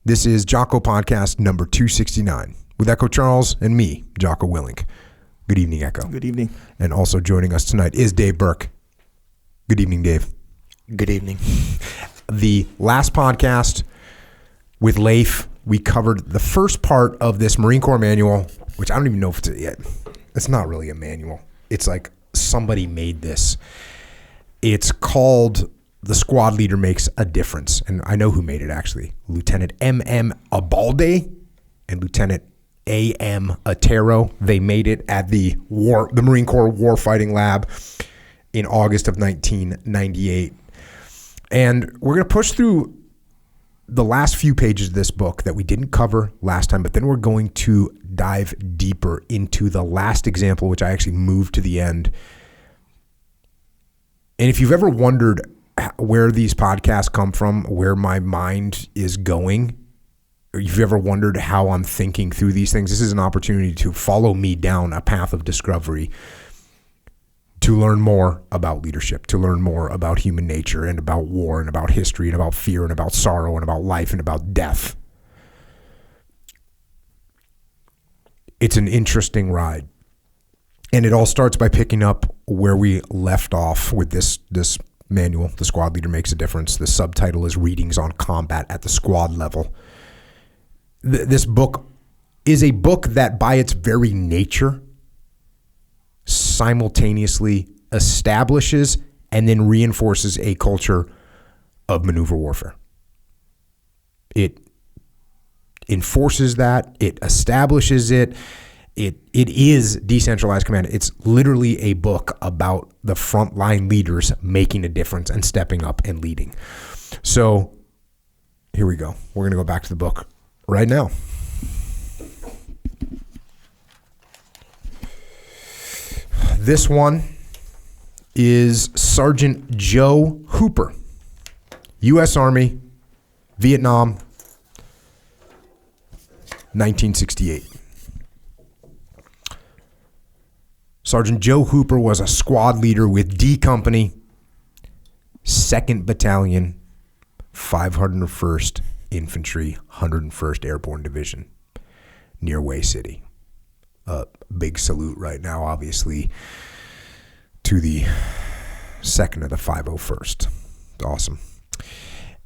This is Jocko Podcast number 269 with Echo Charles and me, Jocko Willink. Good evening, Echo. Good evening. And also joining us tonight is Dave Burke. Good evening, Dave. Good evening. The last podcast with Leif, we covered the first part of this Marine Corps manual, which I don't even know if it's not really a manual. It's like somebody made this. It's called The Squad Leader Makes a Difference. And I know who made it, actually. Lieutenant M.M. Abalde and Lieutenant A.M. Otero. They made it at the Marine Corps Warfighting Lab in August of 1998. And we're going to push through the last few pages of this book that we didn't cover last time, but then we're going to dive deeper into the last example, which I actually moved to the end. And if you've ever wondered where these podcasts come from, where my mind is going, or if you've ever wondered how I'm thinking through these things, this is an opportunity to follow me down a path of discovery, to learn more about leadership, to learn more about human nature and about war and about history and about fear and about sorrow and about life and about death. It's an interesting ride. And it all starts by picking up where we left off with this manual, The Squad Leader Makes a Difference. The subtitle is Readings on Combat at the Squad Level. This book is a book that by its very nature simultaneously establishes and then reinforces a culture of maneuver warfare. It enforces that, it establishes it. It is decentralized command. It's literally a book about the frontline leaders making a difference and stepping up and leading. So here we go. We're going to go back to the book right now. This one is Sergeant Joe Hooper, U.S. Army, Vietnam, 1968. Sergeant Joe Hooper was a squad leader with D Company, 2nd Battalion, 501st Infantry, 101st Airborne Division, near Way City. A big salute right now, obviously, to the 2nd of the 501st. Awesome.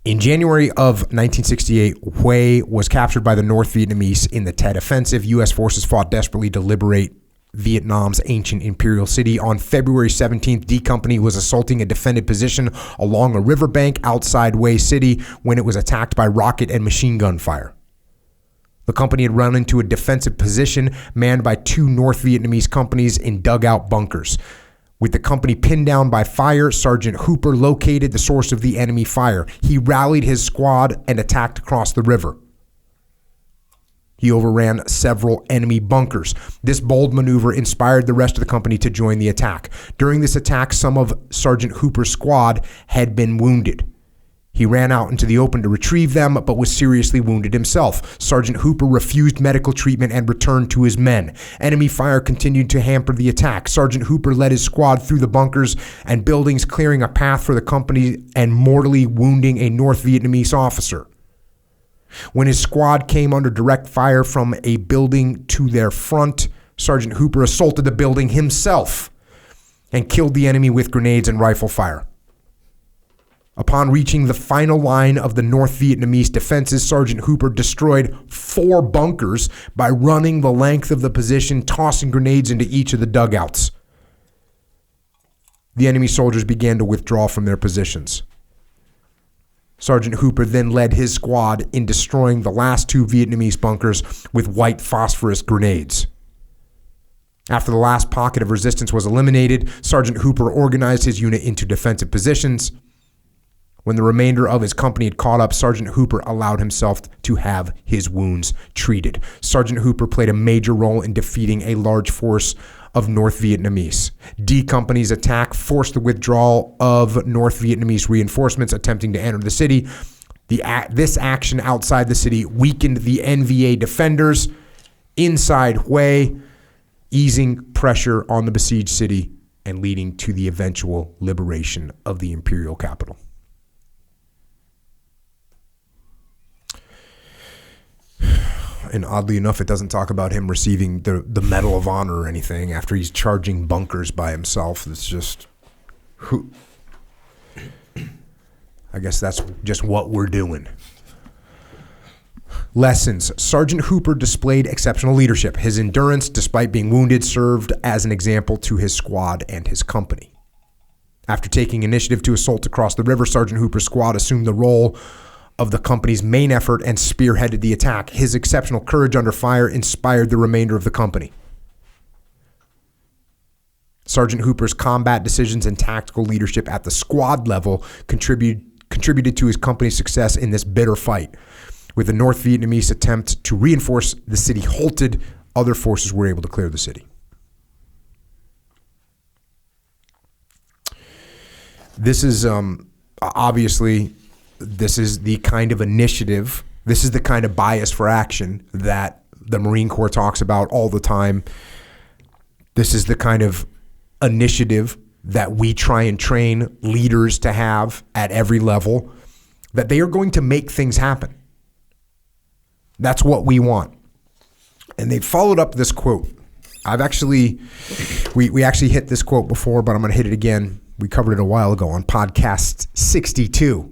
In January of 1968, Hue was captured by the North Vietnamese in the Tet Offensive. U.S. forces fought desperately to liberate Vietnam's ancient imperial city. On February 17th, D Company was assaulting a defended position along a riverbank outside Hue City when it was attacked by rocket and machine gun fire. The company had run into a defensive position manned by 2 North Vietnamese companies in dugout bunkers. With the company pinned down by fire, Sergeant Hooper located the source of the enemy fire. He rallied his squad and attacked across the river. He overran several enemy bunkers. This bold maneuver inspired the rest of the company to join the attack. During this attack, some of Sergeant Hooper's squad had been wounded. He ran out into the open to retrieve them, but was seriously wounded himself. Sergeant Hooper refused medical treatment and returned to his men. Enemy fire continued to hamper the attack. Sergeant Hooper led his squad through the bunkers and buildings, clearing a path for the company and mortally wounding a North Vietnamese officer. When his squad came under direct fire from a building to their front, Sergeant Hooper assaulted the building himself and killed the enemy with grenades and rifle fire. Upon reaching the final line of the North Vietnamese defenses, Sergeant Hooper destroyed 4 bunkers by running the length of the position, tossing grenades into each of the dugouts. The enemy soldiers began to withdraw from their positions. Sergeant Hooper then led his squad in destroying the last 2 Vietnamese bunkers with white phosphorus grenades. After the last pocket of resistance was eliminated, Sergeant Hooper organized his unit into defensive positions. When the remainder of his company had caught up, Sergeant Hooper allowed himself to have his wounds treated. Sergeant Hooper played a major role in defeating a large force of North Vietnamese. D Company's attack forced the withdrawal of North Vietnamese reinforcements attempting to enter the city. This action outside the city weakened the NVA defenders inside Hue, easing pressure on the besieged city and leading to the eventual liberation of the imperial capital. And oddly enough, it doesn't talk about him receiving the Medal of Honor or anything after he's charging bunkers by himself. It's just, who? I guess that's just what we're doing. Lessons. Sergeant Hooper displayed exceptional leadership. His endurance, despite being wounded, served as an example to his squad and his company. After taking initiative to assault across the river, Sergeant Hooper's squad assumed the role of the company's main effort and spearheaded the attack. His exceptional courage under fire inspired the remainder of the company. Sergeant Hooper's combat decisions and tactical leadership at the squad level contributed to his company's success in this bitter fight. With the North Vietnamese attempt to reinforce the city halted, other forces were able to clear the city. This is obviously, this is the kind of initiative, this is the kind of bias for action that the Marine Corps talks about all the time. This is the kind of initiative that we try and train leaders to have at every level, that they are going to make things happen. That's what we want. And they followed up this quote. I've actually, we actually hit this quote before, but I'm going to hit it again. We covered it a while ago on podcast 62.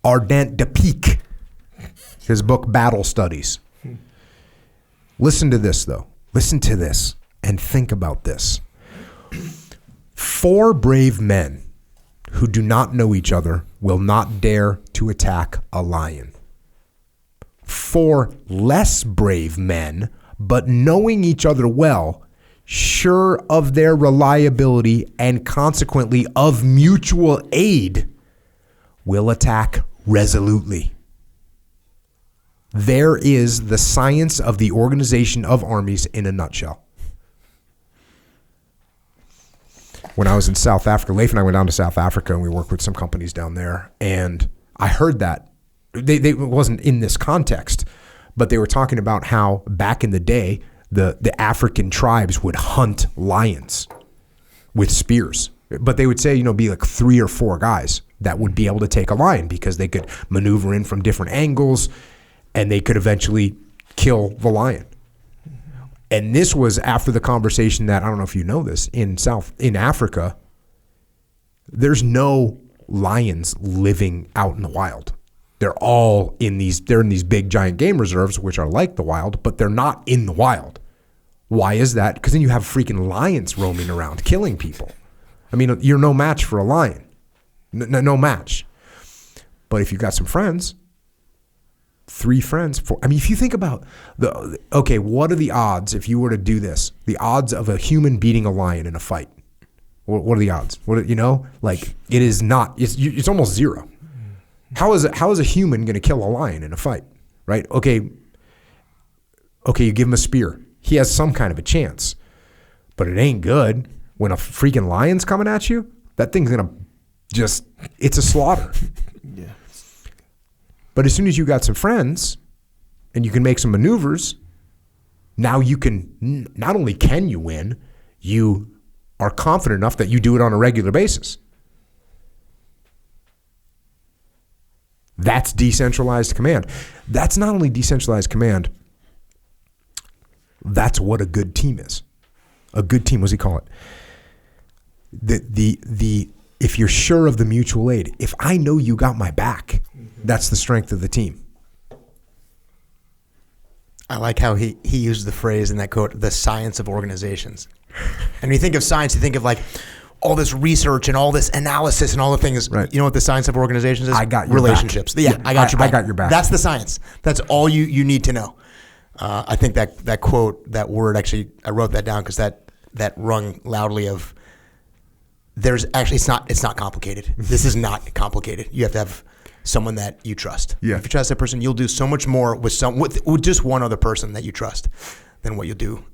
Ardent de Peak, his book Battle Studies. Listen to this, though. Listen to this and think about this. 4 brave men who do not know each other will not dare to attack a lion. 4 less brave men, but knowing each other well, sure of their reliability and consequently of mutual aid, will attack resolutely. There is the science of the organization of armies in a nutshell. When I was in South Africa, Leif and I went down to South Africa and we worked with some companies down there, and I heard that. It wasn't in this context, but they were talking about how back in the day, the African tribes would hunt lions with spears. But they would say, be like 3 or 4 guys that would be able to take a lion because they could maneuver in from different angles and they could eventually kill the lion. And this was after the conversation that, I don't know if you know this, in Africa, there's no lions living out in the wild. They're all in these big giant game reserves, which are like the wild, but they're not in the wild. Why is that? Because then you have freaking lions roaming around killing people. I mean, you're no match for a lion. No match. But if you've got some friends, 3 friends, 4, I mean, if you think about what are the odds if you were to do this? The odds of a human beating a lion in a fight. What are the odds? It is not, it's almost 0. How is a human going to kill a lion in a fight, right? Okay, you give him a spear. He has some kind of a chance, but it ain't good when a freaking lion's coming at you. That thing's going to it's a slaughter. Yeah. But as soon as you got some friends and you can make some maneuvers, now you can, not only can you win, you are confident enough that you do it on a regular basis. That's decentralized command. That's not only decentralized command, that's what a good team is. A good team, what does he call it? If you're sure of the mutual aid, if I know you got my back, that's the strength of the team. I like how he used the phrase in that quote, the science of organizations. And when you think of science, you think of like all this research and all this analysis and all the things. Right. You know what the science of organizations is? I got your relationships. back. Yeah, I got your back. I got your back. That's the science. That's all you need to know. I think that quote, that word, actually, I wrote that down because that rung loudly of, there's actually, it's not complicated. This is not complicated. You have to have someone that you trust. Yeah. If you trust that person, you'll do so much more with just one other person that you trust than what you'll do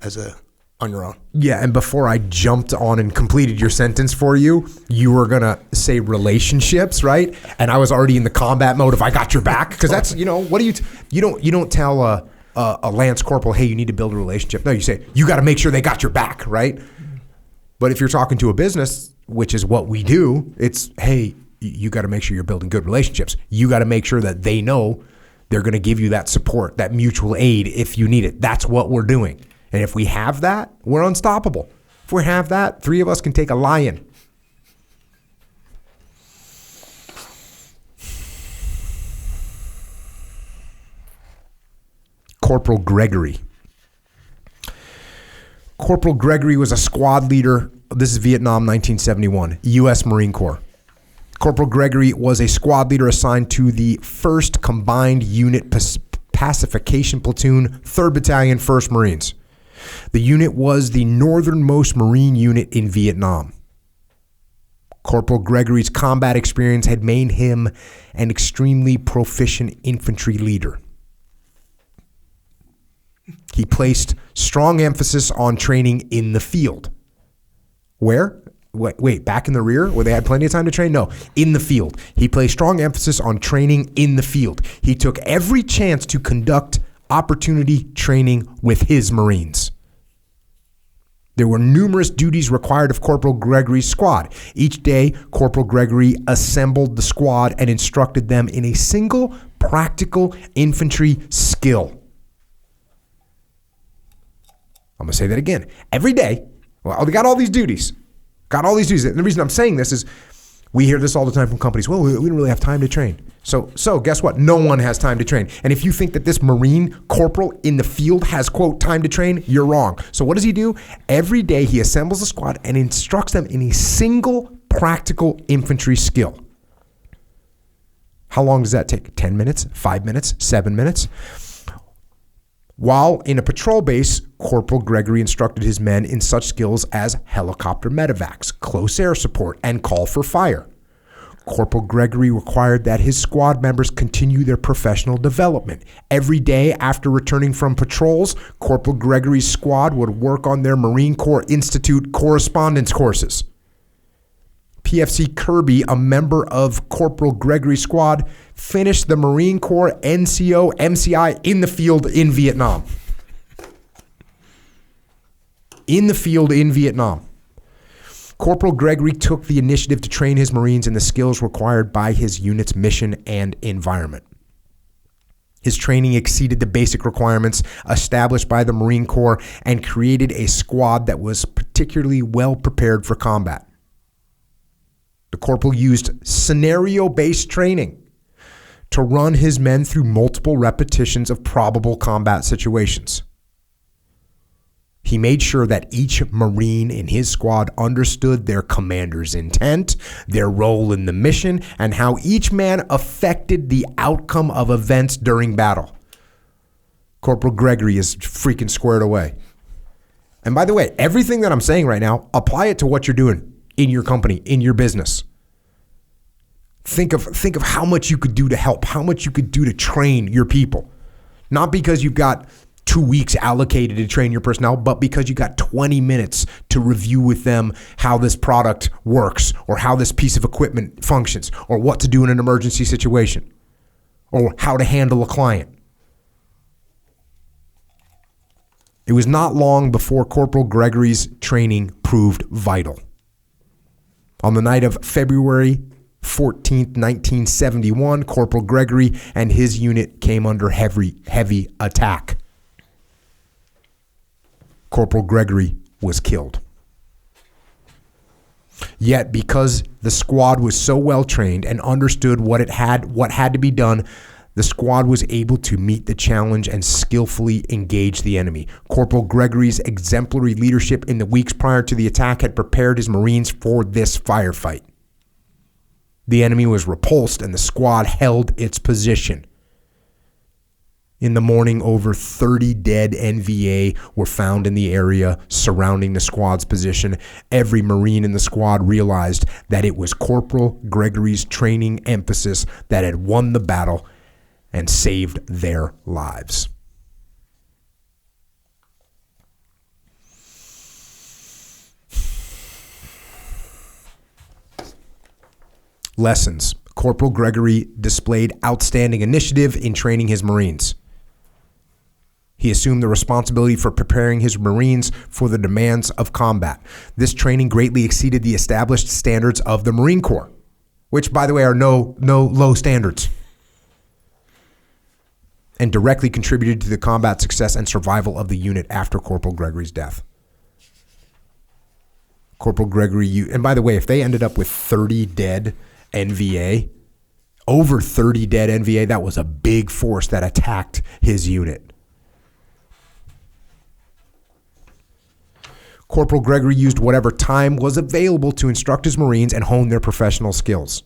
on your own. Yeah, and before I jumped on and completed your sentence for you, you were gonna say relationships, right? And I was already in the combat mode of I got your back, because that's what do you don't tell a Lance Corporal, hey, you need to build a relationship. No, you say you got to make sure they got your back, right? But if you're talking to a business, which is what we do, it's hey, you got to make sure you're building good relationships. You got to make sure that they know They're going to give you that support, that mutual aid if you need it. That's what we're doing. And if we have that, we're unstoppable. If we have that, 3 of us can take a lion. Corporal Gregory. Corporal Gregory was a squad leader. This is Vietnam, 1971, U.S. Marine Corps. Corporal Gregory was a squad leader assigned to the 1st Combined Unit Pacification Platoon, 3rd Battalion, 1st Marines. The unit was the northernmost Marine unit in Vietnam. Corporal Gregory's combat experience had made him an extremely proficient infantry leader. He placed strong emphasis on training in the field. Where? Wait, back in the rear where they had plenty of time to train? No, in the field. He placed strong emphasis on training in the field. He took every chance to conduct opportunity training with his Marines. There were numerous duties required of Corporal Gregory's squad. Each day, Corporal Gregory assembled the squad and instructed them in a single practical infantry skill. I'm going to say that again. Every day, well, they got all these duties. And the reason I'm saying this is we hear this all the time from companies. Well, we don't really have time to train. So guess what? No one has time to train. And if you think that this Marine corporal in the field has, quote, time to train, you're wrong. So what does he do? Every day he assembles a squad and instructs them in a single practical infantry skill. How long does that take? 10 minutes? 5 minutes? 7 minutes? While in a patrol base, Corporal Gregory instructed his men in such skills as helicopter medevacs, close air support, and call for fire. Corporal Gregory required that his squad members continue their professional development. Every day after returning from patrols, Corporal Gregory's squad would work on their Marine Corps Institute correspondence courses. PFC Kirby, a member of Corporal Gregory's squad, finished the Marine Corps NCO MCI in the field in Vietnam. Corporal Gregory took the initiative to train his Marines in the skills required by his unit's mission and environment. His training exceeded the basic requirements established by the Marine Corps and created a squad that was particularly well prepared for combat. The corporal used scenario-based training to run his men through multiple repetitions of probable combat situations. He made sure that each Marine in his squad understood their commander's intent, their role in the mission, and how each man affected the outcome of events during battle. Corporal Gregory is freaking squared away. And by the way, everything that I'm saying right now, apply it to what you're doing in your company, in your business. Think of how much you could do to help, how much you could do to train your people. Not because you've got 2 weeks allocated to train your personnel, but because you got 20 minutes to review with them how this product works or how this piece of equipment functions or what to do in an emergency situation or how to handle a client. It was not long before Corporal Gregory's training proved vital. On the night of February 14th, 1971, Corporal Gregory and his unit came under heavy attack. Corporal Gregory was killed. Yet, because the squad was so well trained and understood what had to be done, the squad was able to meet the challenge and skillfully engage the enemy. Corporal Gregory's exemplary leadership in the weeks prior to the attack had prepared his Marines for this firefight. The enemy was repulsed and the squad held its position. In the morning, over 30 dead NVA were found in the area surrounding the squad's position. Every Marine in the squad realized that it was Corporal Gregory's training emphasis that had won the battle and saved their lives. Lessons. Corporal Gregory displayed outstanding initiative in training his Marines. He assumed the responsibility for preparing his Marines for the demands of combat. This training greatly exceeded the established standards of the Marine Corps, which, by the way, are no low standards. and directly contributed to the combat success and survival of the unit after Corporal Gregory's death. Corporal Gregory, and by the way, if they ended up with 30 dead NVA, over 30 dead NVA, that was a big force that attacked his unit. Corporal Gregory used whatever time was available to instruct his Marines and hone their professional skills.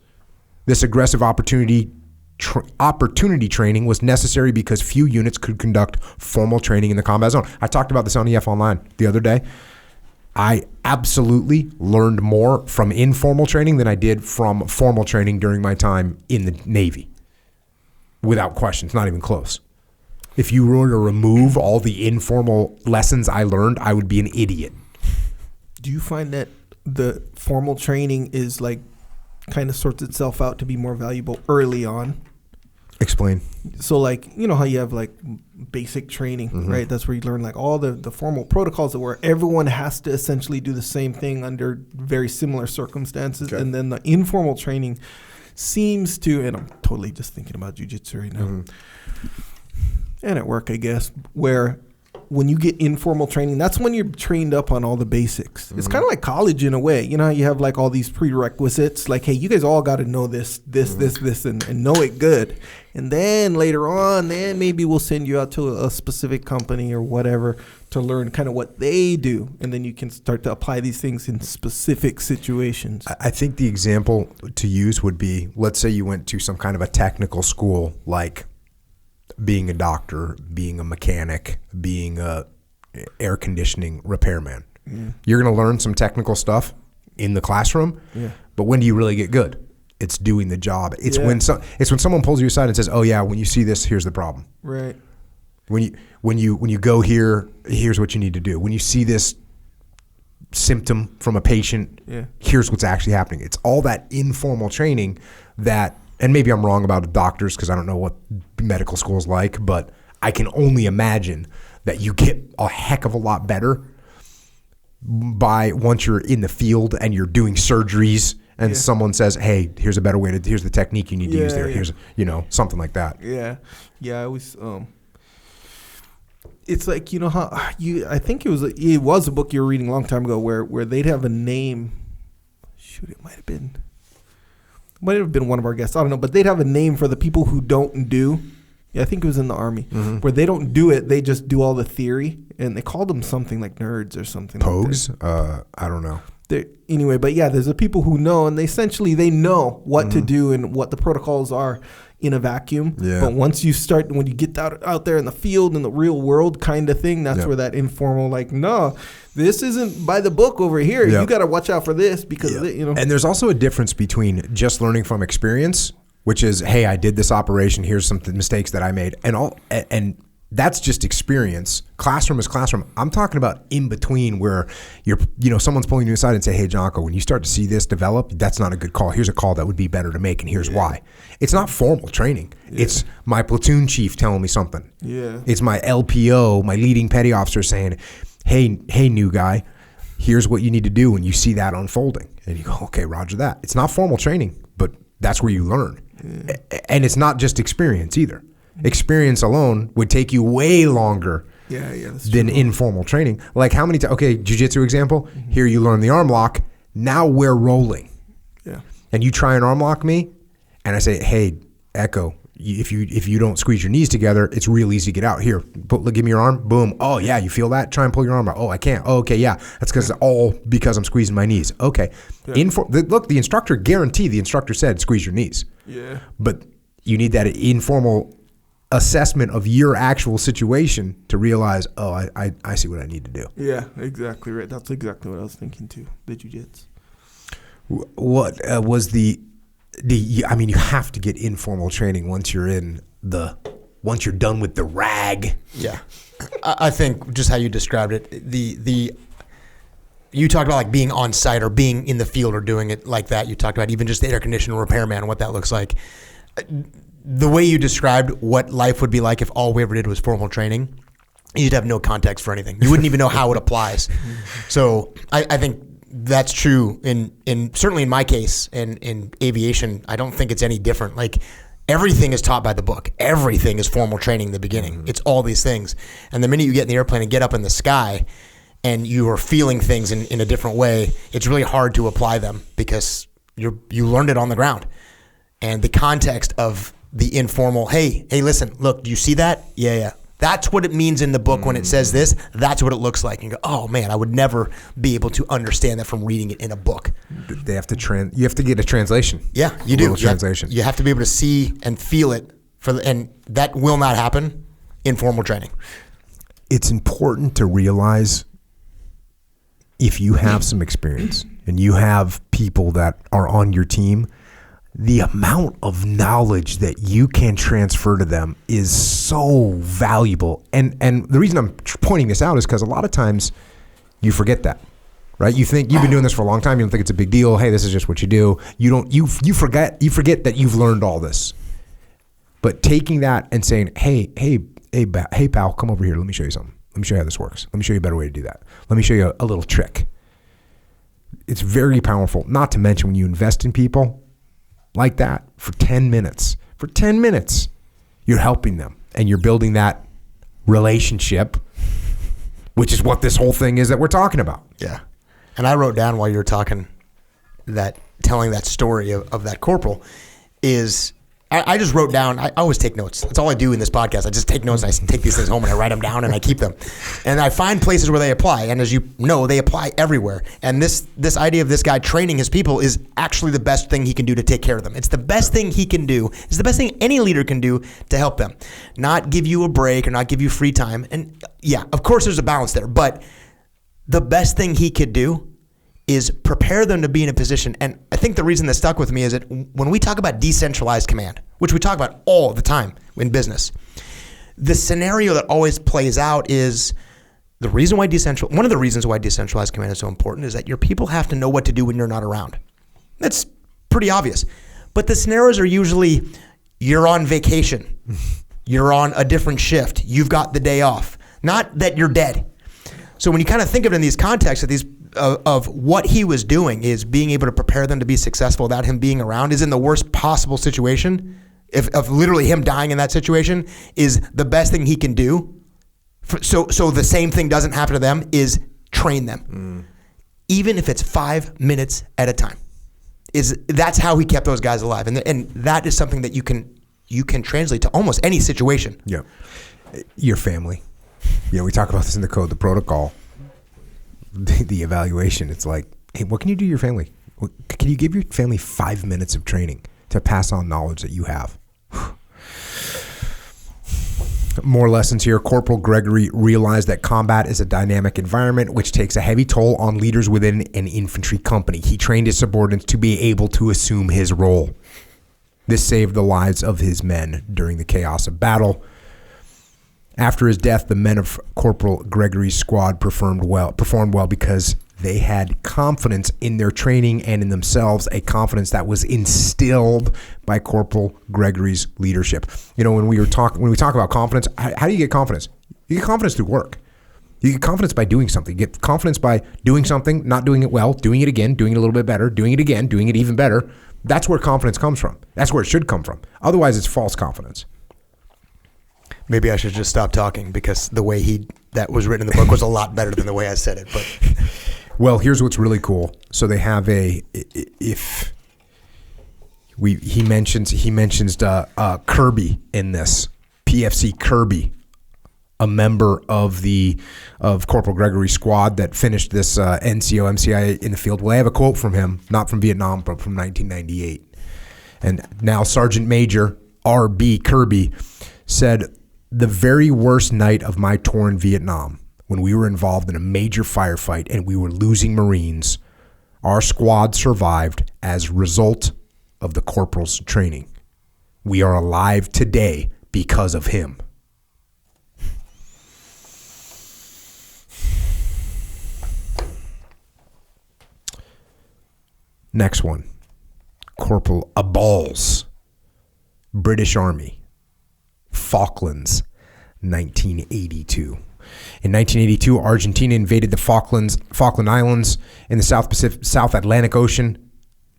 This aggressive opportunity training was necessary because few units could conduct formal training in the combat zone. I talked about this on EF Online the other day. I absolutely learned more from informal training than I did from formal training during my time in the Navy. Without question, it's not even close. If you were to remove all the informal lessons I learned, I would be an idiot. Do you find that the formal training is like kind of sorts itself out to be more valuable early on? Explain. So like, you know how you have like basic training, right? That's where you learn like all the formal protocols where everyone has to essentially do the same thing under very similar circumstances. Okay. And then the informal training seems to, and I'm totally just thinking about jiu-jitsu right now, and at work, I guess, where when you get informal training, that's when you're trained up on all the basics. It's kind of like college in a way. You know how you have like all these prerequisites, like, hey, you guys all got to know this, and know it good. And then later on, then maybe we'll send you out to a specific company or whatever to learn kind of what they do. And then you can start to apply these things in specific situations. I think the example to use would be, let's say you went to some kind of a technical school, like being a doctor, being a mechanic, being a air conditioning repairman. You're going to learn some technical stuff in the classroom, but when do you really get good? It's doing the job. It's when someone pulls you aside and says, "Oh yeah, when you see this, here's the problem." Right. When you go here, here's what you need to do. When you see this symptom from a patient, here's what's actually happening. It's all that informal training that, and maybe I'm wrong about doctors because I don't know what medical school is like, but I can only imagine that you get a heck of a lot better by once you're in the field and you're doing surgeries and someone says, "Hey, here's a better way to, here's the technique you need to use there." Here's, something like that. Yeah. I was, it's like, how I think it was a book you were reading a long time ago where they'd have a name. Shoot, it might have been one of our guests. I don't know, but they'd have a name for the people who don't do. Yeah, I think it was in the Army where they don't do it. They just do all the theory, and they called them something like nerds or something. Pogues? Like I don't know. Anyway, but yeah, there's the people who know, and they know what to do and what the protocols are in a vacuum. Yeah. But once you start, when you get out there in the field, in the real world kind of thing, that's where that informal, like, no, this isn't by the book over here. You got to watch out for this because of it, And there's also a difference between just learning from experience, which is, hey, I did this operation, here's some mistakes that I made, and that's just experience. Classroom is classroom. I'm talking about in between where someone's pulling you aside and say, "Hey, Jonko, when you start to see this develop, that's not a good call. Here's a call that would be better to make, and here's why." It's not formal training. It's my platoon chief telling me something. It's my LPO, my leading petty officer saying, hey, new guy, here's what you need to do when you see that unfolding. And you go, "Okay, roger that." It's not formal training, but that's where you learn. And it's not just experience either. Experience alone would take you way longer than informal training. Like how many times, jiu-jitsu example, here you learn the arm lock, now we're rolling. And you try and arm lock me, and I say, "Hey, Echo, if you don't squeeze your knees together, it's real easy to get out. Here, give me your arm, boom. Oh yeah, you feel that? Try and pull your arm out. Oh, I can't. Oh, okay, yeah. That's because I'm squeezing my knees. Okay. Look, the instructor said squeeze your knees. Yeah. But you need that informal assessment of your actual situation to realize, oh, I see what I need to do. Yeah, exactly right. That's exactly what I was thinking too. The jiu-jitsu. What was you have to get informal training once you're done with the rag. Yeah. I think just how you described it, you talked about like being on site or being in the field or doing it like that. You talked about even just the air conditioner repairman and what that looks like. The way you described what life would be like if all we ever did was formal training, you'd have no context for anything. You wouldn't even know how it applies. So I think that's true in certainly in my case and in aviation. I don't think it's any different. Like everything is taught by the book. Everything is formal training in the beginning. It's all these things. And the minute you get in the airplane and get up in the sky and you are feeling things in a different way, it's really hard to apply them because you learned it on the ground. And the context of the informal, hey, listen, look, do you see that? Yeah. That's what it means in the book when it says this. That's what it looks like. And you go, oh man, I would never be able to understand that from reading it in a book. They have to you have to get a translation. Yeah, you do. Translation. You have to be able to see and feel it and that will not happen in formal training. It's important to realize if you have some experience and you have people that are on your team, the amount of knowledge that you can transfer to them is so valuable. And the reason I'm pointing this out is because a lot of times you forget that, right? You think you've been doing this for a long time. You don't think it's a big deal. Hey, this is just what you do. You forget that you've learned all this. But taking that and saying, hey, pal, come over here. Let me show you something. Let me show you how this works. Let me show you a better way to do that. Let me show you a little trick. It's very powerful. Not to mention when you invest in people like that for 10 minutes. For 10 minutes, you're helping them and you're building that relationship, which is what this whole thing is that we're talking about. Yeah. And I wrote down while you were talking telling that story of that corporal is I just wrote down, I always take notes. That's all I do in this podcast. I just take notes and I take these things home and I write them down and I keep them. And I find places where they apply. And as you know, they apply everywhere. And this idea of this guy training his people is actually the best thing he can do to take care of them. It's the best thing he can do. It's the best thing any leader can do to help them. Not give you a break or not give you free time. And yeah, of course there's a balance there. But the best thing he could do is prepare them to be in a position. And I think the reason that stuck with me is that when we talk about decentralized command, which we talk about all the time in business, the scenario that always plays out is one of the reasons why decentralized command is so important is that your people have to know what to do when you're not around. That's pretty obvious. But the scenarios are usually you're on vacation, you're on a different shift, you've got the day off, not that you're dead. So when you kind of think of it in these contexts of what he was doing is being able to prepare them to be successful without him being around is in the worst possible situation. If literally him dying in that situation is the best thing he can do. So the same thing doesn't happen to them is train them. Even if it's 5 minutes at a time. That's how he kept those guys alive. And that is something that you can translate to almost any situation. Yeah. Your family. We talk about this in the code, the protocol. The evaluation, it's like, hey, what can you do to your family? Can you give your family 5 minutes of training to pass on knowledge that you have? More lessons here. Corporal Gregory realized that combat is a dynamic environment which takes a heavy toll on leaders within an infantry company. He trained his subordinates to be able to assume his role. This saved the lives of his men during the chaos of battle. After his death, the men of Corporal Gregory's squad performed well because they had confidence in their training and in themselves, a confidence that was instilled by Corporal Gregory's leadership. When we talk about confidence, how do you get confidence? You get confidence through work. You get confidence by doing something. You get confidence by doing something, not doing it well, doing it again, doing it a little bit better, doing it again, doing it even better. That's where confidence comes from. That's where it should come from. Otherwise, it's false confidence. Maybe I should just stop talking because the way that was written in the book was a lot better than the way I said it. But well, here's what's really cool. So they have he mentions Kirby in this, PFC Kirby, a member of Corporal Gregory's squad that finished this NCO MCI in the field. Well, I have a quote from him, not from Vietnam, but from 1998. And now Sergeant Major R.B. Kirby said, "The very worst night of my tour in Vietnam, when we were involved in a major firefight and we were losing Marines, our squad survived as a result of the corporal's training. We are alive today because of him." Next one, Corporal Aballs, British Army, Falklands, 1982. In 1982, Argentina invaded the Falkland Islands in the South Atlantic Ocean.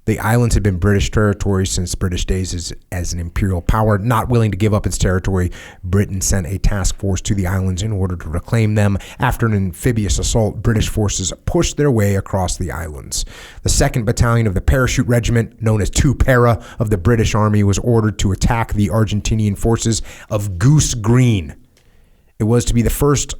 The islands had been British territory since British days as an imperial power. Not willing to give up its territory, Britain sent a task force to the islands in order to reclaim them. After an amphibious assault, British forces pushed their way across the islands. The 2nd Battalion of the Parachute Regiment, known as 2 Para of the British Army, was ordered to attack the Argentinian forces of Goose Green. It was to be the first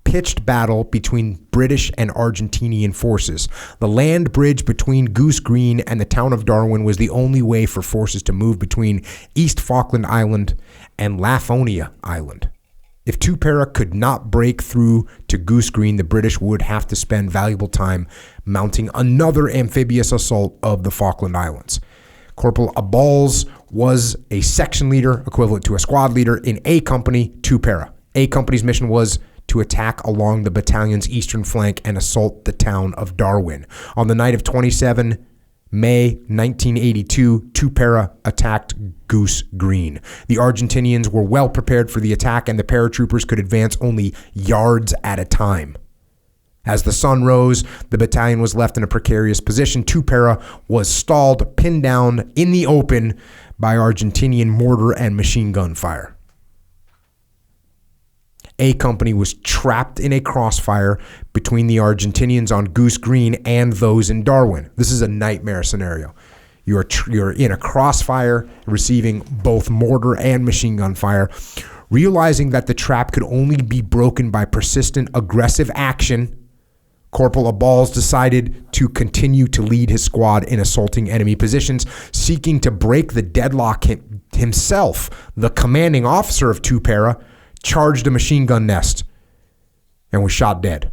pitched battle between British and Argentinian forces. The land bridge between Goose Green and the town of Darwin was the only way for forces to move between East Falkland Island and Lafonia Island. If 2 Para could not break through to Goose Green, the British would have to spend valuable time mounting another amphibious assault of the Falkland Islands. Corporal Abals was a section leader, equivalent to a squad leader, in A Company, 2 Para. A Company's mission was to attack along the battalion's eastern flank and assault the town of Darwin. On the night of 27 May 1982, 2 Para attacked Goose Green. The Argentinians were well prepared for the attack, and the paratroopers could advance only yards at a time. As the sun rose, the battalion was left in a precarious position. 2 Para was stalled, pinned down in the open by Argentinian mortar and machine gun fire. A Company was trapped in a crossfire between the Argentinians on Goose Green and those in Darwin. This is a nightmare scenario. You're in a crossfire, receiving both mortar and machine gun fire. Realizing that the trap could only be broken by persistent aggressive action, Corporal Abals decided to continue to lead his squad in assaulting enemy positions, seeking to break the deadlock himself. The commanding officer of 2 Para charged a machine gun nest and was shot dead.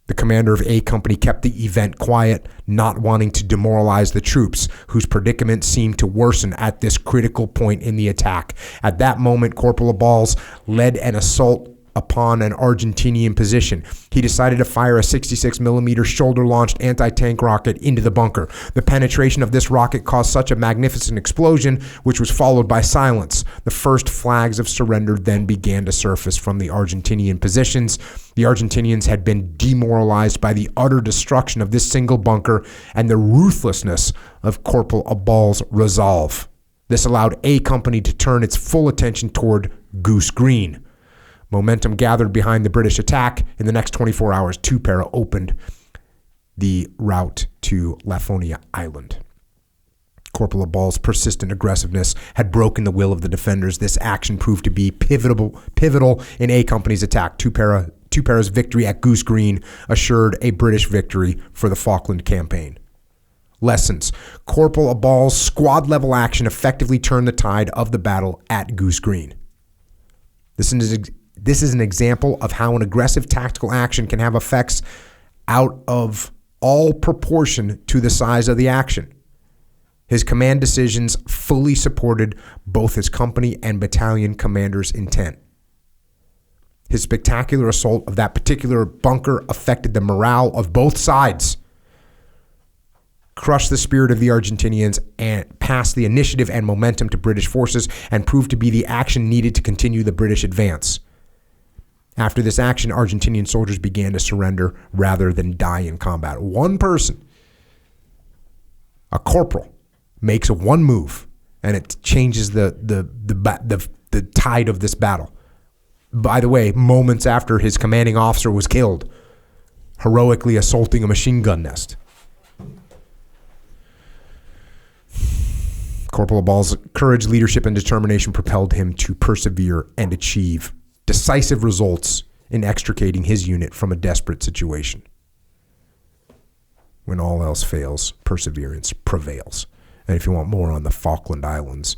The commander of A Company kept the event quiet, not wanting to demoralize the troops, whose predicament seemed to worsen at this critical point in the attack. At that moment, Corporal Abals led an assault upon an Argentinian position. He decided to fire a 66mm shoulder-launched anti-tank rocket into the bunker. The penetration of this rocket caused such a magnificent explosion, which was followed by silence. The first flags of surrender then began to surface from the Argentinian positions. The Argentinians had been demoralized by the utter destruction of this single bunker and the ruthlessness of Corporal Abals' resolve. This allowed A Company to turn its full attention toward Goose Green. Momentum gathered behind the British attack. In the next 24 hours, 2 Para opened the route to Lafonia Island. Corporal Abals' persistent aggressiveness had broken the will of the defenders. This action proved to be pivotal in A Company's attack. 2 Para's victory at Goose Green assured a British victory for the Falkland Campaign. Lessons. Corporal Abals' squad-level action effectively turned the tide of the battle at Goose Green. This is an example of how an aggressive tactical action can have effects out of all proportion to the size of the action. His command decisions fully supported both his company and battalion commander's intent. His spectacular assault of that particular bunker affected the morale of both sides, crushed the spirit of the Argentinians, and passed the initiative and momentum to British forces, and proved to be the action needed to continue the British advance. After this action, Argentinian soldiers began to surrender rather than die in combat. One person, a corporal, makes one move, and it changes the tide of this battle. By the way, moments after his commanding officer was killed, heroically assaulting a machine gun nest. Corporal Abals' courage, leadership, and determination propelled him to persevere and achieve decisive results in extricating his unit from a desperate situation. When all else fails, perseverance prevails. And if you want more on the Falkland Islands,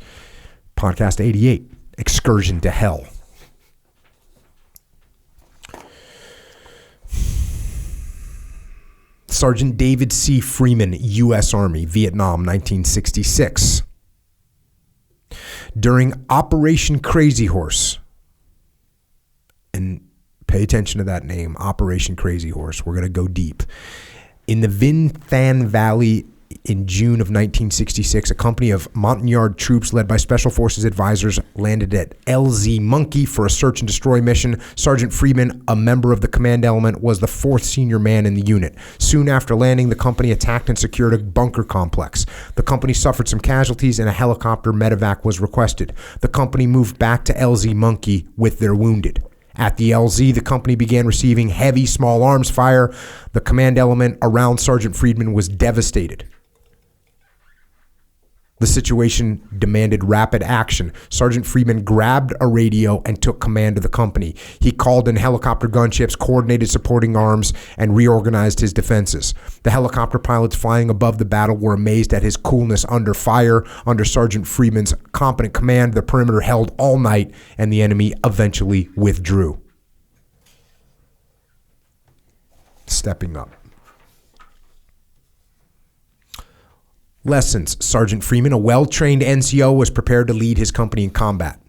podcast 88, Excursion to Hell. Sergeant David C. Freeman, U.S. Army, Vietnam, 1966. During Operation Crazy Horse, and pay attention to that name, Operation Crazy Horse. We're going to go deep. In the Vinh Thanh Valley in June of 1966, a company of Montagnard troops led by Special Forces advisors landed at LZ Monkey for a search and destroy mission. Sergeant Friedman, a member of the command element, was the fourth senior man in the unit. Soon after landing, the company attacked and secured a bunker complex. The company suffered some casualties and a helicopter medevac was requested. The company moved back to LZ Monkey with their wounded. At the LZ, the company began receiving heavy small arms fire. The command element around Sergeant Friedman was devastated. The situation demanded rapid action. Sergeant Friedman grabbed a radio and took command of the company. He called in helicopter gunships, coordinated supporting arms, and reorganized his defenses. The helicopter pilots flying above the battle were amazed at his coolness under fire. Under Sergeant Friedman's competent command, the perimeter held all night, and the enemy eventually withdrew. Stepping up. Lessons. Sergeant Freeman, a well-trained NCO, was prepared to lead his company in combat.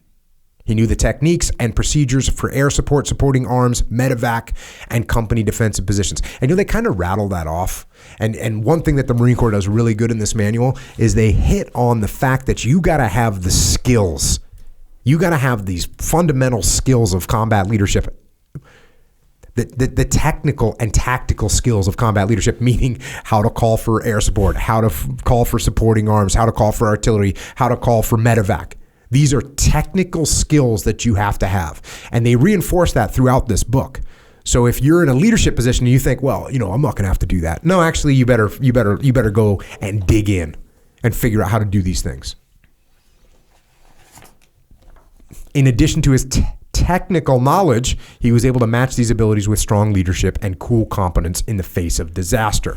He knew the techniques and procedures for air support, supporting arms, medevac, and company defensive positions. And they kind of rattle that off. And one thing that the Marine Corps does really good in this manual is they hit on the fact that you got to have the skills. You got to have these fundamental skills of combat leadership. The technical and tactical skills of combat leadership, meaning how to call for air support, how to call for supporting arms, how to call for artillery, how to call for medevac. These are technical skills that you have to have. And they reinforce that throughout this book. So if you're in a leadership position and you think, well, I'm not going to have to do that. No, actually, you better go and dig in and figure out how to do these things. In addition to his technical knowledge, he was able to match these abilities with strong leadership and cool competence in the face of disaster.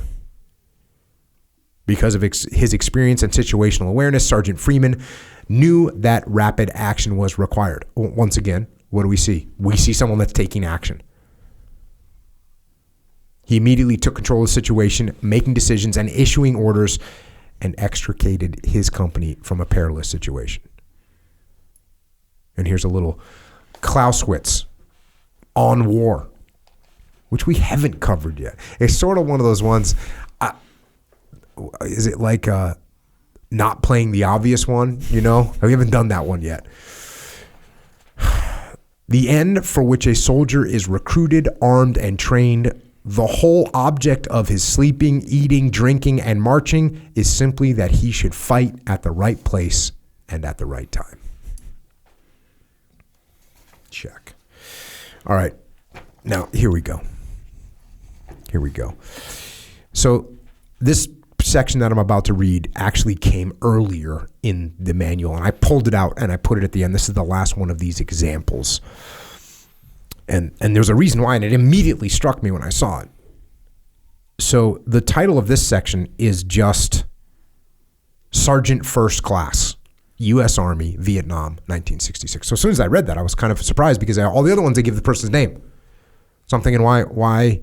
Because of his experience and situational awareness, Sergeant Freeman knew that rapid action was required. Once again, what do we see? We see someone that's taking action. He immediately took control of the situation, making decisions and issuing orders, and extricated his company from a perilous situation. And here's a little Clausewitz on war, which we haven't covered yet. It's sort of one of those ones. Is it like not playing the obvious one? We haven't done that one yet. The end for which a soldier is recruited, armed, and trained, the whole object of his sleeping, eating, drinking, and marching is simply that he should fight at the right place and at the right time. Check. All right. Now, here we go. So this section that I'm about to read actually came earlier in the manual, and I pulled it out and I put it at the end. This is the last one of these examples. And there's a reason why, and it immediately struck me when I saw it. So the title of this section is just Sergeant First Class. U.S. Army, Vietnam, 1966. So as soon as I read that, I was kind of surprised because all the other ones, they give the person's name. So I'm thinking, why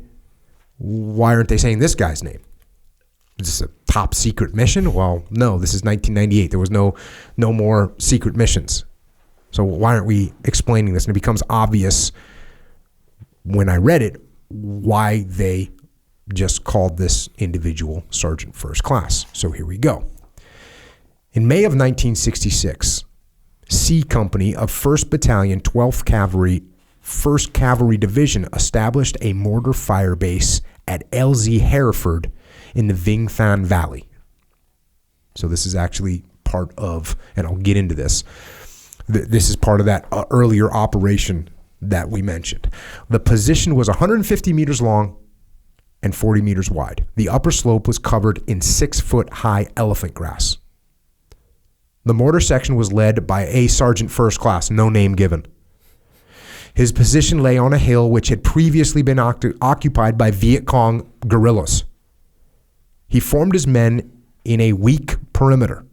aren't they saying this guy's name? Is this a top secret mission? Well, no, this is 1998. There was no more secret missions. So why aren't we explaining this? And it becomes obvious when I read it why they just called this individual Sergeant First Class. So here we go. In May of 1966, C Company of 1st Battalion, 12th Cavalry, 1st Cavalry Division established a mortar fire base at LZ Hereford in the Vinh Phan Valley. So this is actually part of, and I'll get into this, this is part of that earlier operation that we mentioned. The position was 150 meters long and 40 meters wide. The upper slope was covered in 6-foot-high elephant grass. The mortar section was led by a Sergeant First Class, no name given. His position lay on a hill which had previously been occupied by Viet Cong guerrillas. He formed his men in a weak perimeter.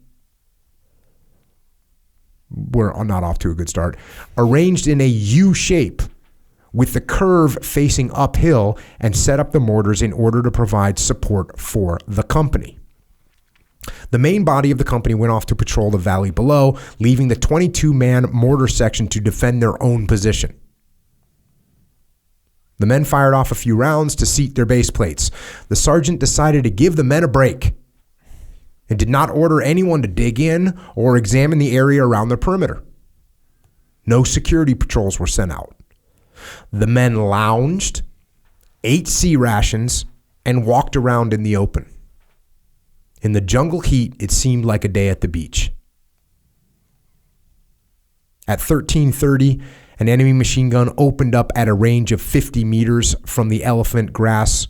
We're not off to a good start. Arranged in a U shape with the curve facing uphill, and set up the mortars in order to provide support for the company. The main body of the company went off to patrol the valley below, leaving the 22-man mortar section to defend their own position. The men fired off a few rounds to seat their base plates. The sergeant decided to give the men a break. and did not order anyone to dig in or examine the area around the perimeter. No security patrols were sent out. The men lounged, ate sea rations, and walked around in the open. In the jungle heat, it seemed like a day at the beach. At 13:30, an enemy machine gun opened up at a range of 50 meters from the elephant grass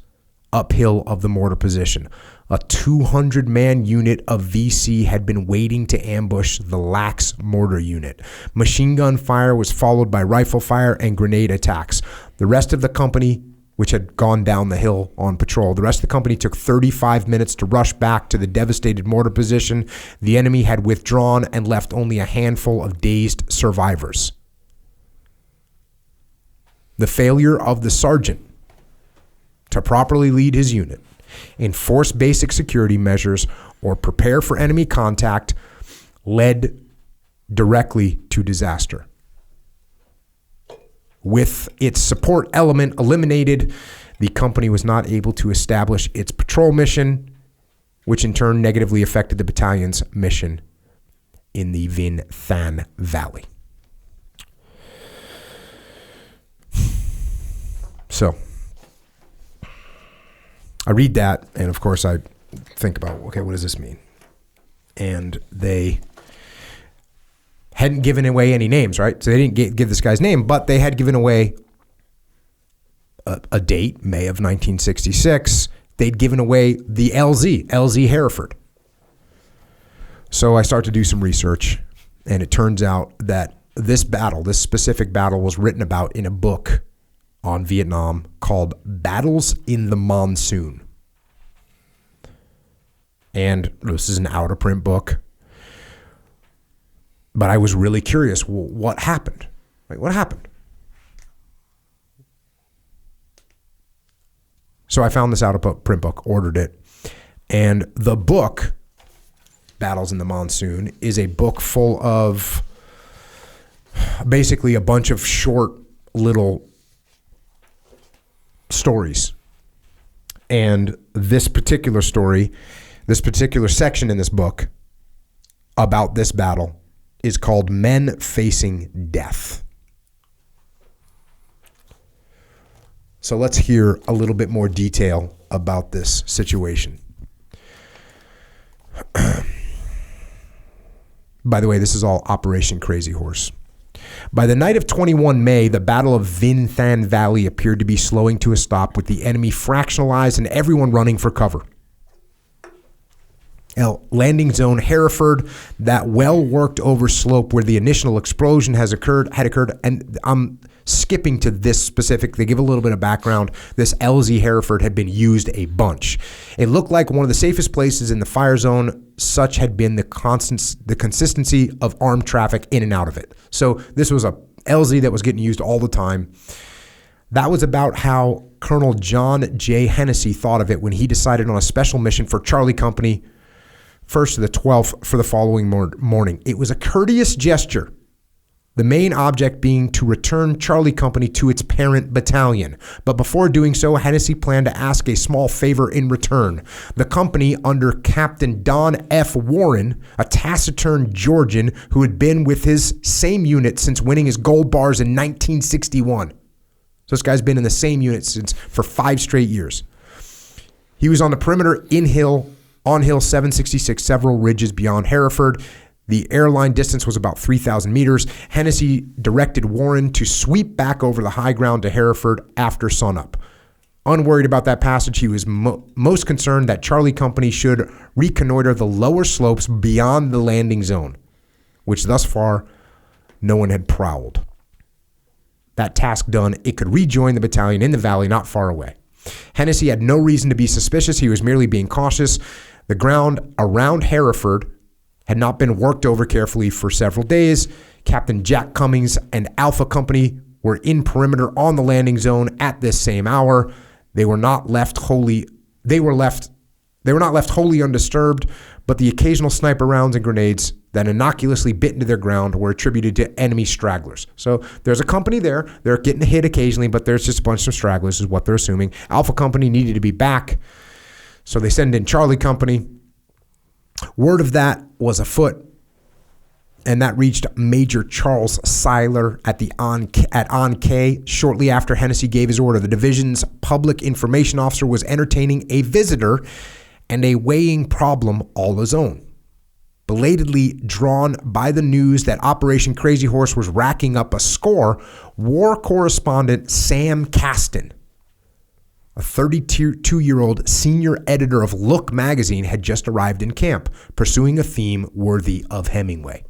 uphill of the mortar position. A 200-man unit of VC had been waiting to ambush the Lax mortar unit. Machine gun fire was followed by rifle fire and grenade attacks. The rest of the company, which had gone down the hill on patrol, the rest of the company took 35 minutes to rush back to the devastated mortar position. The enemy had withdrawn and left only a handful of dazed survivors. The failure of the sergeant to properly lead his unit, enforce basic security measures, or prepare for enemy contact led directly to disaster. With its support element eliminated, the company was not able to establish its patrol mission, which in turn negatively affected the battalion's mission in the Vinh Phan Valley. So I read that, and of course I think about, okay, what does this mean? And they hadn't given away any names, right? So they didn't give this guy's name, but they had given away a date, May of 1966. They'd given away the LZ Hereford. So I start to do some research, and it turns out that this specific battle was written about in a book on Vietnam called Battles in the Monsoon. And this is an out-of-print book. But I was really curious, well, what happened? Like, what happened? So I found this out-of-print book, ordered it. And the book, Battles in the Monsoon, is a book full of basically a bunch of short little stories. And this particular story, this particular section in this book about this battle is called Men Facing Death. So let's hear a little bit more detail about this situation. By the way, this is all Operation Crazy Horse. By the night of 21 May, the Battle of Vinh Phan Valley appeared to be slowing to a stop, with the enemy fractionalized and everyone running for cover. Landing zone Hereford, that well-worked over slope where the initial explosion had occurred, and I'm skipping to this specific. They give a little bit of background. This LZ Hereford had been used a bunch. It looked like one of the safest places in the fire zone. Such had been the consistency of armed traffic in and out of it. So this was a LZ that was getting used all the time. That was about how Colonel John J. Hennessy thought of it when he decided on a special mission for Charlie Company, 1st to the 12th for the following morning. It was a courteous gesture, the main object being to return Charlie Company to its parent battalion. But before doing so, Hennessy planned to ask a small favor in return. The company, under Captain Don F. Warren, a taciturn Georgian who had been with his same unit since winning his gold bars in 1961. So this guy's been in the same unit for 5 straight years. He was on the perimeter on Hill 766, several ridges beyond Hereford. The airline distance was about 3,000 meters. Hennessy directed Warren to sweep back over the high ground to Hereford after sunup. Unworried about that passage, he was most concerned that Charlie Company should reconnoiter the lower slopes beyond the landing zone, which thus far no one had prowled. That task done, it could rejoin the battalion in the valley not far away. Hennessy had no reason to be suspicious. He was merely being cautious. The ground around Hereford had not been worked over carefully for several days. Captain Jack Cummings and Alpha Company were in perimeter on the landing zone at this same hour. They were not left wholly undisturbed, but the occasional sniper rounds and grenades that innocuously bit into their ground were attributed to enemy stragglers. So there's a company there. They're getting hit occasionally, but there's just a bunch of stragglers is what they're assuming. Alpha Company needed to be back, so they send in Charlie Company. Word of that was afoot, and that reached Major Charles Seiler at Ankh shortly after Hennessy gave his order. The division's public information officer was entertaining a visitor and a weighing problem all his own. Belatedly drawn by the news that Operation Crazy Horse was racking up a score, war correspondent Sam Kasten, a 32-year-old senior editor of Look magazine, had just arrived in camp, pursuing a theme worthy of Hemingway.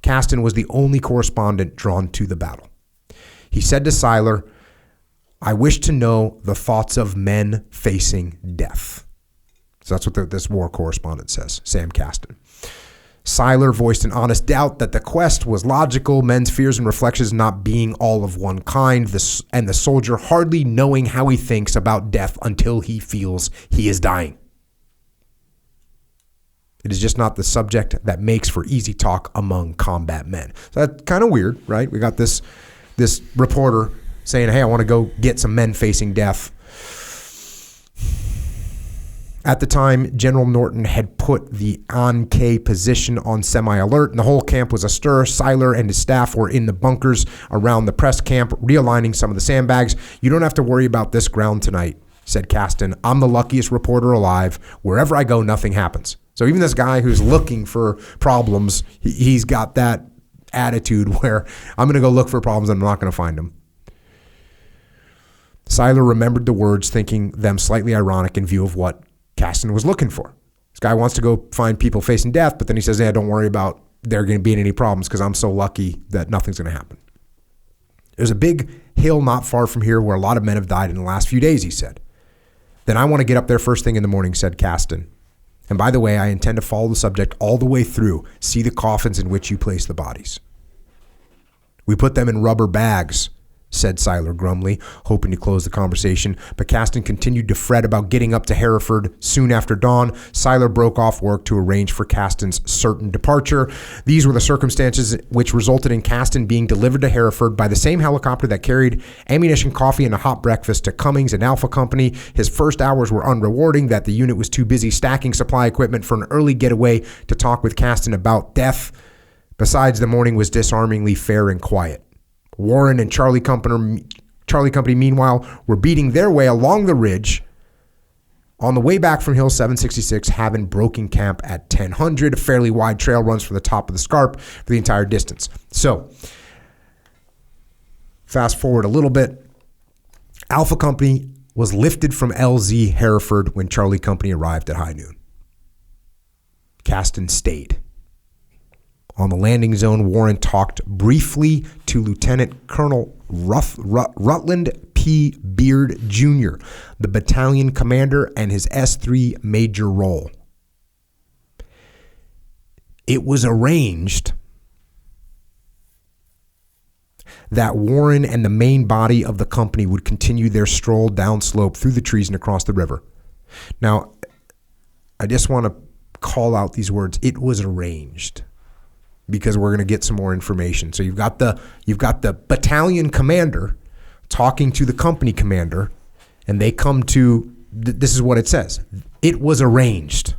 Kasten was the only correspondent drawn to the battle. He said to Seiler, "I wish to know the thoughts of men facing death." So that's what this war correspondent says, Sam Kasten. Seiler voiced an honest doubt that the quest was logical, men's fears and reflections not being all of one kind, and the soldier hardly knowing how he thinks about death until he feels he is dying. It is just not the subject that makes for easy talk among combat men. So that's kind of weird, right? We got this reporter saying, hey, I want to go get some men facing death. At the time, General Norton had put the Ankh position on semi-alert, and the whole camp was astir. Seiler and his staff were in the bunkers around the press camp, realigning some of the sandbags. "You don't have to worry about this ground tonight," said Kasten. "I'm the luckiest reporter alive. Wherever I go, nothing happens." So even this guy who's looking for problems, he's got that attitude where I'm going to go look for problems and I'm not going to find them. Seiler remembered the words, thinking them slightly ironic in view of what Kasten was looking for. This guy wants to go find people facing death, but then he says, "Yeah, don't worry about there going to be any problems because I'm so lucky that nothing's going to happen." "There's a big hill not far from here where a lot of men have died in the last few days," he said. "Then I want to get up there first thing in the morning," said Kasten. "And by the way, I intend to follow the subject all the way through, see the coffins in which you place the bodies." "We put them in rubber bags," said Seiler grumly, hoping to close the conversation. But Kasten continued to fret about getting up to Hereford soon after dawn. Seiler broke off work to arrange for Kasten's certain departure. These were the circumstances which resulted in Kasten being delivered to Hereford by the same helicopter that carried ammunition, coffee, and a hot breakfast to Cummings and Alpha Company. His first hours were unrewarding, that the unit was too busy stacking supply equipment for an early getaway to talk with Kasten about death. Besides, the morning was disarmingly fair and quiet. Warren and Charlie Company, meanwhile, were beating their way along the ridge. On the way back from Hill 766, having broken camp at 1000, a fairly wide trail runs from the top of the scarp for the entire distance. So, fast forward a little bit. Alpha Company was lifted from LZ Hereford when Charlie Company arrived at high noon. Kasten stayed. On the landing zone, Warren talked briefly to Lieutenant Colonel Rutland P. Beard Jr., the battalion commander, and his S3 major role. It was arranged that Warren and the main body of the company would continue their stroll downslope through the trees and across the river. Now, I just want to call out these words. It was arranged, because we're going to get some more information. So you've got the battalion commander talking to the company commander, and they come to this is what it says. It was arranged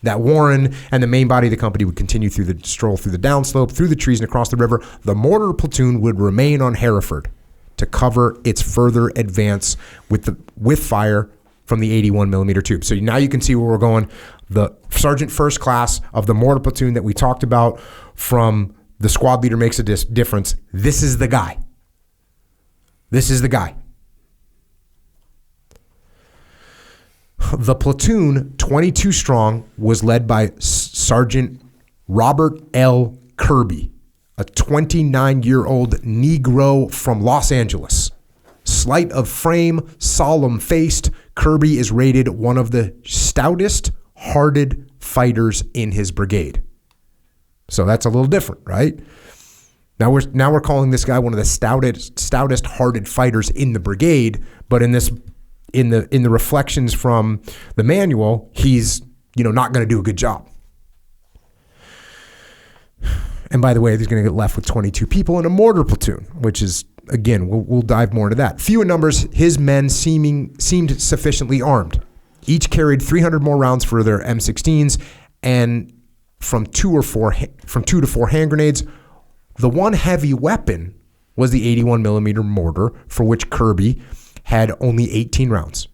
that Warren and the main body of the company would continue through the stroll through the downslope, through the trees and across the river. The mortar platoon would remain on Hereford to cover its further advance with fire from the 81 millimeter tube. So now you can see where we're going. The Sergeant First Class of the mortar platoon that we talked about from the squad leader makes a difference. This is the guy. This is the guy. The platoon, 22 strong, was led by Sergeant Robert L. Kirby, a 29-year-old Negro from Los Angeles. Slight of frame, solemn-faced, Kirby is rated one of the stoutest hearted fighters in his brigade. So that's a little different, right? Now we're calling this guy one of the stoutest hearted fighters in the brigade, but in the reflections from the manual, he's not going to do a good job. And by the way, he's going to get left with 22 people in a mortar platoon, which is, again, we'll dive more into that. Few in numbers, his men seemed sufficiently armed. Each carried 300 more rounds for their M16s and from 2 to 4 hand grenades. The one heavy weapon was the 81 millimeter mortar, for which Kirby had only 18 rounds.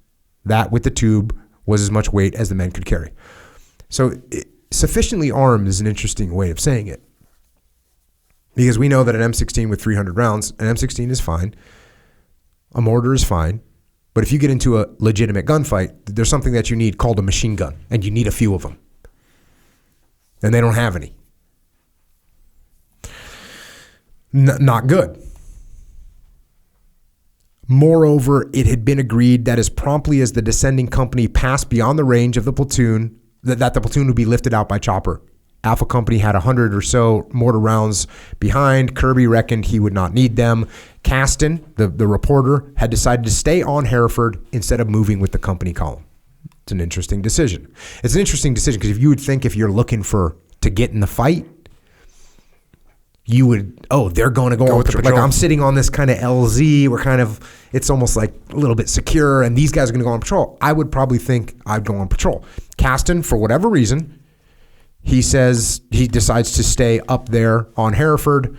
That, with the tube, was as much weight as the men could carry. So sufficiently armed is an interesting way of saying it. Because we know that an M16 with 300 rounds, an M16 is fine. A mortar is fine. But if you get into a legitimate gunfight, there's something that you need called a machine gun, and you need a few of them. And they don't have any. Not good. Moreover, it had been agreed that as promptly as the descending company passed beyond the range of the platoon, that the platoon would be lifted out by chopper. Alpha Company had 100 or so mortar rounds behind. Kirby reckoned he would not need them. Caston, the reporter, had decided to stay on Hereford instead of moving with the company column. It's an interesting decision. It's an interesting decision because if you would think if you're looking to get in the fight, you would, they're going to go with the patrol. Like I'm sitting on this kind of LZ. It's almost like a little bit secure, and these guys are going to go on patrol. I would probably think I'd go on patrol. Caston, for whatever reason, he says he decides to stay up there on Hereford.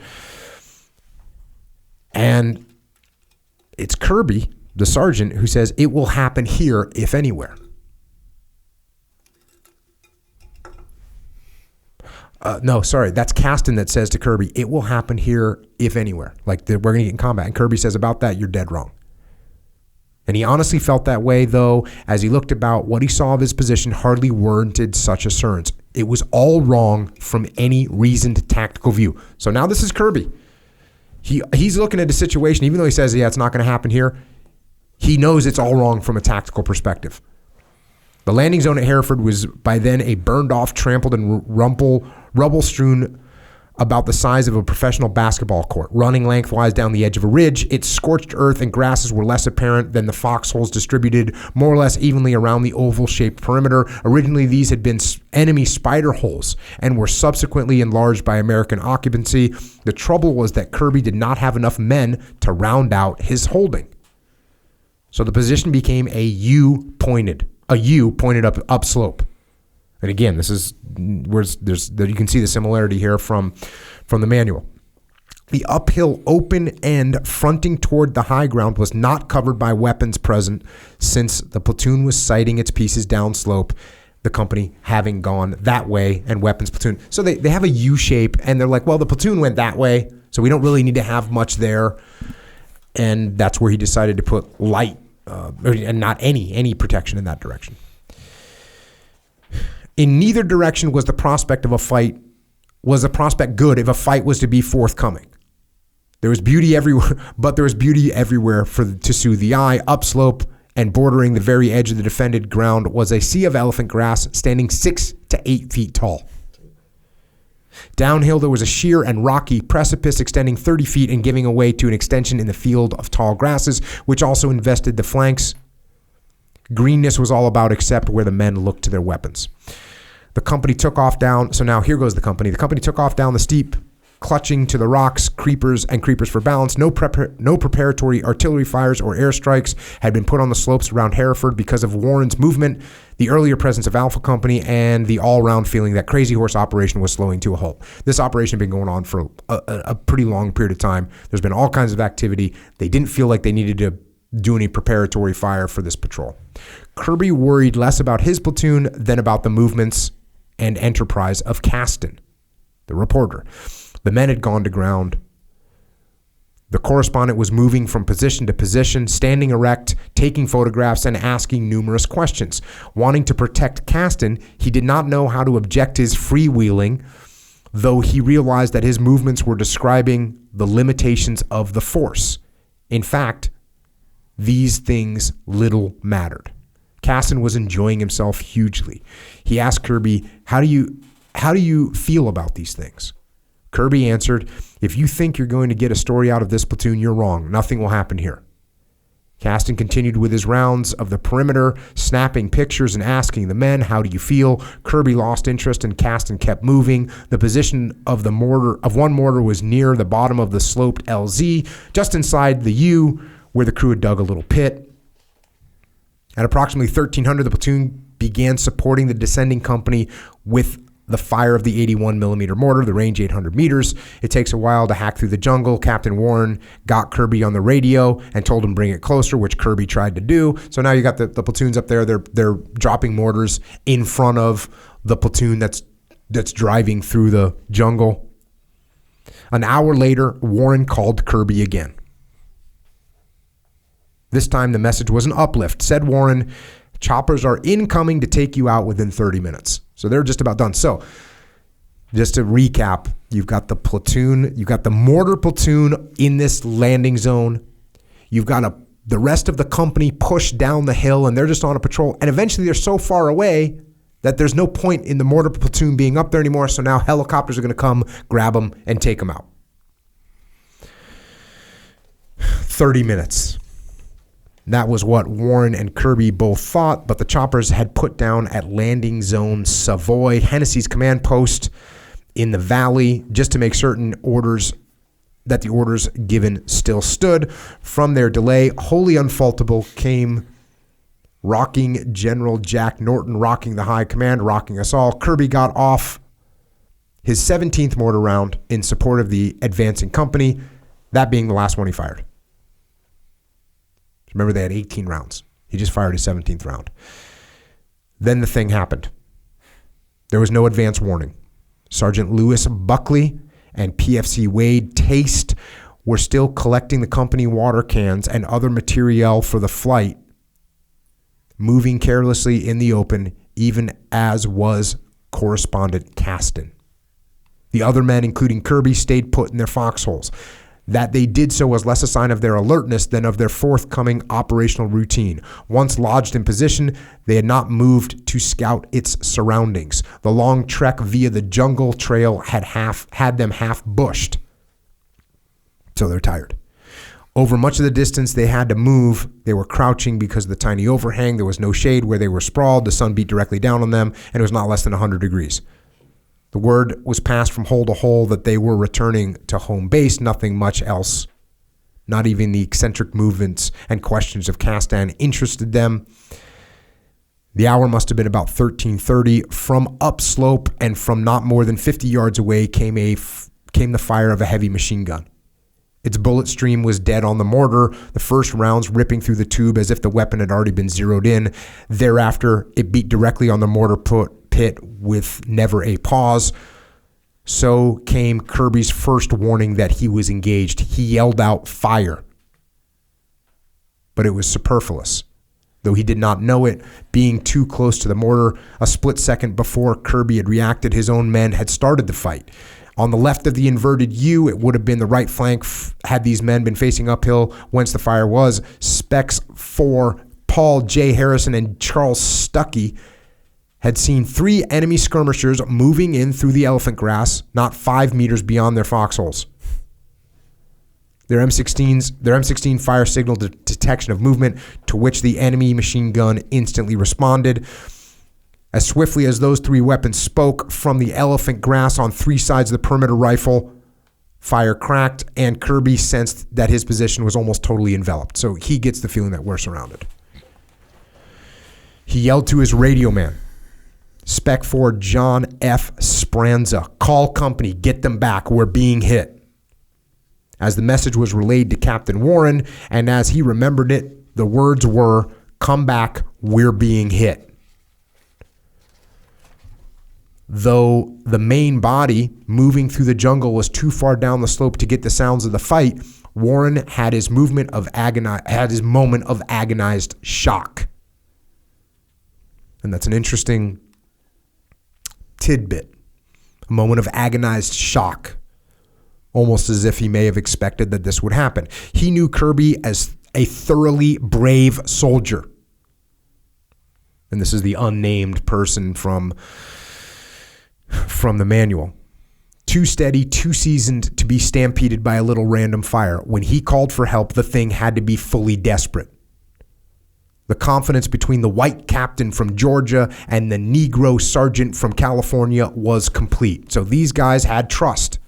And it's Kirby, the sergeant, who says it will happen here, if anywhere. That's Caston that says to Kirby, it will happen here, if anywhere. Like, we're going to get in combat. And Kirby says, about that, you're dead wrong. And he honestly felt that way, though, as he looked about, what he saw of his position hardly warranted such assurance. It was all wrong from any reasoned tactical view. So now this is Kirby. He's looking at the situation, even though he says, it's not going to happen here. He knows it's all wrong from a tactical perspective. The landing zone at Hereford was by then a burned-off, trampled, and rubble-strewn about the size of a professional basketball court. Running lengthwise down the edge of a ridge, its scorched earth and grasses were less apparent than the foxholes distributed more or less evenly around the oval-shaped perimeter. Originally, these had been enemy spider holes and were subsequently enlarged by American occupancy. The trouble was that Kirby did not have enough men to round out his holding. So the position became a U pointed up upslope. And again, this is where you can see the similarity here from the manual. The uphill open end fronting toward the high ground was not covered by weapons present since the platoon was sighting its pieces downslope, the company having gone that way and weapons platoon. So they have a U shape and they're like, well, the platoon went that way, so we don't really need to have much there. And that's where he decided to put light and not any protection in that direction. In neither direction was the prospect of a fight, was the prospect good if a fight was to be forthcoming. There was beauty everywhere, but there was beauty everywhere to soothe the eye. Upslope and bordering the very edge of the defended ground was a sea of elephant grass standing 6 to 8 feet tall. Downhill, there was a sheer and rocky precipice extending 30 feet and giving way to an extension in the field of tall grasses, which also invested the flanks. Greenness was all about except where the men looked to their weapons. The company took off down. So now here goes the company. The company took off down the steep, clutching to the rocks, creepers for balance. No preparatory artillery fires or airstrikes had been put on the slopes around Hereford because of Warren's movement, the earlier presence of Alpha Company, and the all-round feeling that Crazy Horse operation was slowing to a halt. This operation had been going on for a pretty long period of time. There's been all kinds of activity. They didn't feel like they needed to do any preparatory fire for this patrol. Kirby worried less about his platoon than about the movements and enterprise of Caston, the reporter. The men had gone to ground. The correspondent was moving from position to position, standing erect, taking photographs, and asking numerous questions. Wanting to protect Caston, he did not know how to object his freewheeling, though he realized that his movements were describing the limitations of the force. In fact, these things little mattered. Caston was enjoying himself hugely. He asked Kirby, how do you feel about these things? Kirby answered, if you think you're going to get a story out of this platoon, you're wrong. Nothing will happen here. Caston continued with his rounds of the perimeter, snapping pictures and asking the men, how do you feel? Kirby lost interest and Caston kept moving. The position of one mortar was near the bottom of the sloped LZ, just inside the U, where the crew had dug a little pit. At approximately 1300, the platoon began supporting the descending company with the fire of the 81 millimeter mortar, the range 800 meters. It takes a while to hack through the jungle. Captain Warren got Kirby on the radio and told him bring it closer, which Kirby tried to do. So now you got the platoons up there. They're dropping mortars in front of the platoon that's driving through the jungle. An hour later, Warren called Kirby again. This time the message was an uplift. Said Warren, choppers are incoming to take you out within 30 minutes. So they're just about done. So just to recap, you've got the platoon, you've got the mortar platoon in this landing zone. You've got the rest of the company pushed down the hill, and they're just on a patrol. And eventually they're so far away that there's no point in the mortar platoon being up there anymore. So now helicopters are going to come, grab them, and take them out. 30 minutes. That was what Warren and Kirby both thought, but the choppers had put down at landing zone Savoy, Hennessy's command post in the valley, just to make certain that the orders given still stood. From their delay, wholly unfaultable, came rocking General Jack Norton, rocking the high command, rocking us all. Kirby got off his 17th mortar round in support of the advancing company, that being the last one he fired. Remember, they had 18 rounds. He just fired his 17th round. Then the thing happened. There was no advance warning. Sergeant Lewis Buckley and PFC Wade Taste were still collecting the company water cans and other materiel for the flight, moving carelessly in the open, even as was Correspondent Caston. The other men, including Kirby, stayed put in their foxholes. That they did so was less a sign of their alertness than of their forthcoming operational routine. Once lodged in position, they had not moved to scout its surroundings. The long trek via the jungle trail had them half bushed. So they're tired. Over much of the distance they had to move, they were crouching because of the tiny overhang. There was no shade where they were sprawled. The sun beat directly down on them, and it was not less than 100 degrees. The word was passed from hole to hole that they were returning to home base, nothing much else. Not even the eccentric movements and questions of Castan interested them. The hour must have been about 13:30. From upslope and from not more than 50 yards away came the fire of a heavy machine gun. Its bullet stream was dead on the mortar, the first rounds ripping through the tube as if the weapon had already been zeroed in. Thereafter, it beat directly on the mortar pit with never a pause. So came Kirby's first warning that he was engaged. He yelled out, "Fire!" But it was superfluous. Though he did not know it, being too close to the mortar, a split second before Kirby had reacted, his own men had started the fight. On the left of the inverted U, it would have been the right flank had these men been facing uphill whence the fire was. Specs 4, Paul J. Harrison and Charles Stuckey had seen 3 enemy skirmishers moving in through the elephant grass, not 5 meters beyond their foxholes. Their M16 fire signaled the detection of movement, to which the enemy machine gun instantly responded. As swiftly as those 3 weapons spoke from the elephant grass on 3 sides of the perimeter rifle, fire cracked, and Kirby sensed that his position was almost totally enveloped. So he gets the feeling that we're surrounded. He yelled to his radio man, Spec 4 John F. Spranza, "Call company, get them back, we're being hit." As the message was relayed to Captain Warren, and as he remembered it, the words were, "Come back, we're being hit." Though the main body moving through the jungle was too far down the slope to get the sounds of the fight, Warren had his moment of agonized shock. And that's an interesting tidbit. A moment of agonized shock. Almost as if he may have expected that this would happen. He knew Kirby as a thoroughly brave soldier. And this is the unnamed person from the manual. Too steady, too seasoned to be stampeded by a little random fire. When he called for help, the thing had to be fully desperate. The confidence between the white captain from Georgia and the Negro sergeant from California was complete. So these guys had trust.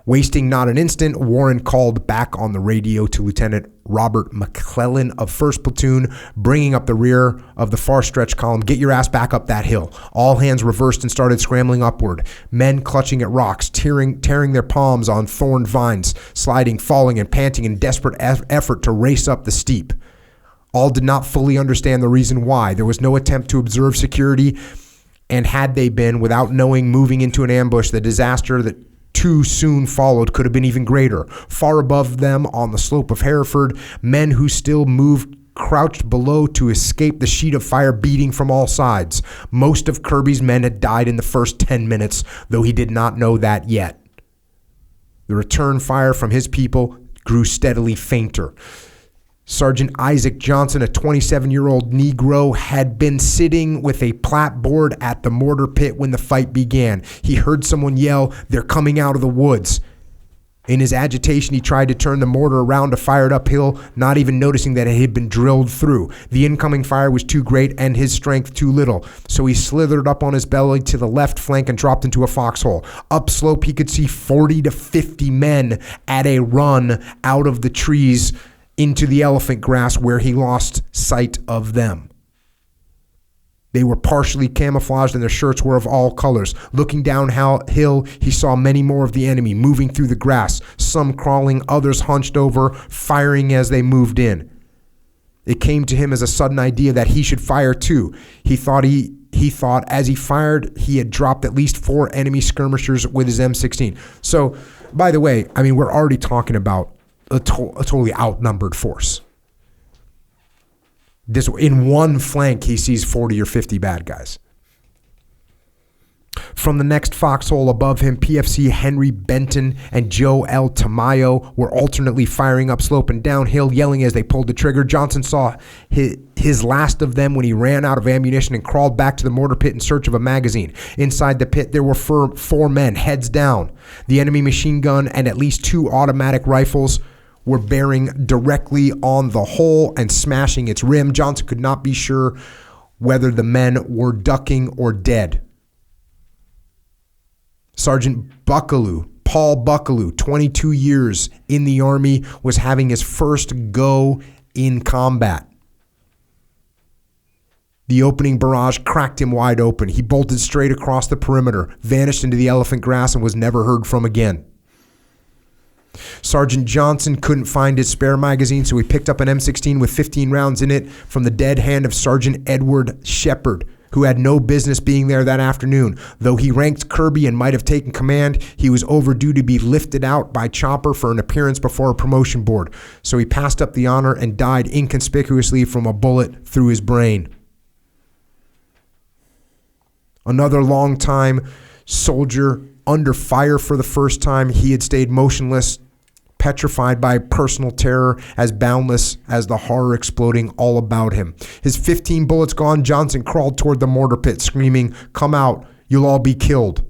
Wasting not an instant, Warren called back on the radio to Lieutenant Robert McClellan of 1st Platoon, bringing up the rear of the far stretch column. Get your ass back up that hill. All hands reversed and started scrambling upward. Men clutching at rocks, tearing their palms on thorned vines, sliding, falling, and panting in desperate effort to race up the steep. All did not fully understand the reason why. There was no attempt to observe security, and had they been, without knowing, moving into an ambush, the disaster that too soon followed could have been even greater. Far above them on the slope of Hereford, men who still moved crouched below to escape the sheet of fire beating from all sides. Most of Kirby's men had died in the first 10 minutes, though he did not know that yet. The return fire from his people grew steadily fainter. Sergeant Isaac Johnson, a 27-year-old Negro, had been sitting with a clapboard at the mortar pit when the fight began. He heard someone yell, "They're coming out of the woods." In his agitation, he tried to turn the mortar around to fire it uphill, not even noticing that it had been drilled through. The incoming fire was too great and his strength too little, so he slithered up on his belly to the left flank and dropped into a foxhole. Upslope, he could see 40 to 50 men at a run out of the trees into the elephant grass, where he lost sight of them. They were partially camouflaged and their shirts were of all colors. Looking downhill, he saw many more of the enemy moving through the grass, some crawling, others hunched over, firing as they moved in. It came to him as a sudden idea that he should fire too. He thought as he fired, he had dropped at least 4 enemy skirmishers with his M16. So, by the way, I mean, we're already talking about a totally outnumbered force. In one flank, he sees 40 or 50 bad guys. From the next foxhole above him, PFC Henry Benton and Joe L. Tamayo were alternately firing upslope and downhill, yelling as they pulled the trigger. Johnson saw his last of them when he ran out of ammunition and crawled back to the mortar pit in search of a magazine. Inside the pit, there were 4 men, heads down. The enemy machine gun and at least 2 automatic rifles were bearing directly on the hole and smashing its rim. Johnson could not be sure whether the men were ducking or dead. Sergeant Buckaloo, Paul Buckaloo, 22 years in the Army, was having his first go in combat. The opening barrage cracked him wide open. He bolted straight across the perimeter, vanished into the elephant grass, and was never heard from again. Sergeant Johnson couldn't find his spare magazine, so he picked up an M16 with 15 rounds in it from the dead hand of Sergeant Edward Shepard, who had no business being there that afternoon. Though he ranked Kirby and might have taken command, he was overdue to be lifted out by Chopper for an appearance before a promotion board, so he passed up the honor and died inconspicuously from a bullet through his brain. Another long-time soldier under fire for the first time, he had stayed motionless, petrified by personal terror, as boundless as the horror exploding all about him. His 15 bullets gone, Johnson crawled toward the mortar pit, screaming, "Come out, you'll all be killed."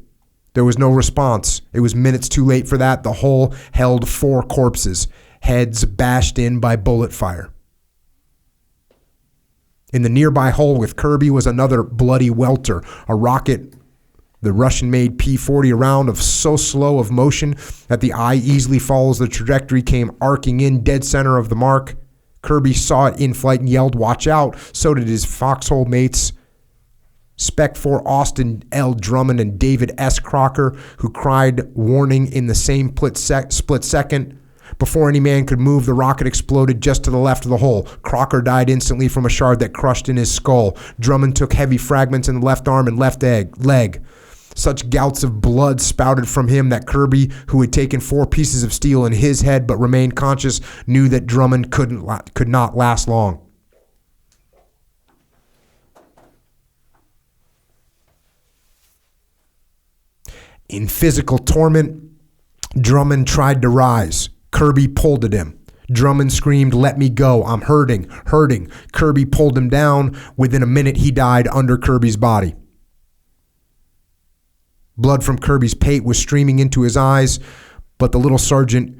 There was no response. It was minutes too late for that. The hole held 4 corpses, heads bashed in by bullet fire. In the nearby hole with Kirby was another bloody welter, a rocket, the Russian-made P-40, a round of so slow of motion that the eye easily follows the trajectory, came arcing in dead center of the mark. Kirby saw it in flight and yelled, "Watch out!" So did his foxhole mates, Spec 4 Austin L. Drummond and David S. Crocker, who cried warning in the same split second. Before any man could move, the rocket exploded just to the left of the hole. Crocker died instantly from a shard that crushed in his skull. Drummond took heavy fragments in the left arm and left leg. Such gouts of blood spouted from him that Kirby, who had taken 4 pieces of steel in his head but remained conscious, knew that Drummond could not last long. In physical torment, Drummond tried to rise. Kirby pulled at him. Drummond screamed, "Let me go, I'm hurting, hurting." Kirby pulled him down. Within a minute, he died under Kirby's body. Blood from Kirby's pate was streaming into his eyes, but the little sergeant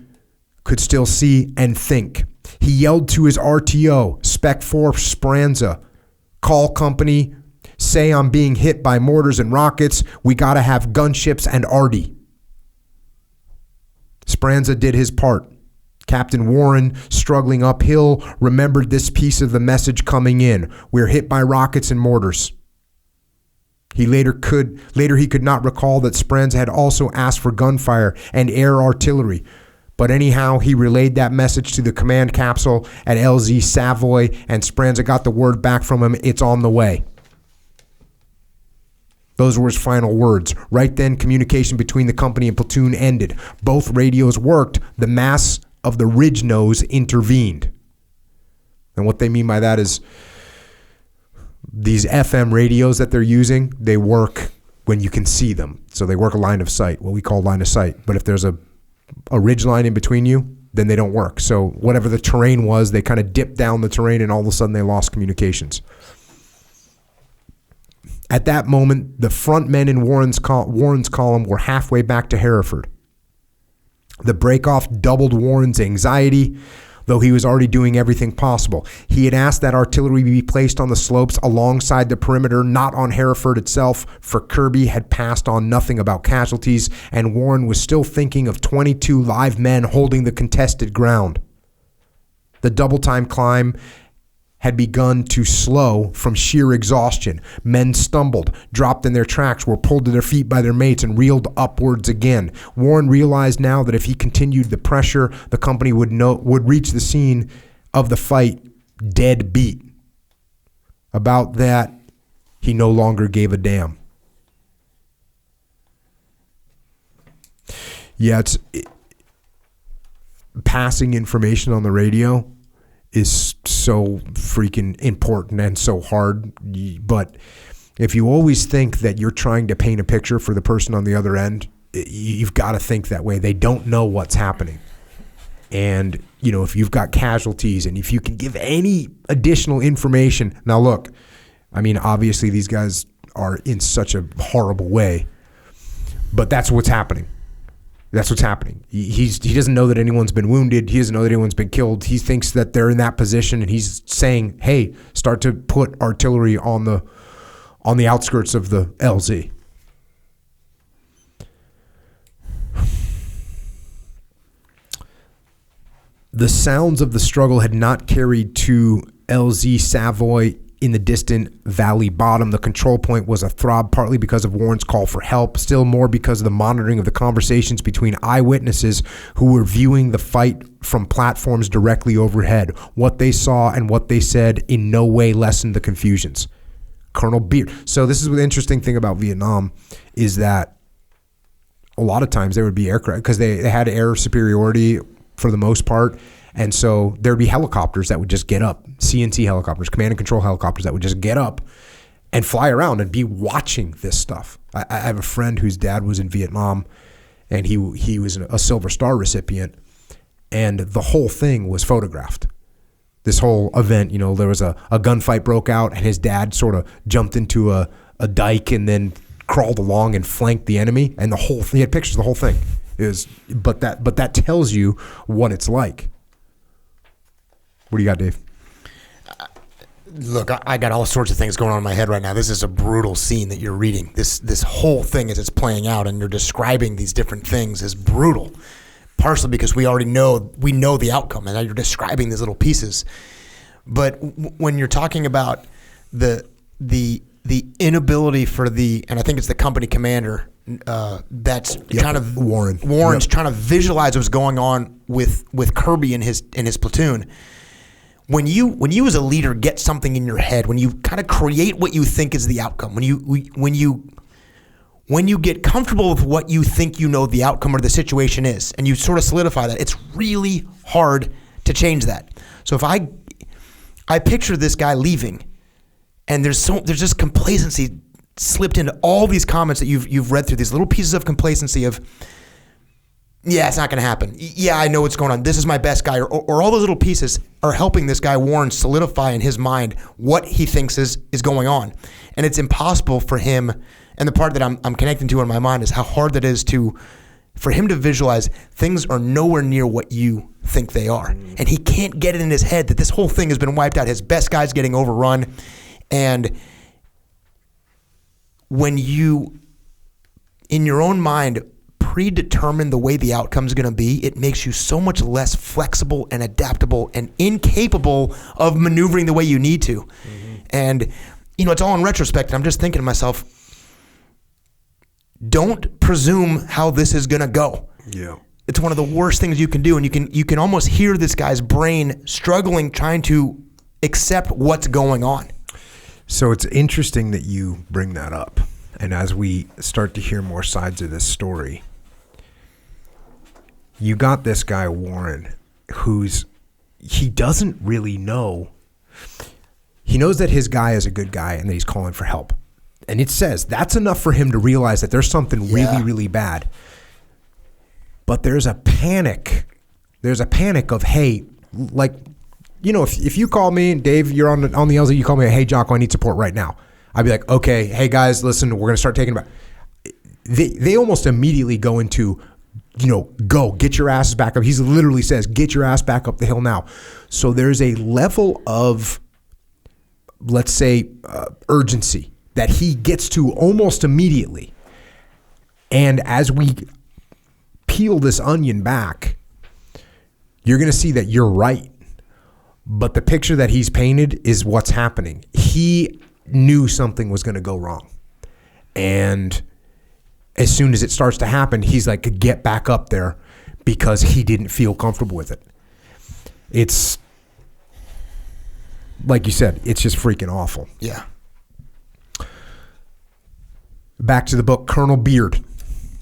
could still see and think. He yelled to his RTO, Spec 4 Speranza, "Call company, say I'm being hit by mortars and rockets. We gotta have gunships and arty." Speranza did his part. Captain Warren, struggling uphill, remembered this piece of the message coming in. We're hit by rockets and mortars. Later he could not recall that Speranza had also asked for gunfire and air artillery. But anyhow, he relayed that message to the command capsule at LZ Savoy, and Speranza got the word back from him, it's on the way. Those were his final words. Right then, communication between the company and platoon ended. Both radios worked. The mass of the ridge nose intervened. And what they mean by that is these FM radios that they're using, they work when you can see them. So they work a line of sight, what we call line of sight. But if there's a ridge line in between you, then they don't work. So whatever the terrain was, they kind of dipped down the terrain and all of a sudden they lost communications. At that moment, the front men in Warren's column were halfway back to Hereford. The break-off doubled Warren's anxiety, though he was already doing everything possible. He had asked that artillery be placed on the slopes alongside the perimeter, not on Hereford itself, for Kirby had passed on nothing about casualties, and Warren was still thinking of 22 live men holding the contested ground. The double-time climb had begun to slow from sheer exhaustion. Men stumbled, dropped in their tracks, were pulled to their feet by their mates, and reeled upwards again. Warren realized now that if he continued the pressure, the company would reach the scene of the fight dead beat. About that, he no longer gave a damn. Yeah, passing information on the radio is so freaking important and so hard. But if you always think that you're trying to paint a picture for the person on the other end, you've got to think that way. They don't know what's happening. And, you know, if you've got casualties and if you can give any additional information. Now, look, I mean, obviously these guys are in such a horrible way, but that's what's happening. That's what's happening. He doesn't know that anyone's been wounded. He doesn't know that anyone's been killed. He thinks that they're in that position, and he's saying, "Hey, start to put artillery on the outskirts of the LZ." The sounds of the struggle had not carried to LZ Savoy in the distant valley bottom. The control point was athrob, partly because of Warren's call for help, still more because of the monitoring of the conversations between eyewitnesses who were viewing the fight from platforms directly overhead. What they saw and what they said in no way lessened the confusions. Colonel Beard. So this is the interesting thing about Vietnam is that a lot of times there would be aircraft because they had air superiority for the most part. And so there'd be helicopters that would just get up, CNC helicopters, command and control helicopters that would just get up and fly around and be watching this stuff. I have a friend whose dad was in Vietnam, and he was a Silver Star recipient, and the whole thing was photographed. This whole event, you know, there was a gunfight broke out, and his dad sort of jumped into a dike and then crawled along and flanked the enemy, and the whole thing, he had pictures of the whole thing. But that tells you what it's like. What do you got, Dave? Look, I got all sorts of things going on in my head right now. This is a brutal scene that you're reading. This whole thing as it's playing out and you're describing these different things is brutal. Partially because we know the outcome, and now you're describing these little pieces. But when you're talking about the inability for and I think it's the company commander that's kind of Warren's trying to visualize what's going on with Kirby and his platoon. When you as a leader get something in your head, when you kind of create what you think is the outcome, when you get comfortable with what you think you know the outcome or the situation is, and you sort of solidify that, it's really hard to change that. So if I picture this guy leaving, and there's just complacency slipped into all these comments that you've read through, these little pieces of complacency of, yeah, it's not going to happen. Yeah, I know what's going on. This is my best guy. Or all those little pieces are helping this guy, Warren, solidify in his mind what he thinks is going on. And it's impossible for him, and the part that I'm connecting to in my mind is how hard that is for him to visualize things are nowhere near what you think they are. And he can't get it in his head that this whole thing has been wiped out. His best guy's getting overrun. And when you, in your own mind, predetermine the way the outcome is going to be, it makes you so much less flexible and adaptable and incapable of maneuvering the way you need to. And, it's all in retrospect. I'm just thinking to myself, don't presume how this is going to go. Yeah. It's one of the worst things you can do. And you can almost hear this guy's brain struggling, trying to accept what's going on. So it's interesting that you bring that up. And as we start to hear more sides of this story, you got this guy, Warren, he doesn't really know. He knows that his guy is a good guy and that he's calling for help. And it says that's enough for him to realize that there's something really, really bad. But there's a panic. There's a panic of, hey, like, if you call me, Dave, you're on the LZ, you call me, hey, Jocko, I need support right now. I'd be like, okay, hey, guys, listen, we're going to start taking about. They almost immediately go into, go, get your asses back up. He literally says, get your ass back up the hill now. So there's a level of, let's say, urgency that he gets to almost immediately. And as we peel this onion back, you're going to see that you're right. But the picture that he's painted is what's happening. He knew something was going to go wrong. And as soon as it starts to happen, he's like, get back up there, because he didn't feel comfortable with it. It's, like you said, it's just freaking awful. Yeah. Back to the book, Colonel Beard,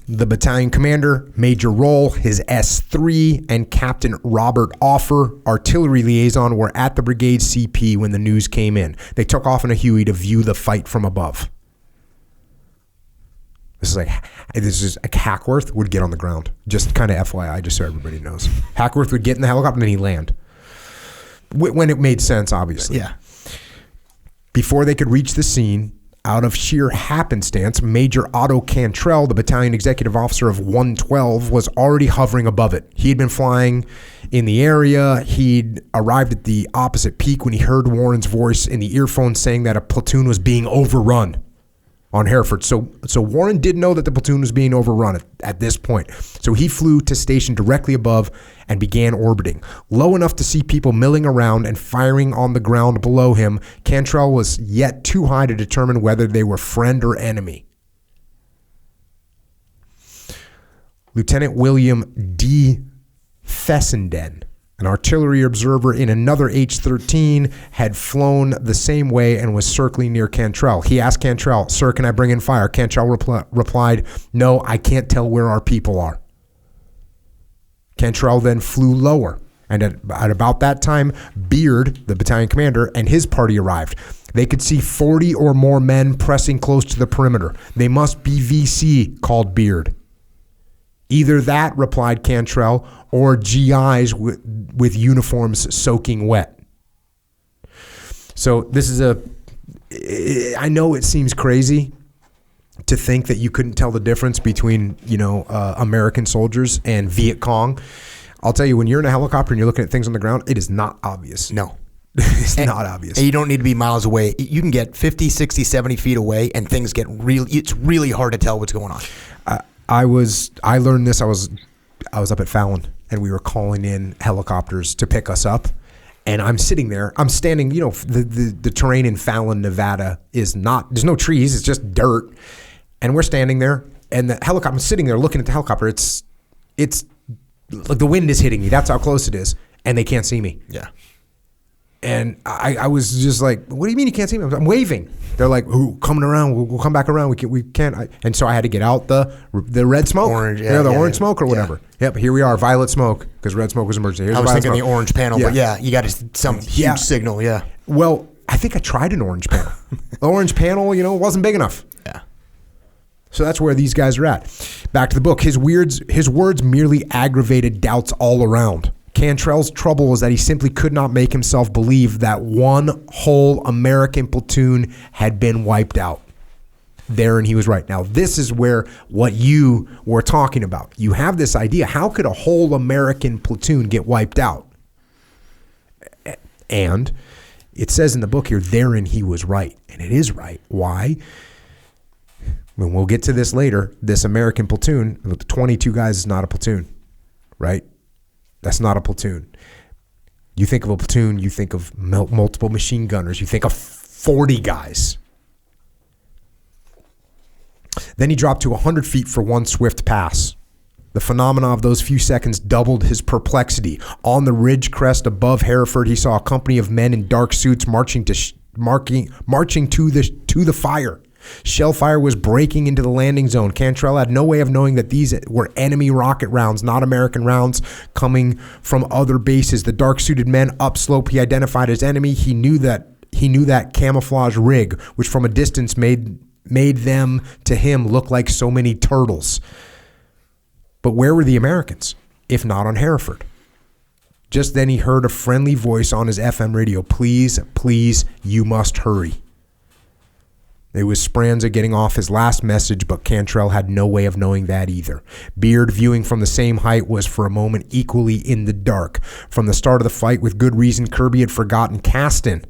the battalion commander, Major Roll, his S3, and Captain Robert Offer, artillery liaison, were at the brigade CP when the news came in. They took off in a Huey to view the fight from above. This is like Hackworth would get on the ground. Just kind of FYI, just so everybody knows. Hackworth would get in the helicopter and then he'd land. When it made sense, obviously. Yeah. Before they could reach the scene, out of sheer happenstance, Major Otto Cantrell, the battalion executive officer of 112, was already hovering above it. He had been flying in the area. He'd arrived at the opposite peak when he heard Warren's voice in the earphone saying that a platoon was being overrun on Hereford. So Warren did know that the platoon was being overrun at this point. So he flew to station directly above and began orbiting. Low enough to see people milling around and firing on the ground below him, Cantrell was yet too high to determine whether they were friend or enemy. Lieutenant William D. Fessenden, an artillery observer in another H-13, had flown the same way and was circling near Cantrell. He asked Cantrell, "Sir, can I bring in fire?" Cantrell replied, "No, I can't tell where our people are." Cantrell then flew lower, and at about that time, Beard, the battalion commander, and his party arrived. They could see 40 or more men pressing close to the perimeter. "They must be VC," called Beard. "Either that," replied Cantrell, "or GIs with uniforms soaking wet." So this is I know it seems crazy to think that you couldn't tell the difference between, American soldiers and Viet Cong. I'll tell you, when you're in a helicopter and you're looking at things on the ground, it is not obvious. No. It's not obvious. And you don't need to be miles away. You can get 50, 60, 70 feet away and things get it's really hard to tell what's going on. I learned this. I was up at Fallon and we were calling in helicopters to pick us up. And I'm sitting there. I'm standing, the terrain in Fallon, Nevada there's no trees. It's just dirt. And we're standing there and the helicopter, I'm sitting there looking at the helicopter. It's like the wind is hitting me. That's how close it is. And they can't see me. Yeah. And I was just like, "What do you mean you can't see me?" I'm waving. They're like, "Ooh, coming around. We'll come back around. We can't." And so I had to get out the red smoke. Orange, orange smoke or whatever. Yeah. Yep, here we are, violet smoke, because red smoke was emergency. Here's I was thinking smoke. the orange panel, Yeah. but yeah, you got some huge signal, yeah. Well, I think I tried an orange panel. The orange panel, wasn't big enough. Yeah. So that's where these guys are at. Back to the book. His words merely aggravated doubts all around. Cantrell's trouble was that he simply could not make himself believe that one whole American platoon had been wiped out. Therein he was right. Now, this is where what you were talking about. You have this idea. How could a whole American platoon get wiped out? And it says in the book here, therein he was right. And it is right. Why? when we'll get to this later, this American platoon, the 22 guys is not a platoon, right? That's not a platoon. You think of a platoon, you think of multiple machine gunners, you think of 40 guys. Then he dropped to 100 feet for one swift pass. The phenomena of those few seconds doubled his perplexity. On the ridge crest above Hereford, he saw a company of men in dark suits marching to the fire. Shell fire was breaking into the landing zone. Cantrell had no way of knowing that these were enemy rocket rounds, not American rounds coming from other bases. The dark-suited men upslope he identified as enemy. He knew that camouflage rig, which from a distance made them to him look like so many turtles. But where were the Americans, if not on Hereford? Just then he heard a friendly voice on his FM radio. Please, please, you must hurry. It was Speranza getting off his last message, but Cantrell had no way of knowing that either. Beard, viewing from the same height, was for a moment equally in the dark. From the start of the fight, with good reason, Kirby had forgotten Caston,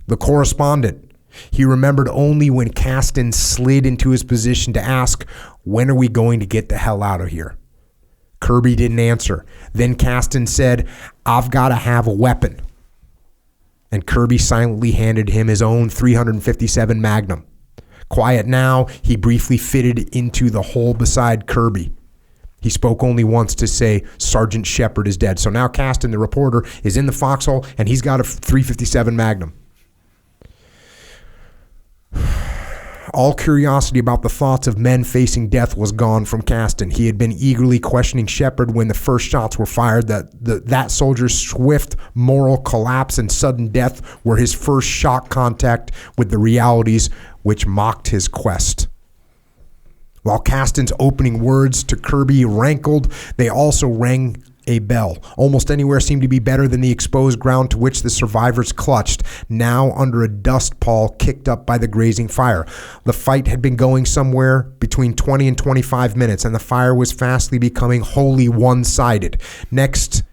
the correspondent. He remembered only when Caston slid into his position to ask, "When are we going to get the hell out of here?" Kirby didn't answer. Then Caston said, "I've got to have a weapon." And Kirby silently handed him his own .357 Magnum. Quiet now, he briefly fitted into the hole beside Kirby. He spoke only once to say, "Sergeant Shepard is dead." So now Caston, the reporter, is in the foxhole, and he's got a .357 Magnum. All curiosity about the thoughts of men facing death was gone from Caston. He had been eagerly questioning Shepard when the first shots were fired. That soldier's swift moral collapse and sudden death were his first shock contact with the realities which mocked his quest. While Caston's opening words to Kirby rankled, they also rang a bell. Almost anywhere seemed to be better than the exposed ground to which the survivors clutched, now under a dust pall kicked up by the grazing fire. The fight had been going somewhere between 20 and 25 minutes, and the fire was fastly becoming wholly one-sided. Next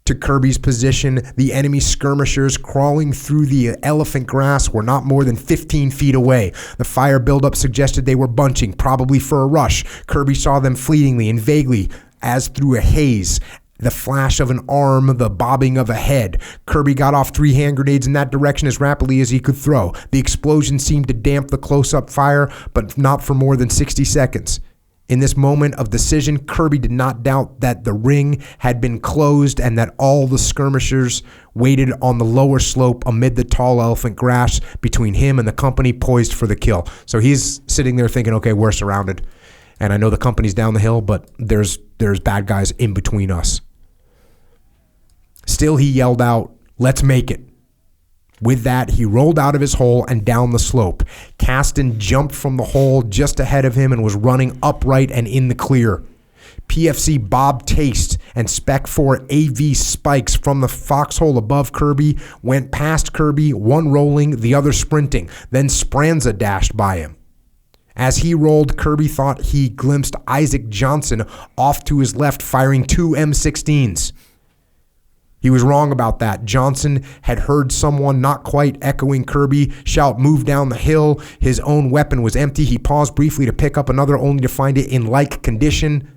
to Kirby's position, the enemy skirmishers crawling through the elephant grass were not more than 15 feet away. The fire buildup suggested they were bunching, probably for a rush. Kirby saw them fleetingly and vaguely, as through a haze. The flash of an arm, the bobbing of a head. Kirby got off 3 hand grenades in that direction as rapidly as he could throw. The explosion seemed to damp the close-up fire, but not for more than 60 seconds. In this moment of decision, Kirby did not doubt that the ring had been closed and that all the skirmishers waited on the lower slope amid the tall elephant grass between him and the company poised for the kill. So he's sitting there thinking, okay, we're surrounded. And I know the company's down the hill, but there's bad guys in between us. Still, he yelled out, "Let's make it." With that, he rolled out of his hole and down the slope. Caston jumped from the hole just ahead of him and was running upright and in the clear. PFC Bob Taste and Spec 4 AV Spikes from the foxhole above Kirby went past Kirby, one rolling, the other sprinting. Then Speranza dashed by him. As he rolled, Kirby thought he glimpsed Isaac Johnson off to his left firing 2 M16s. He was wrong about that. Johnson had heard someone, not quite echoing Kirby, shout, "Move down the hill." His own weapon was empty. He paused briefly to pick up another, only to find it in like condition.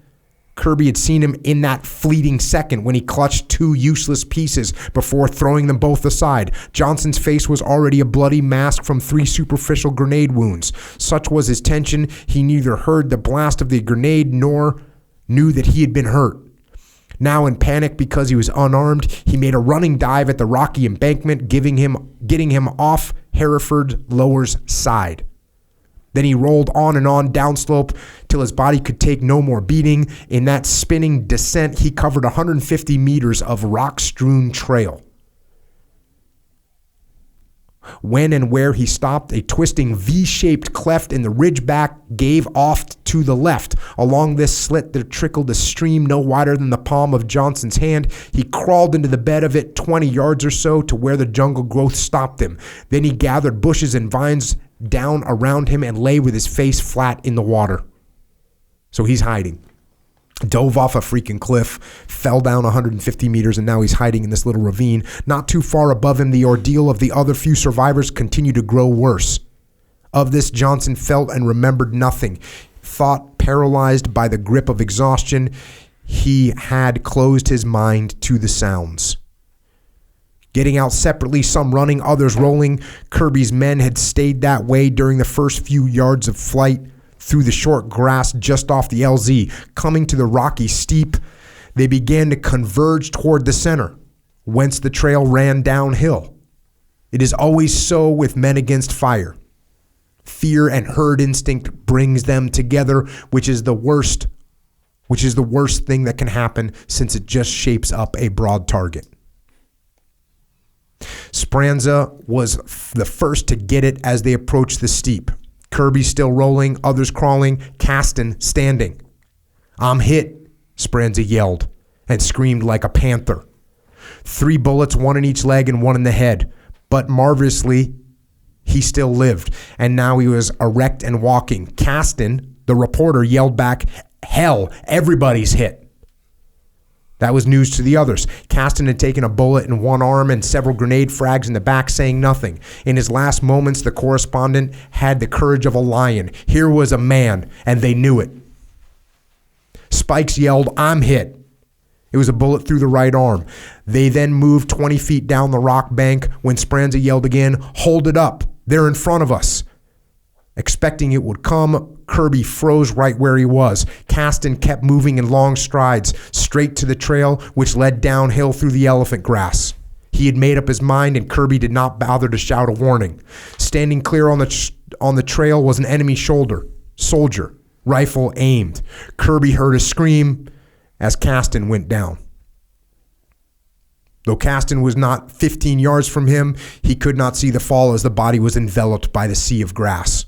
Kirby had seen him in that fleeting second when he clutched 2 useless pieces before throwing them both aside. Johnson's face was already a bloody mask from 3 superficial grenade wounds. Such was his tension, he neither heard the blast of the grenade nor knew that he had been hurt. Now in panic because he was unarmed, he made a running dive at the rocky embankment, getting him off Hereford Lower's side. Then he rolled on and on downslope till his body could take no more beating. In that spinning descent, he covered 150 meters of rock-strewn trail. When and where he stopped, a twisting V-shaped cleft in the ridgeback gave off to the left. Along this slit there trickled a stream no wider than the palm of Johnson's hand. He crawled into the bed of it 20 yards or so to where the jungle growth stopped him. Then he gathered bushes and vines down around him and lay with his face flat in the water. So he's hiding. Dove off a freaking cliff, fell down 150 meters, and now he's hiding in this little ravine. Not too far above him, the ordeal of the other few survivors continued to grow worse. Of this, Johnson felt and remembered nothing. Thought paralyzed by the grip of exhaustion, he had closed his mind to the sounds. Getting out separately, some running, others rolling, Kirby's men had stayed that way during the first few yards of flight through the short grass just off the LZ. Coming to the rocky steep, they began to converge toward the center, whence the trail ran downhill. It is always so with men against fire. Fear and herd instinct brings them together, which is the worst thing that can happen, since it just shapes up a broad target. Speranza was the first to get it as they approached the steep. Kirby still rolling, others crawling, Kasten standing. "I'm hit," Speranza yelled and screamed like a panther. 3 bullets, 1 in each leg and 1 in the head. But marvelously, he still lived, and now he was erect and walking. Kasten, the reporter, yelled back, "Hell, everybody's hit." That was news to the others. Kasten had taken a bullet in one arm and several grenade frags in the back, saying nothing. In his last moments, the correspondent had the courage of a lion. Here was a man, and they knew it. Spikes yelled, "I'm hit." It was a bullet through the right arm. They then moved 20 feet down the rock bank when Speranza yelled again, "Hold it up. They're in front of us." Expecting it would come, Kirby froze right where he was. Kasten kept moving in long strides, straight to the trail, which led downhill through the elephant grass. He had made up his mind, and Kirby did not bother to shout a warning. Standing clear on the trail was an enemy soldier, rifle aimed. Kirby heard a scream as Kasten went down. Though Kasten was not 15 yards from him, he could not see the fall as the body was enveloped by the sea of grass.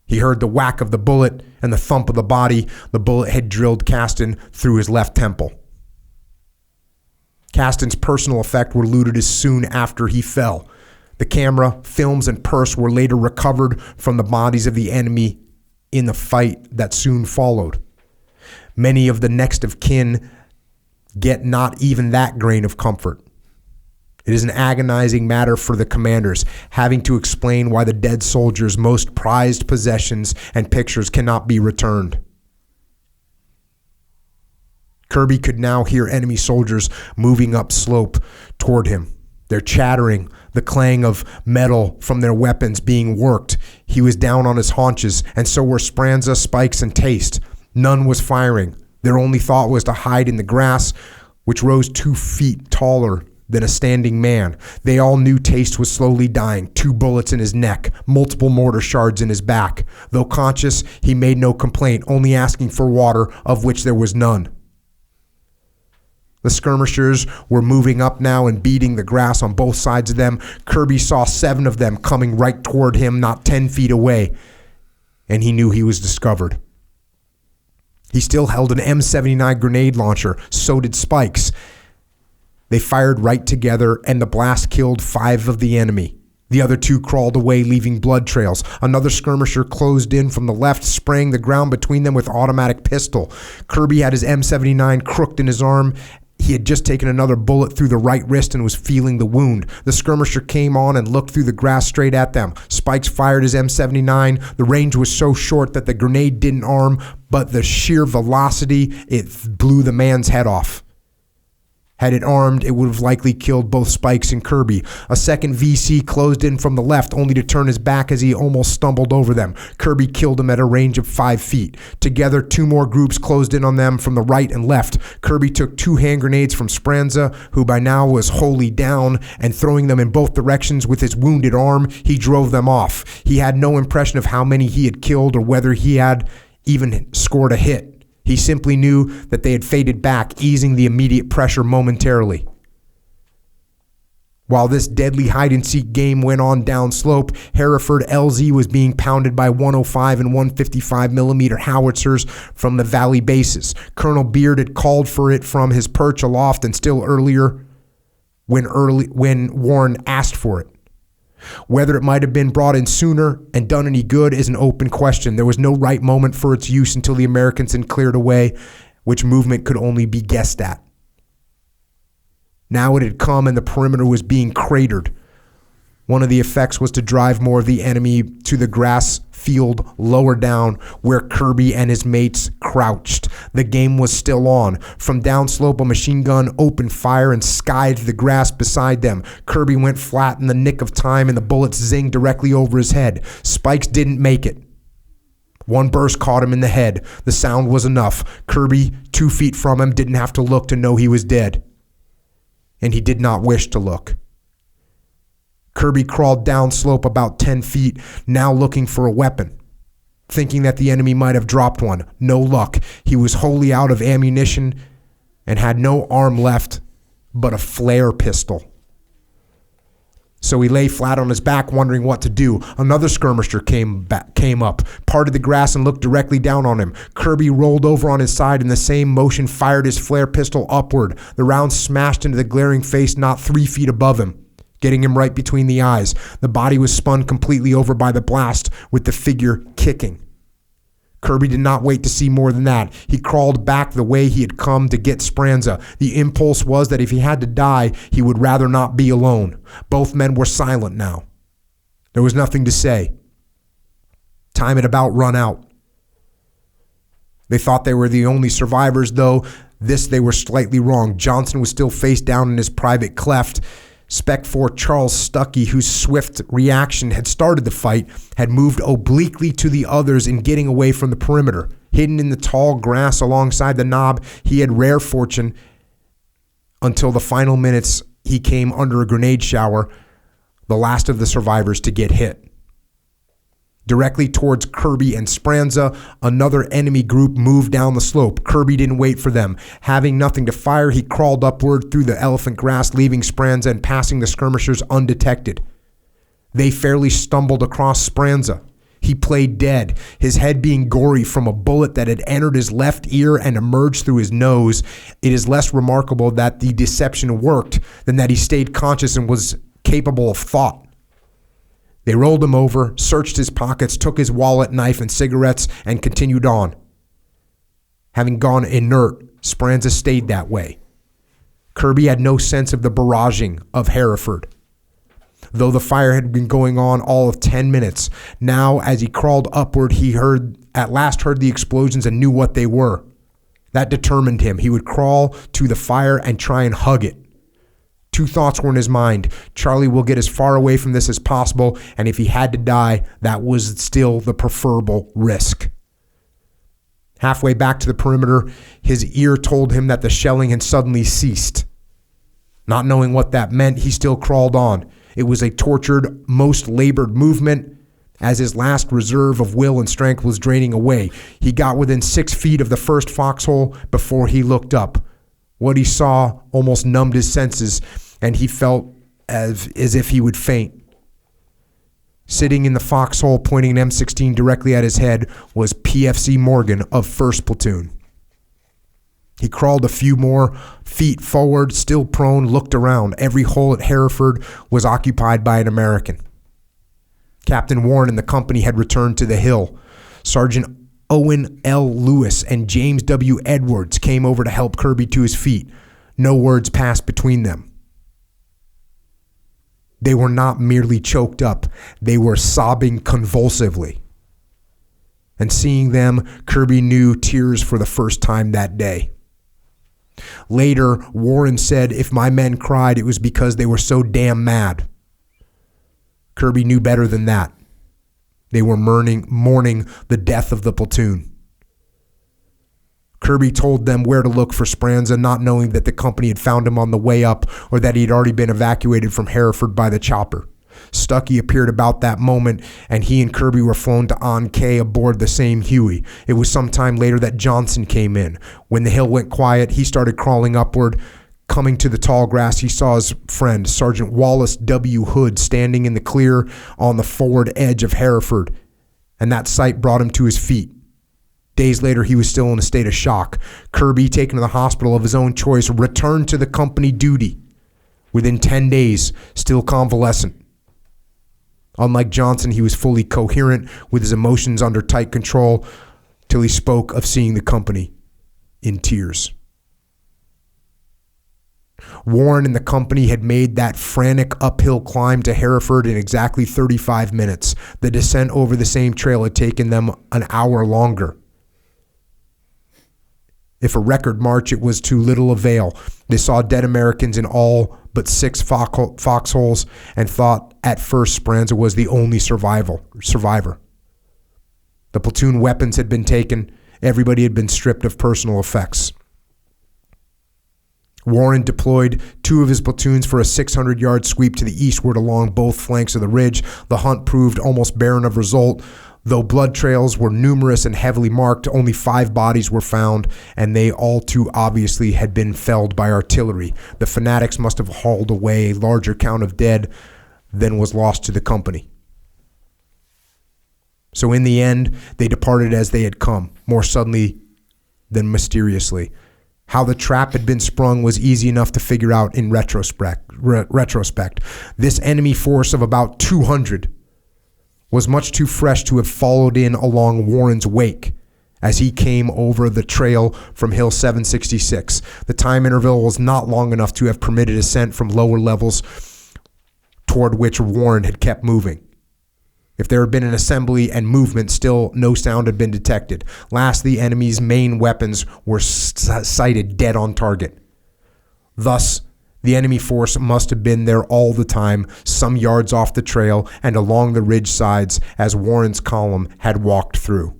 He heard the whack of the bullet and the thump of the body. The bullet had drilled Kasten through his left temple. Kasten's personal effects were looted as soon after he fell. The camera, films, and purse were later recovered from the bodies of the enemy in the fight that soon followed. Many of the next of kin get not even that grain of comfort. It is an agonizing matter for the commanders, having to explain why the dead soldiers' most prized possessions and pictures cannot be returned. Kirby could now hear enemy soldiers moving up slope toward him. Their chattering, the clang of metal from their weapons being worked. He was down on his haunches, and so were Speranza, Spikes, and Taste. None was firing. Their only thought was to hide in the grass, which rose 2 feet taller than a standing man. They all knew Taste was slowly dying. 2 bullets in his neck, multiple mortar shards in his back. Though conscious, he made no complaint, only asking for water, of which there was none. The skirmishers were moving up now and beating the grass on both sides of them. Kirby saw 7 of them coming right toward him, not 10 feet away, and he knew he was discovered. He still held an M79 grenade launcher. So did Spikes. They fired right together, and the blast killed 5 of the enemy. The other 2 crawled away, leaving blood trails. Another skirmisher closed in from the left, spraying the ground between them with automatic pistol. Kirby had his M79 crooked in his arm. He had just taken another bullet through the right wrist and was feeling the wound. The skirmisher came on and looked through the grass straight at them. Spikes fired his M79. The range was so short that the grenade didn't arm, but the sheer velocity, it blew the man's head off. Had it armed, it would have likely killed both Spikes and Kirby. A second VC closed in from the left, only to turn his back as he almost stumbled over them. Kirby killed him at a range of 5 feet. Together, 2 more groups closed in on them from the right and left. Kirby took 2 hand grenades from Speranza, who by now was wholly down, and throwing them in both directions with his wounded arm, he drove them off. He had no impression of how many he had killed or whether he had even scored a hit. He simply knew that they had faded back, easing the immediate pressure momentarily. While this deadly hide-and-seek game went on downslope, Hereford LZ was being pounded by 105 and 155 millimeter howitzers from the valley bases. Colonel Beard had called for it from his perch aloft, and still earlier when Warren asked for it. Whether it might have been brought in sooner and done any good is an open question. There was no right moment for its use until the Americans had cleared away, which movement could only be guessed at. Now it had come, and the perimeter was being cratered. One of the effects was to drive more of the enemy to the grass field lower down where Kirby and his mates crouched. The game was still on. From downslope, a machine gun opened fire and skied the grass beside them. Kirby went flat in the nick of time and the bullets zinged directly over his head. Spikes didn't make it. One burst caught him in the head. The sound was enough. Kirby, 2 feet from him, didn't have to look to know he was dead. And he did not wish to look. Kirby crawled down slope about 10 feet, now looking for a weapon, thinking that the enemy might have dropped one. No luck. He was wholly out of ammunition and had no arm left but a flare pistol. So he lay flat on his back, wondering what to do. Another skirmisher came up, parted the grass, and looked directly down on him. Kirby rolled over on his side in the same motion, fired his flare pistol upward. The round smashed into the glaring face not 3 feet above him, getting him right between the eyes. The body was spun completely over by the blast, with the figure kicking. Kirby did not wait to see more than that. He crawled back the way he had come to get Speranza. The impulse was that if he had to die, he would rather not be alone. Both men were silent now. There was nothing to say. Time had about run out. They thought they were the only survivors, though they were slightly wrong. Johnson was still face down in his private cleft. Spec 4 Charles Stuckey, whose swift reaction had started the fight, had moved obliquely to the others in getting away from the perimeter. Hidden in the tall grass alongside the knob, he had rare fortune until the final minutes. He came under a grenade shower, the last of the survivors to get hit. Directly towards Kirby and Speranza, another enemy group moved down the slope. Kirby didn't wait for them. Having nothing to fire, he crawled upward through the elephant grass, leaving Speranza and passing the skirmishers undetected. They fairly stumbled across Speranza. He played dead, his head being gory from a bullet that had entered his left ear and emerged through his nose. It is less remarkable that the deception worked than that he stayed conscious and was capable of thought. They rolled him over, searched his pockets, took his wallet, knife, and cigarettes, and continued on. Having gone inert, Speranza stayed that way. Kirby had no sense of the barraging of Hereford, though the fire had been going on all of 10 minutes. Now, as he crawled upward, he at last heard the explosions and knew what they were. That determined him. He would crawl to the fire and try and hug it. Two thoughts were in his mind. Charlie will get as far away from this as possible, and if he had to die, that was still the preferable risk. Halfway back to the perimeter, his ear told him that the shelling had suddenly ceased. Not knowing what that meant, he still crawled on. It was a tortured, most labored movement, as his last reserve of will and strength was draining away. He got within 6 feet of the first foxhole before he looked up. What he saw almost numbed his senses, and he felt as if he would faint. Sitting in the foxhole, pointing an M16 directly at his head, was PFC Morgan of 1st Platoon. He crawled a few more feet forward, still prone, looked around. Every hole at Hereford was occupied by an American. Captain Warren and the company had returned to the hill. Sergeant Owen L. Lewis and James W. Edwards came over to help Kirby to his feet. No words passed between them. They were not merely choked up. They were sobbing convulsively. And seeing them, Kirby knew tears for the first time that day. Later, Warren said, "If my men cried, it was because they were so damn mad." Kirby knew better than that. They were mourning the death of the platoon. Kirby told them where to look for Speranza, not knowing that the company had found him on the way up or that he had already been evacuated from Hereford by the chopper. Stuckey appeared about that moment, and he and Kirby were flown to An Khe aboard the same Huey. It was sometime later that Johnson came in. When the hill went quiet, he started crawling upward. Coming to the tall grass, he saw his friend, Sergeant Wallace W. Hood, standing in the clear on the forward edge of Hereford, and that sight brought him to his feet. Days later, he was still in a state of shock. Kirby, taken to the hospital of his own choice, returned to the company duty. Within 10 days, still convalescent. Unlike Johnson, he was fully coherent, with his emotions under tight control, till he spoke of seeing the company in tears. Warren and the company had made that frantic uphill climb to Hereford in exactly 35 minutes. The descent over the same trail had taken them an hour longer. If a record march, it was to little avail. They saw dead Americans in all but 6 foxholes and thought at first Speranza was the only survivor. The platoon weapons had been taken. Everybody had been stripped of personal effects. Warren deployed 2 of his platoons for a 600-yard sweep to the eastward along both flanks of the ridge. The hunt proved almost barren of result. Though blood trails were numerous and heavily marked, only 5 bodies were found, and they all too obviously had been felled by artillery. The fanatics must have hauled away a larger count of dead than was lost to the company. So in the end, they departed as they had come, more suddenly than mysteriously. How the trap had been sprung was easy enough to figure out in retrospect. This enemy force of about 200 was much too fresh to have followed in along Warren's wake as he came over the trail from Hill 766. The time interval was not long enough to have permitted ascent from lower levels toward which Warren had kept moving. If there had been an assembly and movement, still no sound had been detected. Last, the enemy's main weapons were sighted dead on target. Thus, the enemy force must have been there all the time, some yards off the trail and along the ridge sides as Warren's column had walked through.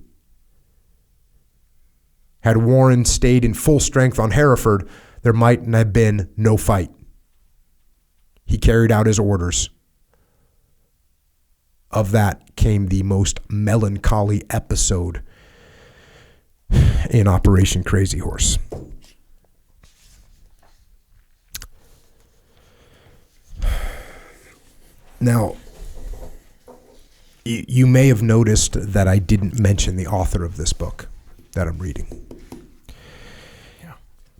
Had Warren stayed in full strength on Hereford, there might have been no fight. He carried out his orders. Of that came the most melancholy episode in Operation Crazy Horse. Now, you may have noticed that I didn't mention the author of this book that I'm reading. Yeah.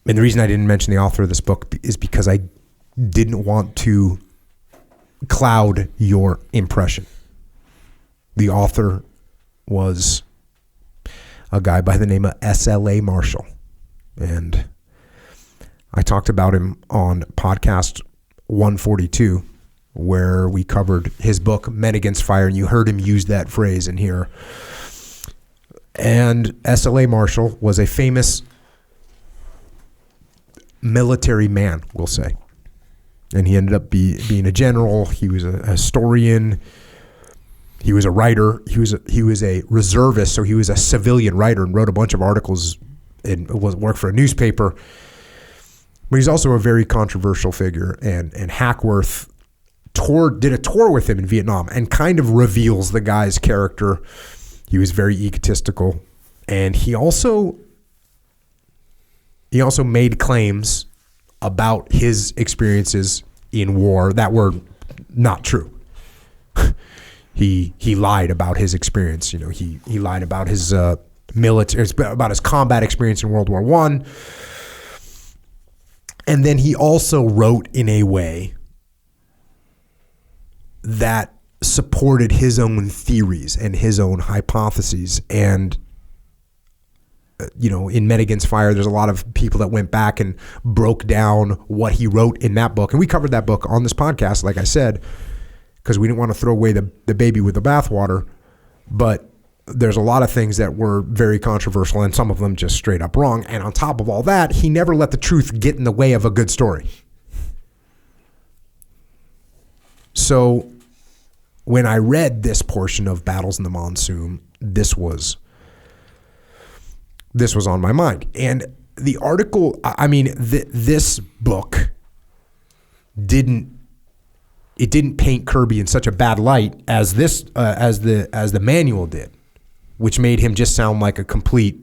And the reason I didn't mention the author of this book is because I didn't want to cloud your impression. The author was a guy by the name of S.L.A. Marshall. And I talked about him on podcast 142, where we covered his book, Men Against Fire, and you heard him use that phrase in here. And S.L.A. Marshall was a famous military man, we'll say. And he ended up being a general. He was a historian. He was a writer. He was a reservist, so he was a civilian writer and wrote a bunch of articles and worked for a newspaper. But he's also a very controversial figure. And Hackworth did a tour with him in Vietnam and kind of reveals the guy's character. He was very egotistical, and he also made claims about his experiences in war that were not true. He lied about his experience. You know, he lied about his about his combat experience in World War I. And then he also wrote in a way that supported his own theories and his own hypotheses. And in Men Against Fire, there's a lot of people that went back and broke down what he wrote in that book. And we covered that book on this podcast, like I said, because we didn't want to throw away the baby with the bathwater. But there's a lot of things that were very controversial, and some of them just straight up wrong. And on top of all that, he never let the truth get in the way of a good story. So when I read this portion of Battles in the Monsoon, this was on my mind. And the article, this book didn't paint Kirby in such a bad light as the manual did, which made him just sound like a complete,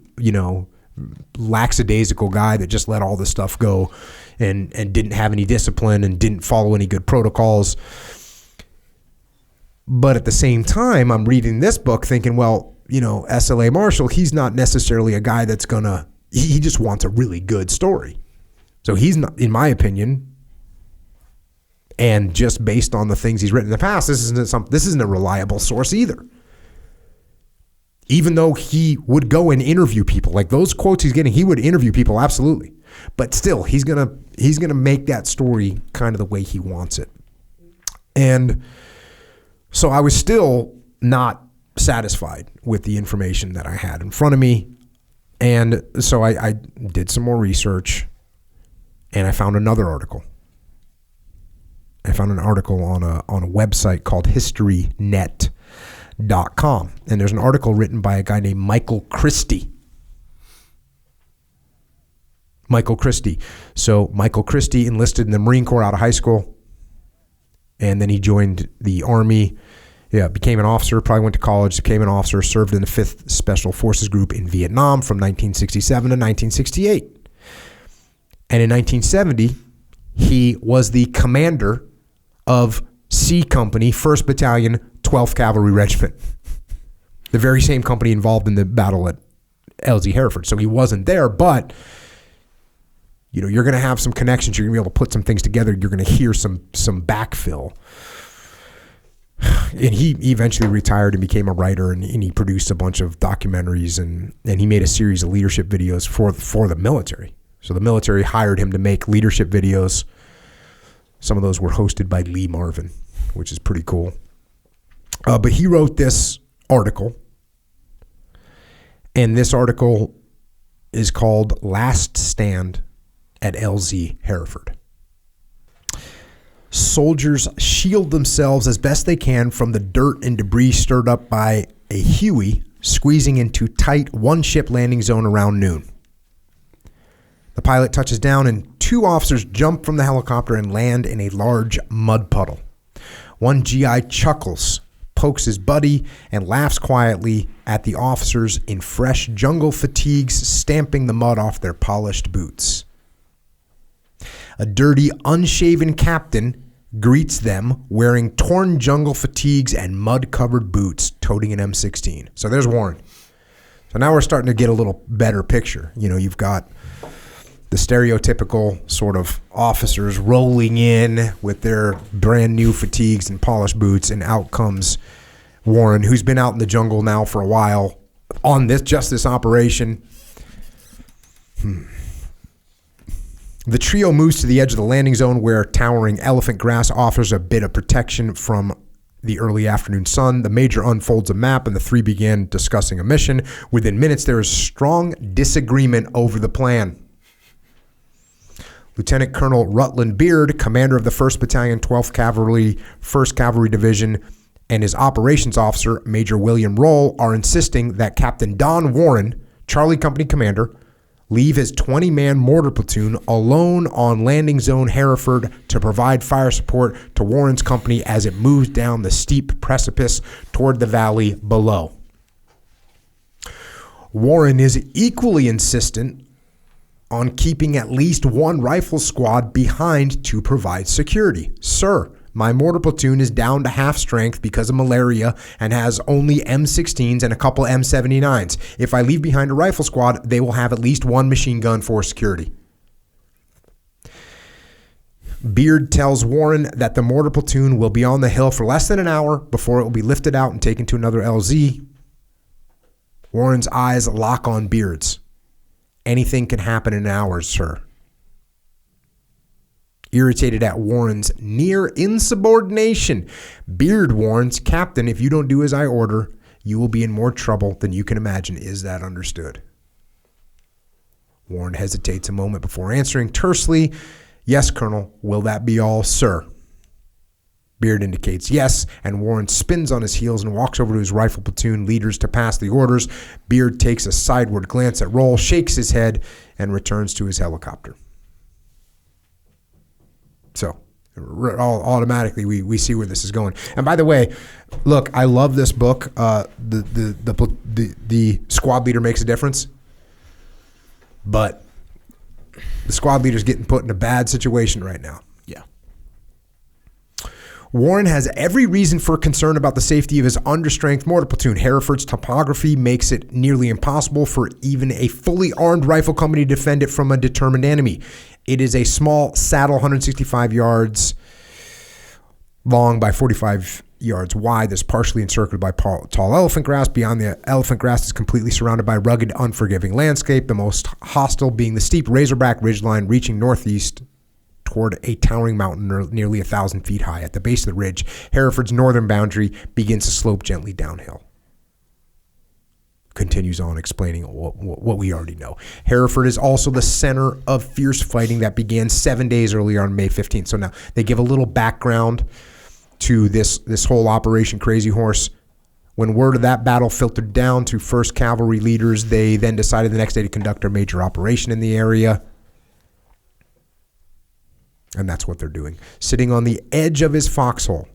lackadaisical guy that just let all this stuff go and didn't have any discipline and didn't follow any good protocols. But at the same time, I'm reading this book thinking, well, S.L.A. Marshall, he's not necessarily a guy that's he just wants a really good story. So he's not, in my opinion, and just based on the things he's written in the past, this isn't a reliable source either. Even though he would go and interview people, like those quotes he's getting, he would interview people, absolutely. But still, he's gonna make that story kind of the way he wants it. And so I was still not satisfied with the information that I had in front of me. And so I did some more research, and I found another article. I found an article on a website called HistoryNet.com. And there's an article written by a guy named Michael Christie. Michael Christie. So Michael Christie enlisted in the Marine Corps out of high school. And then he joined the Army. Yeah, became an officer, probably went to college, became an officer, served in the 5th Special Forces Group in Vietnam from 1967 to 1968. And in 1970, he was the commander of C Company, 1st Battalion, 12th Cavalry Regiment. The very same company involved in the battle at LZ Hereford. So he wasn't there, but you're going to have some connections. You're going to be able to put some things together. You're going to hear some backfill. And he eventually retired and became a writer, and he produced a bunch of documentaries, and he made a series of leadership videos for the military. So the military hired him to make leadership videos. Some of those were hosted by Lee Marvin, which is pretty cool. But he wrote this article, and this article is called Last Stand at LZ Hereford. Soldiers shield themselves as best they can from the dirt and debris stirred up by a Huey squeezing into tight one-ship landing zone around noon. The pilot touches down and 2 officers jump from the helicopter and land in a large mud puddle. One GI chuckles, pokes his buddy, and laughs quietly at the officers in fresh jungle fatigues stamping the mud off their polished boots. A dirty, unshaven captain greets them wearing torn jungle fatigues and mud-covered boots, toting an M16. So there's Warren. So now we're starting to get a little better picture. You've got the stereotypical sort of officers rolling in with their brand new fatigues and polished boots, and out comes Warren, who's been out in the jungle now for a while on this operation. The trio moves to the edge of the landing zone where towering elephant grass offers a bit of protection from the early afternoon sun. The major unfolds a map and the 3 begin discussing a mission. Within minutes, there is strong disagreement over the plan. Lieutenant Colonel Rutland Beard, commander of the 1st Battalion, 12th Cavalry, 1st Cavalry Division, and his operations officer, Major William Roll, are insisting that Captain Don Warren, Charlie Company commander, leave his 20-man mortar platoon alone on landing zone Hereford to provide fire support to Warren's company as it moves down the steep precipice toward the valley below. Warren is equally insistent on keeping at least one rifle squad behind to provide security. Sir, my mortar platoon is down to half strength because of malaria and has only M16s and a couple M79s. If I leave behind a rifle squad, they will have at least one machine gun for security. Beard tells Warren that the mortar platoon will be on the hill for less than an hour before it will be lifted out and taken to another LZ. Warren's eyes lock on Beard's. Anything can happen in hours, sir. Irritated at Warren's near insubordination, Beard warns, Captain, if you don't do as I order, you will be in more trouble than you can imagine. Is that understood? Warren hesitates a moment before answering tersely, yes, Colonel, will that be all, sir? Beard indicates yes, and Warren spins on his heels and walks over to his rifle platoon leaders to pass the orders. Beard takes a sideward glance at Roll, shakes his head, and returns to his helicopter. So automatically we see where this is going. And by the way, look, I love this book. The squad leader makes a difference, but the squad leader's getting put in a bad situation right now. Yeah. Warren has every reason for concern about the safety of his understrength mortar platoon. Hereford's topography makes it nearly impossible for even a fully armed rifle company to defend it from a determined enemy. It is a small saddle, 165 yards long by 45 yards wide that's partially encircled by tall elephant grass. Beyond the elephant grass is completely surrounded by rugged, unforgiving landscape, the most hostile being the steep Razorback ridgeline reaching northeast toward a towering mountain nearly 1,000 feet high. At the base of the ridge, Hereford's northern boundary begins to slope gently downhill. Continues on explaining what we already know. Hereford is also the center of fierce fighting that began 7 days earlier on May 15th. So now they give a little background to this whole Operation Crazy Horse. When word of that battle filtered down to 1st Cavalry leaders, they then decided the next day to conduct a major operation in the area. And that's what they're doing. Sitting on the edge of his foxhole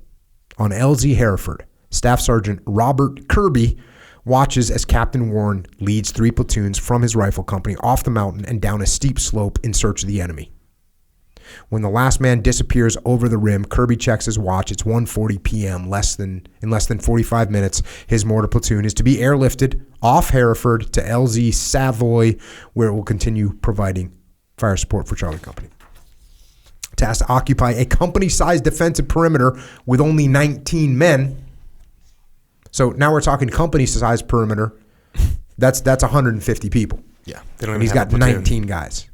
on LZ Hereford, Staff Sergeant Robert Kirby watches as Captain Warren leads 3 platoons from his rifle company off the mountain and down a steep slope in search of the enemy. When the last man disappears over the rim, Kirby checks his watch. It's 1:40 p.m. In less than 45 minutes, his mortar platoon is to be airlifted off Hereford to LZ Savoy, where it will continue providing fire support for Charlie Company. Tasked to occupy a company-sized defensive perimeter with only 19 men. So now we're talking company-sized perimeter. That's 150 people. Yeah, they don't And even he's have got a platoon. 19 guys.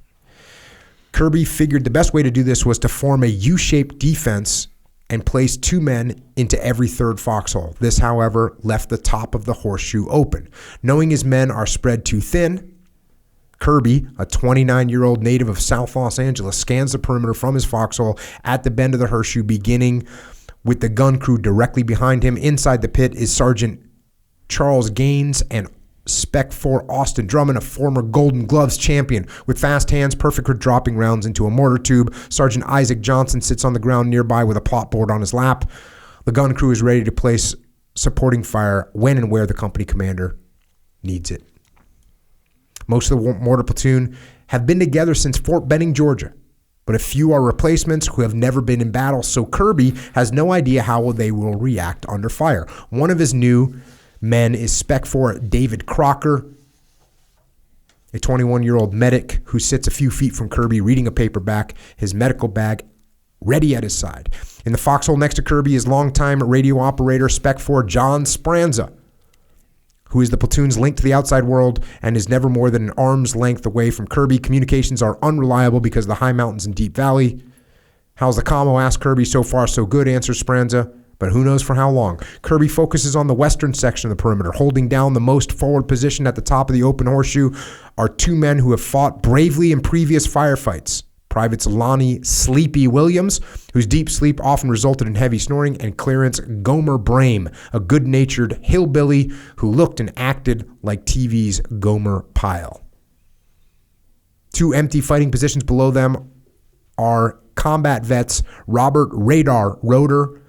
Kirby figured the best way to do this was to form a U-shaped defense and place 2 men into every 3rd foxhole. This, however, left the top of the horseshoe open. Knowing his men are spread too thin, Kirby, a 29-year-old native of South Los Angeles, scans the perimeter from his foxhole at the bend of the horseshoe, beginning with the gun crew directly behind him. Inside the pit is Sergeant Charles Gaines and Spec 4 Austin Drummond, a former Golden Gloves champion. With fast hands, perfect for dropping rounds into a mortar tube, Sergeant Isaac Johnson sits on the ground nearby with a plot board on his lap. The gun crew is ready to place supporting fire when and where the company commander needs it. Most of the mortar platoon have been together since Fort Benning, Georgia, but a few are replacements who have never been in battle, so Kirby has no idea how they will react under fire. One of his new men is Spec 4 David Crocker, a 21-year-old medic who sits a few feet from Kirby reading a paperback, his medical bag ready at his side. In the foxhole next to Kirby is longtime radio operator Spec 4 John Spranza, who is the platoon's link to the outside world and is never more than an arm's length away from Kirby. Communications are unreliable because of the high mountains and deep valley. How's the commo? Asks Kirby. So far, so good, answers Spranza, but who knows for how long. Kirby focuses on the western section of the perimeter. Holding down the most forward position at the top of the open horseshoe are 2 men who have fought bravely in previous firefights. Privates Lonnie Sleepy Williams, whose deep sleep often resulted in heavy snoring, and Clarence Gomer Brame, a good-natured hillbilly who looked and acted like TV's Gomer Pyle. 2 empty fighting positions below them are combat vets Robert Radar Roeder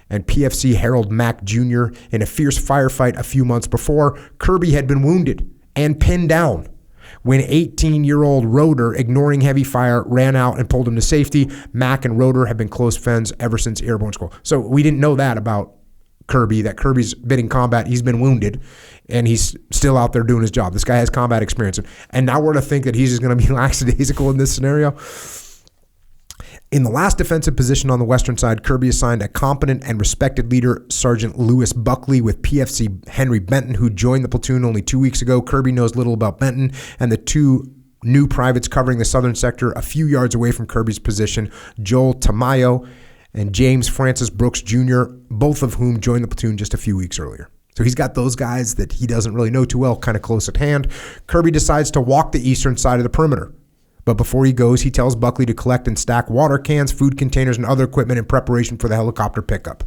and PFC Harold Mack Jr. In a fierce firefight a few months before, Kirby had been wounded and pinned down when 18-year-old Roeder, ignoring heavy fire, ran out and pulled him to safety. Mack and Roeder have been close friends ever since airborne school. So we didn't know that about Kirby, that Kirby's been in combat, he's been wounded, and he's still out there doing his job. This guy has combat experience. And now we're to think that he's just going to be lackadaisical in this scenario. In the last defensive position on the western side, Kirby assigned a competent and respected leader, Sergeant Lewis Buckley, with PFC Henry Benton, who joined the platoon only 2 weeks ago. Kirby knows little about Benton, and the 2 new privates covering the southern sector a few yards away from Kirby's position, Joel Tamayo and James Francis Brooks Jr., both of whom joined the platoon just a few weeks earlier. So he's got those guys that he doesn't really know too well, kind of close at hand. Kirby decides to walk the eastern side of the perimeter. But before he goes, he tells Buckley to collect and stack water cans, food containers, and other equipment in preparation for the helicopter pickup.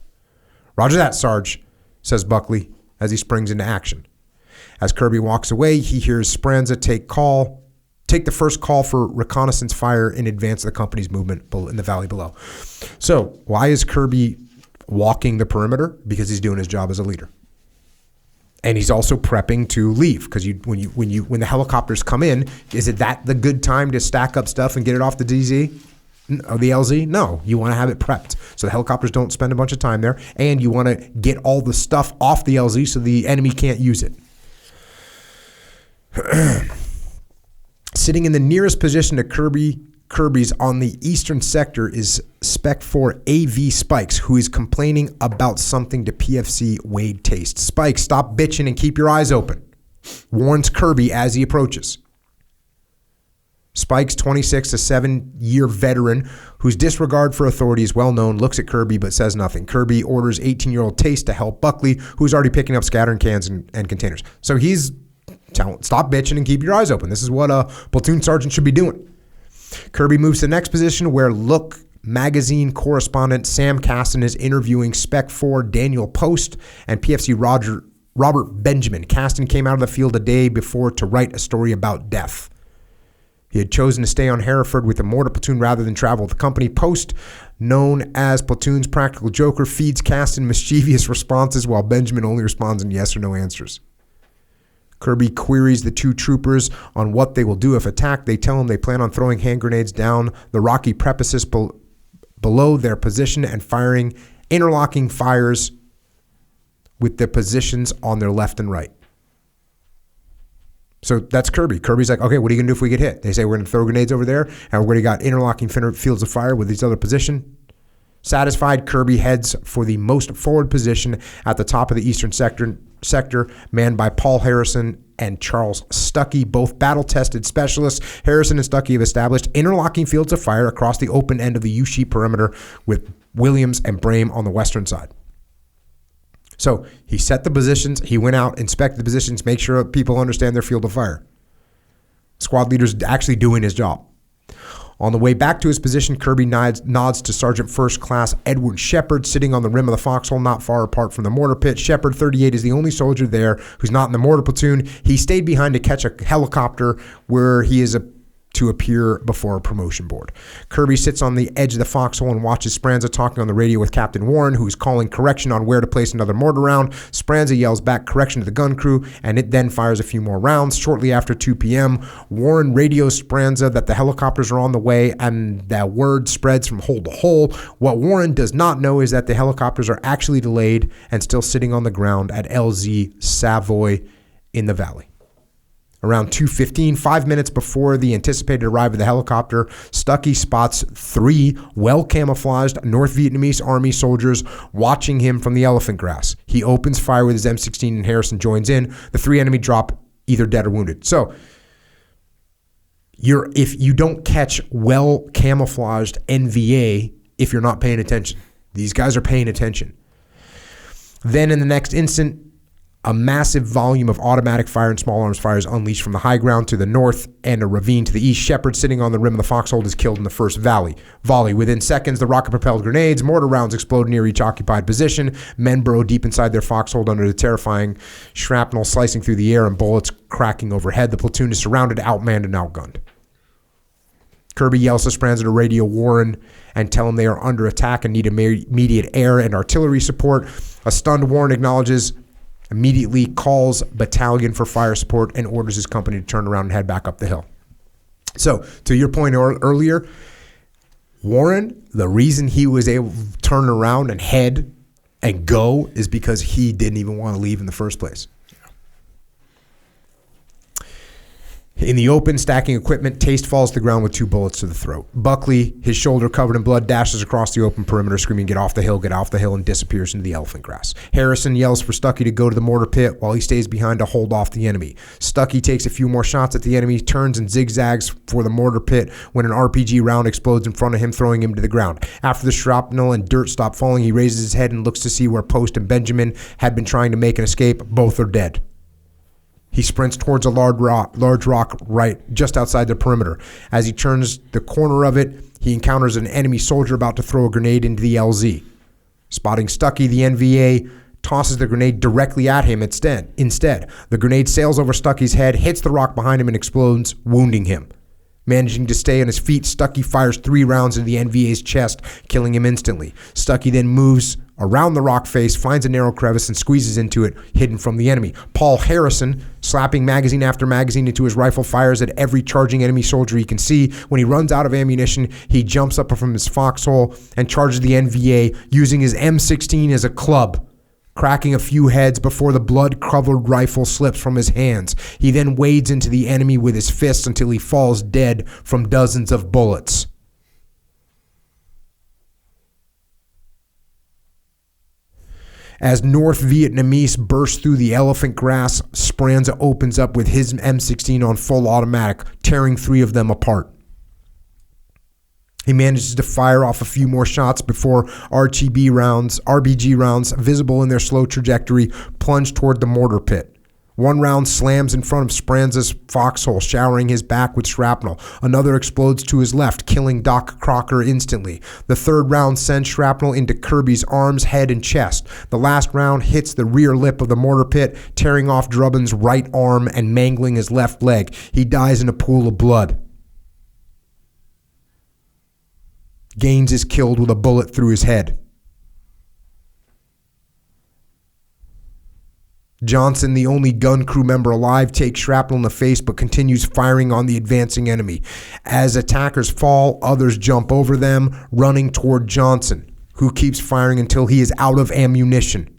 Roger that, Sarge, says Buckley as he springs into action. As Kirby walks away, he hears Spranza take the first call for reconnaissance fire in advance of the company's movement in the valley below. So why is Kirby walking the perimeter? Because he's doing his job as a leader. And he's also prepping to leave, because when the helicopters come in, is it that the good time to stack up stuff and get it off the DZ or the LZ? No, you want to have it prepped so the helicopters don't spend a bunch of time there, and you want to get all the stuff off the LZ so the enemy can't use it. Sitting in the nearest position to Kirby, Kirby's on the eastern sector is Spec 4 AV Spikes, who is complaining about something to PFC Wade Taste. Spikes, stop bitching and keep your eyes open, warns Kirby as he approaches. Spikes, 26, a 7-year veteran whose disregard for authority is well known, looks at Kirby but says nothing. Kirby orders 18-year-old Taste to help Buckley, who's already picking up scattering cans and containers. So he's telling, stop bitching and keep your eyes open. This is what a platoon sergeant should be doing. Kirby moves to the next position where Look magazine correspondent Sam Caston is interviewing Spec 4 Daniel Post and PFC Robert Benjamin. Caston came out of the field a day before to write a story about death. He had chosen to stay on Hereford with the mortar platoon rather than travel with the company. Post, known as Platoon's practical joker, feeds Caston mischievous responses while Benjamin only responds in yes or no answers. Kirby queries the two troopers on what they will do if attacked. They tell him they plan on throwing hand grenades down the rocky precipice below their position and firing interlocking fires with the positions on their left and right. So that's Kirby. Kirby's like, okay, what are you going to do if we get hit? They say we're going to throw grenades over there, and we're going to got interlocking fields of fire with these other position. Satisfied, Kirby heads for the most forward position at the top of the eastern sector, manned by Paul Harrison and Charles Stuckey, both battle-tested specialists. Harrison and Stuckey have established interlocking fields of fire across the open end of the U-sheet perimeter with Williams and Brame on the western side. So he set the positions. He went out, inspected the positions, make sure people understand their field of fire. Squad leader's actually doing his job. On the way back to his position, Kirby nods to Sergeant First Class Edward Shepard, sitting on the rim of the foxhole not far apart from the mortar pit. Shepard, 38, is the only soldier there who's not in the mortar platoon. He stayed behind to catch a helicopter where he is to appear before a promotion board. Kirby sits on the edge of the foxhole and watches Speranza talking on the radio with Captain Warren, who's calling correction on where to place another mortar round. Speranza yells back correction to the gun crew, and it then fires a few more rounds. Shortly after 2 p.m., Warren radios Speranza that the helicopters are on the way, and that word spreads from hole to hole. What Warren does not know is that the helicopters are actually delayed and still sitting on the ground at LZ Savoy in the valley. Around 2:15, 5 minutes before the anticipated arrival of the helicopter, Stuckey spots 3 well-camouflaged North Vietnamese Army soldiers watching him from the elephant grass. He opens fire with his M16 and Harrison joins in. The 3 enemy drop either dead or wounded. So, if you don't catch well-camouflaged NVA if you're not paying attention. These guys are paying attention. Then in the next instant, a massive volume of automatic fire and small arms fire is unleashed from the high ground to the north and a ravine to the east. Shepard, sitting on the rim of the foxhole, is killed in the first volley. Within seconds, the rocket-propelled grenades, mortar rounds explode near each occupied position. Men burrow deep inside their foxhole under the terrifying shrapnel slicing through the air and bullets cracking overhead. The platoon is surrounded, outmanned, and outgunned. Kirby yells to Speranza to radio Warren and tell him they are under attack and need immediate air and artillery support. A stunned Warren immediately calls battalion for fire support and orders his company to turn around and head back up the hill. So, to your point earlier, Warren, the reason he was able to turn around and head and go is because he didn't even want to leave in the first place. In the open, stacking equipment, Taste falls to the ground with 2 bullets to the throat. Buckley, his shoulder covered in blood, dashes across the open perimeter, screaming, get off the hill, and disappears into the elephant grass. Harrison yells for Stuckey to go to the mortar pit while he stays behind to hold off the enemy. Stuckey takes a few more shots at the enemy, turns and zigzags for the mortar pit when an RPG round explodes in front of him, throwing him to the ground. After the shrapnel and dirt stop falling, he raises his head and looks to see where Post and Benjamin had been trying to make an escape. Both are dead. He sprints towards a large rock right just outside the perimeter. As he turns the corner of it, he encounters an enemy soldier about to throw a grenade into the LZ. Spotting Stuckey, the NVA tosses the grenade directly at him instead. The grenade sails over Stuckey's head, hits the rock behind him, and explodes, wounding him. Managing to stay on his feet, Stuckey fires 3 rounds into the NVA's chest, killing him instantly. Stuckey then moves around the rock face, finds a narrow crevice, and squeezes into it, hidden from the enemy. Paul Harrison, slapping magazine after magazine into his rifle, fires at every charging enemy soldier he can see. When he runs out of ammunition, he jumps up from his foxhole and charges the NVA using his M16 as a club. cracking a few heads before the blood-covered rifle slips from his hands. He then wades into the enemy with his fists until he falls dead from dozens of bullets. As North Vietnamese burst through the elephant grass, Speranza opens up with his M16 on full automatic, tearing 3 of them apart. He manages to fire off a few more shots before RBG rounds, visible in their slow trajectory, plunge toward the mortar pit. One round slams in front of Speranza's foxhole, showering his back with shrapnel. Another explodes to his left, killing Doc Crocker instantly. The third round sends shrapnel into Kirby's arms, head, and chest. The last round hits the rear lip of the mortar pit, tearing off Drubbin's right arm and mangling his left leg. He dies in a pool of blood. Gaines is killed with a bullet through his head. Johnson, the only gun crew member alive, takes shrapnel in the face but continues firing on the advancing enemy. As attackers fall, others jump over them, running toward Johnson, who keeps firing until he is out of ammunition.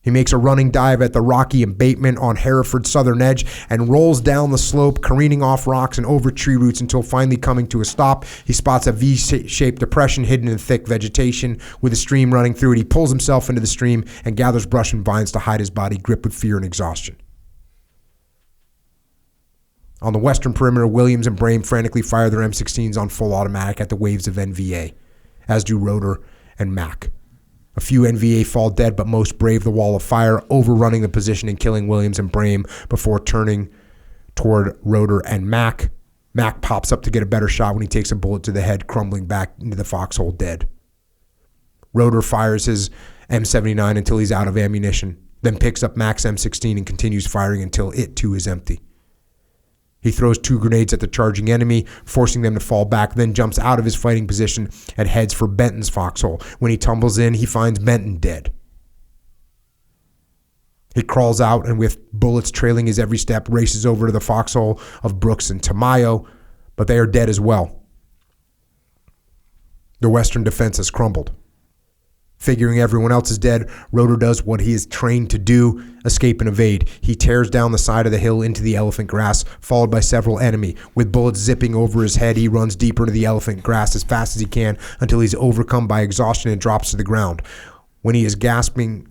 He makes a running dive at the rocky embankment on Hereford's southern edge and rolls down the slope, careening off rocks and over tree roots until finally coming to a stop. He spots a V-shaped depression hidden in thick vegetation with a stream running through it. He pulls himself into the stream and gathers brush and vines to hide his body, gripped with fear and exhaustion. On the western perimeter, Williams and Brame frantically fire their M16s on full automatic at the waves of NVA, as do Roeder and Mack. A few NVA fall dead, but most brave the wall of fire, overrunning the position and killing Williams and Brame before turning toward Roeder and Mack. Mack pops up to get a better shot when he takes a bullet to the head, crumbling back into the foxhole dead. Roeder fires his M79 until he's out of ammunition, then picks up Mack's M16 and continues firing until it too is empty. He throws 2 grenades at the charging enemy, forcing them to fall back, then jumps out of his fighting position and heads for Benton's foxhole. When he tumbles in, he finds Benton dead. He crawls out and, with bullets trailing his every step, races over to the foxhole of Brooks and Tamayo, but they are dead as well. The Western defense has crumbled. Figuring everyone else is dead, Roeder does what he is trained to do, escape and evade. He tears down the side of the hill into the elephant grass, followed by several enemy. With bullets zipping over his head, he runs deeper into the elephant grass as fast as he can until he's overcome by exhaustion and drops to the ground. When his gasping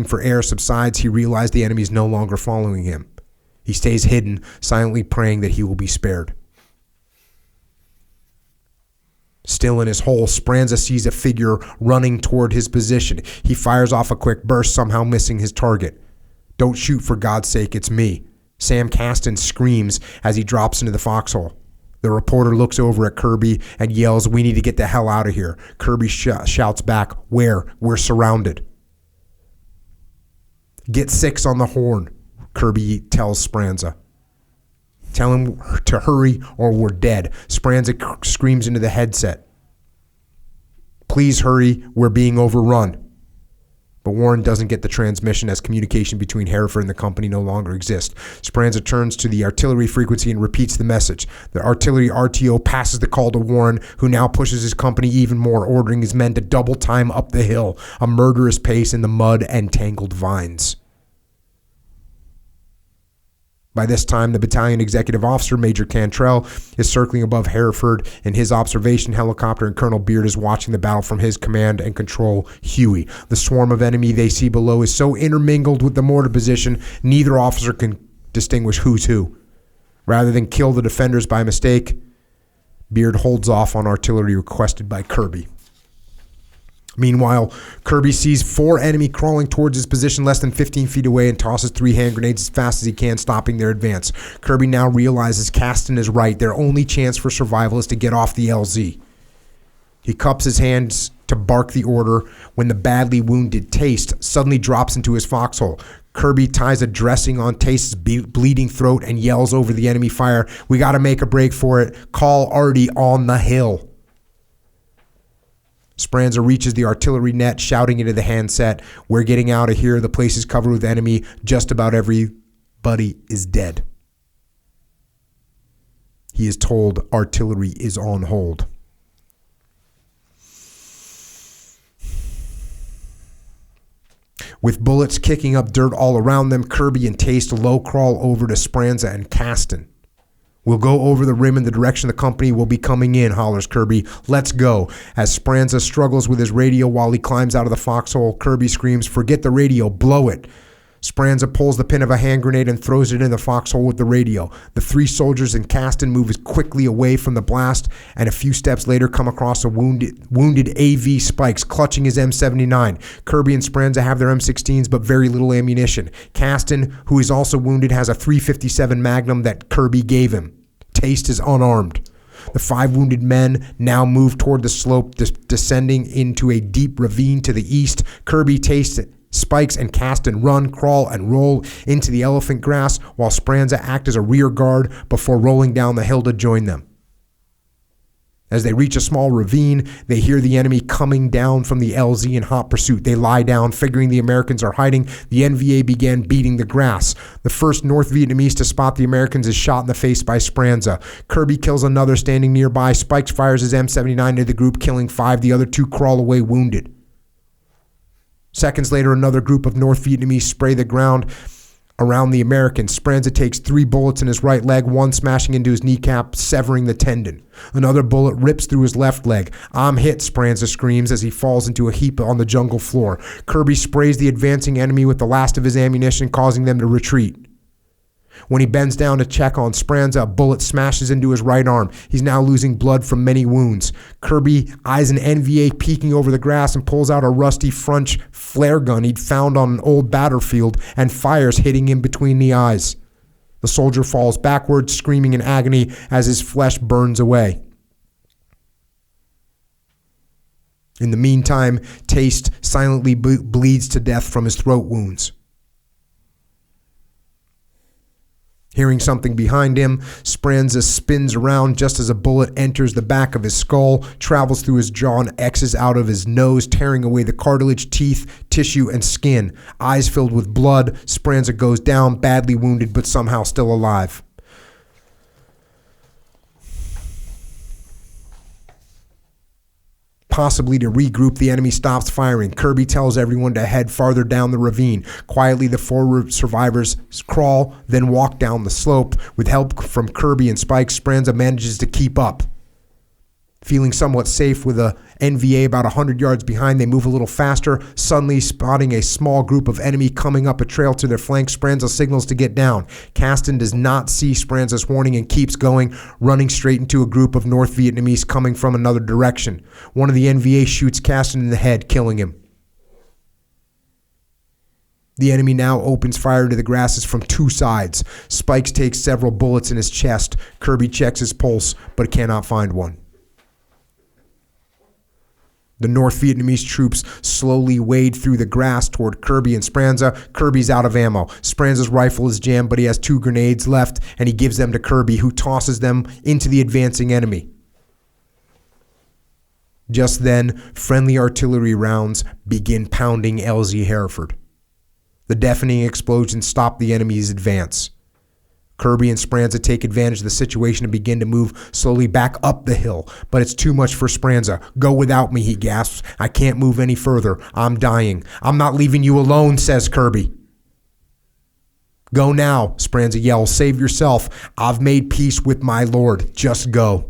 for air subsides, he realizes the enemy is no longer following him. He stays hidden, silently praying that he will be spared. Still in his hole, Speranza sees a figure running toward his position. He fires off a quick burst, somehow missing his target. "Don't shoot, for God's sake, it's me." Sam Caston screams as he drops into the foxhole. The reporter looks over at Kirby and yells, "We need to get the hell out of here." Kirby shouts back, "Where? We're surrounded." "Get 6 on the horn," Kirby tells Speranza. "Tell him to hurry or we're dead." Speranza screams into the headset, "Please hurry, we're being overrun." But Warren doesn't get the transmission as communication between Hereford and the company no longer exists. Speranza turns to the artillery frequency and repeats the message. The artillery RTO passes the call to Warren, who now pushes his company even more, ordering his men to double time up the hill, a murderous pace in the mud and tangled vines. By this time, the battalion executive officer, Major Cantrell, is circling above Hereford in his observation helicopter, and Colonel Beard is watching the battle from his command and control, Huey. The swarm of enemy they see below is so intermingled with the mortar position, neither officer can distinguish who's who. Rather than kill the defenders by mistake, Beard holds off on artillery requested by Kirby. Meanwhile, Kirby sees 4 enemy crawling towards his position less than 15 feet away and tosses 3 hand grenades as fast as he can, stopping their advance. Kirby now realizes Caston is right. Their only chance for survival is to get off the LZ. He cups his hands to bark the order when the badly wounded Taste suddenly drops into his foxhole. Kirby ties a dressing on Taste's bleeding throat and yells over the enemy fire, "We got to make a break for it. Call Artie on the hill." Speranza reaches the artillery net, shouting into the handset, "We're getting out of here. The place is covered with enemy. Just about everybody is dead." He is told artillery is on hold. With bullets kicking up dirt all around them, Kirby and Taste low crawl over to Speranza and Kasten. "We'll go over the rim in the direction the company will be coming in," hollers Kirby. "Let's go." As Speranza struggles with his radio while he climbs out of the foxhole, Kirby screams, "Forget the radio, blow it." Speranza pulls the pin of a hand grenade and throws it in the foxhole with the radio. The 3 soldiers and Kasten move quickly away from the blast, and a few steps later come across a wounded AV Spikes clutching his M79. Kirby and Speranza have their M16s but very little ammunition. Kasten, who is also wounded, has a .357 Magnum that Kirby gave him. Taste is unarmed. The 5 wounded men now move toward the slope, descending into a deep ravine to the east. Kirby, Taste, Spikes, and Kasten run, crawl, and roll into the elephant grass, while Speranza act as a rear guard before rolling down the hill to join them. As they reach a small ravine, they hear the enemy coming down from the LZ in hot pursuit. They lie down, figuring the Americans are hiding. The NVA began beating the grass. The first North Vietnamese to spot the Americans is shot in the face by Speranza. Kirby kills another standing nearby. Spikes fires his M79 into the group, killing 5. The other 2 crawl away wounded. Seconds later, another group of North Vietnamese spray the ground around the Americans. Speranza takes 3 bullets in his right leg, one smashing into his kneecap, severing the tendon. Another bullet rips through his left leg. "I'm hit," Speranza screams as he falls into a heap on the jungle floor. Kirby sprays the advancing enemy with the last of his ammunition, causing them to retreat. When he bends down to check on Speranza, a bullet smashes into his right arm. He's now losing blood from many wounds. Kirby eyes an NVA peeking over the grass and pulls out a rusty French flare gun he'd found on an old battlefield and fires, hitting him between the eyes. The soldier falls backwards, screaming in agony as his flesh burns away. In the meantime, Taste silently bleeds to death from his throat wounds. Hearing something behind him, Speranza spins around just as a bullet enters the back of his skull, travels through his jaw, and X's out of his nose, tearing away the cartilage, teeth, tissue, and skin. Eyes filled with blood, Speranza goes down, badly wounded but somehow still alive. Possibly to regroup, the enemy stops firing. Kirby tells everyone to head farther down the ravine. Quietly, the 4 survivors crawl, then walk down the slope. With help from Kirby and Spike, Speranza manages to keep up. Feeling somewhat safe with a NVA about 100 yards behind, they move a little faster, suddenly spotting a small group of enemy coming up a trail to their flank. Speranza signals to get down. Kasten does not see Speranza's warning and keeps going, running straight into a group of North Vietnamese coming from another direction. One of the NVA shoots Kasten in the head, killing him. The enemy now opens fire into the grasses from 2 sides. Spikes takes several bullets in his chest. Kirby checks his pulse, but cannot find one. The North Vietnamese troops slowly wade through the grass toward Kirby and Speranza. Kirby's out of ammo. Speranza's rifle is jammed, but he has 2 grenades left, and he gives them to Kirby, who tosses them into the advancing enemy. Just then, friendly artillery rounds begin pounding LZ Hereford. The deafening explosions stop the enemy's advance. Kirby and Speranza take advantage of the situation and begin to move slowly back up the hill, but it's too much for Speranza. "Go without me," he gasps. "I can't move any further. I'm dying." "I'm not leaving you alone," says Kirby. "Go now," Speranza yells. "Save yourself. I've made peace with my lord. Just go."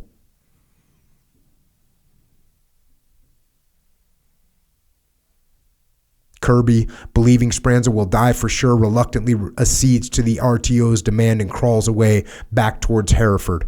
Kirby, believing Speranza will die for sure, reluctantly accedes to the RTO's demand and crawls away back towards Hereford.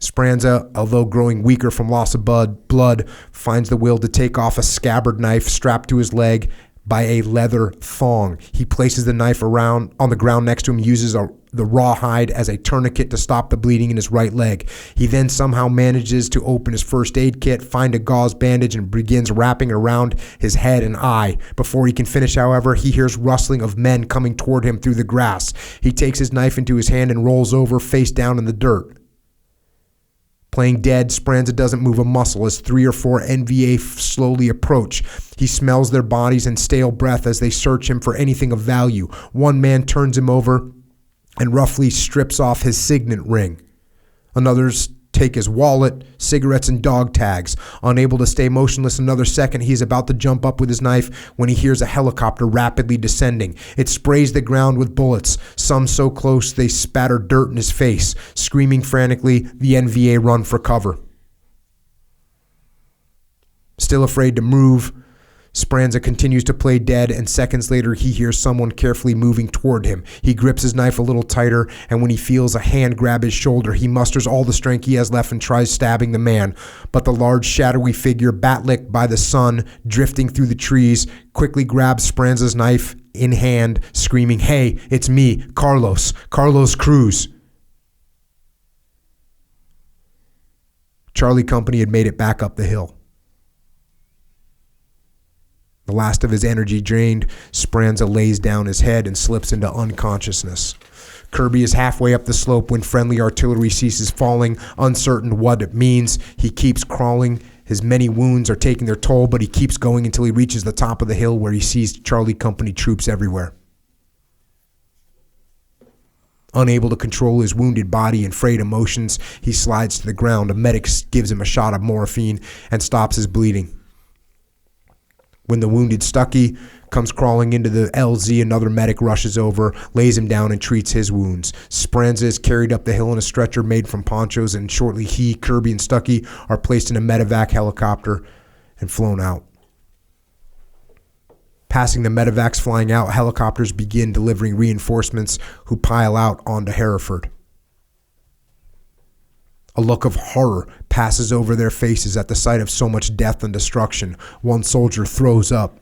Speranza, although growing weaker from loss of blood, finds the will to take off a scabbard knife strapped to his leg by a leather thong. He places the knife around on the ground next to him, uses the raw hide as a tourniquet to stop the bleeding in his right leg. He then somehow manages to open his first aid kit, find a gauze bandage, and begins wrapping it around his head and eye. Before he can finish, however, he hears rustling of men coming toward him through the grass. He takes his knife into his hand and rolls over face down in the dirt. Playing dead, Speranza doesn't move a muscle as 3 or 4 NVA slowly approach. He smells their bodies and stale breath as they search him for anything of value. One man turns him over and roughly strips off his signet ring. Another take his wallet, cigarettes, and dog tags. Unable to stay motionless another second, he is about to jump up with his knife when he hears a helicopter rapidly descending. It sprays the ground with bullets, some so close they spatter dirt in his face. Screaming frantically, the NVA run for cover. Still afraid to move, Speranza continues to play dead, and seconds later he hears someone carefully moving toward him. He grips his knife a little tighter, and when he feels a hand grab his shoulder, he musters all the strength he has left and tries stabbing the man. But the large, shadowy figure, bat-licked by the sun, drifting through the trees, quickly grabs Speranza's knife in hand, screaming, "Hey, it's me, Carlos Cruz." Charlie Company had made it back up the hill. The last of his energy drained, Speranza lays down his head and slips into unconsciousness. Kirby is halfway up the slope when friendly artillery ceases falling, uncertain what it means. He keeps crawling. His many wounds are taking their toll, but he keeps going until he reaches the top of the hill where he sees Charlie Company troops everywhere. Unable to control his wounded body and frayed emotions, he slides to the ground. A medic gives him a shot of morphine and stops his bleeding. When the wounded Stuckey comes crawling into the LZ, another medic rushes over, lays him down, and treats his wounds. Speranza is carried up the hill in a stretcher made from ponchos, and shortly he, Kirby, and Stuckey are placed in a medevac helicopter and flown out. Passing the medevacs flying out, helicopters begin delivering reinforcements who pile out onto Hereford. A look of horror passes over their faces at the sight of so much death and destruction. One soldier throws up.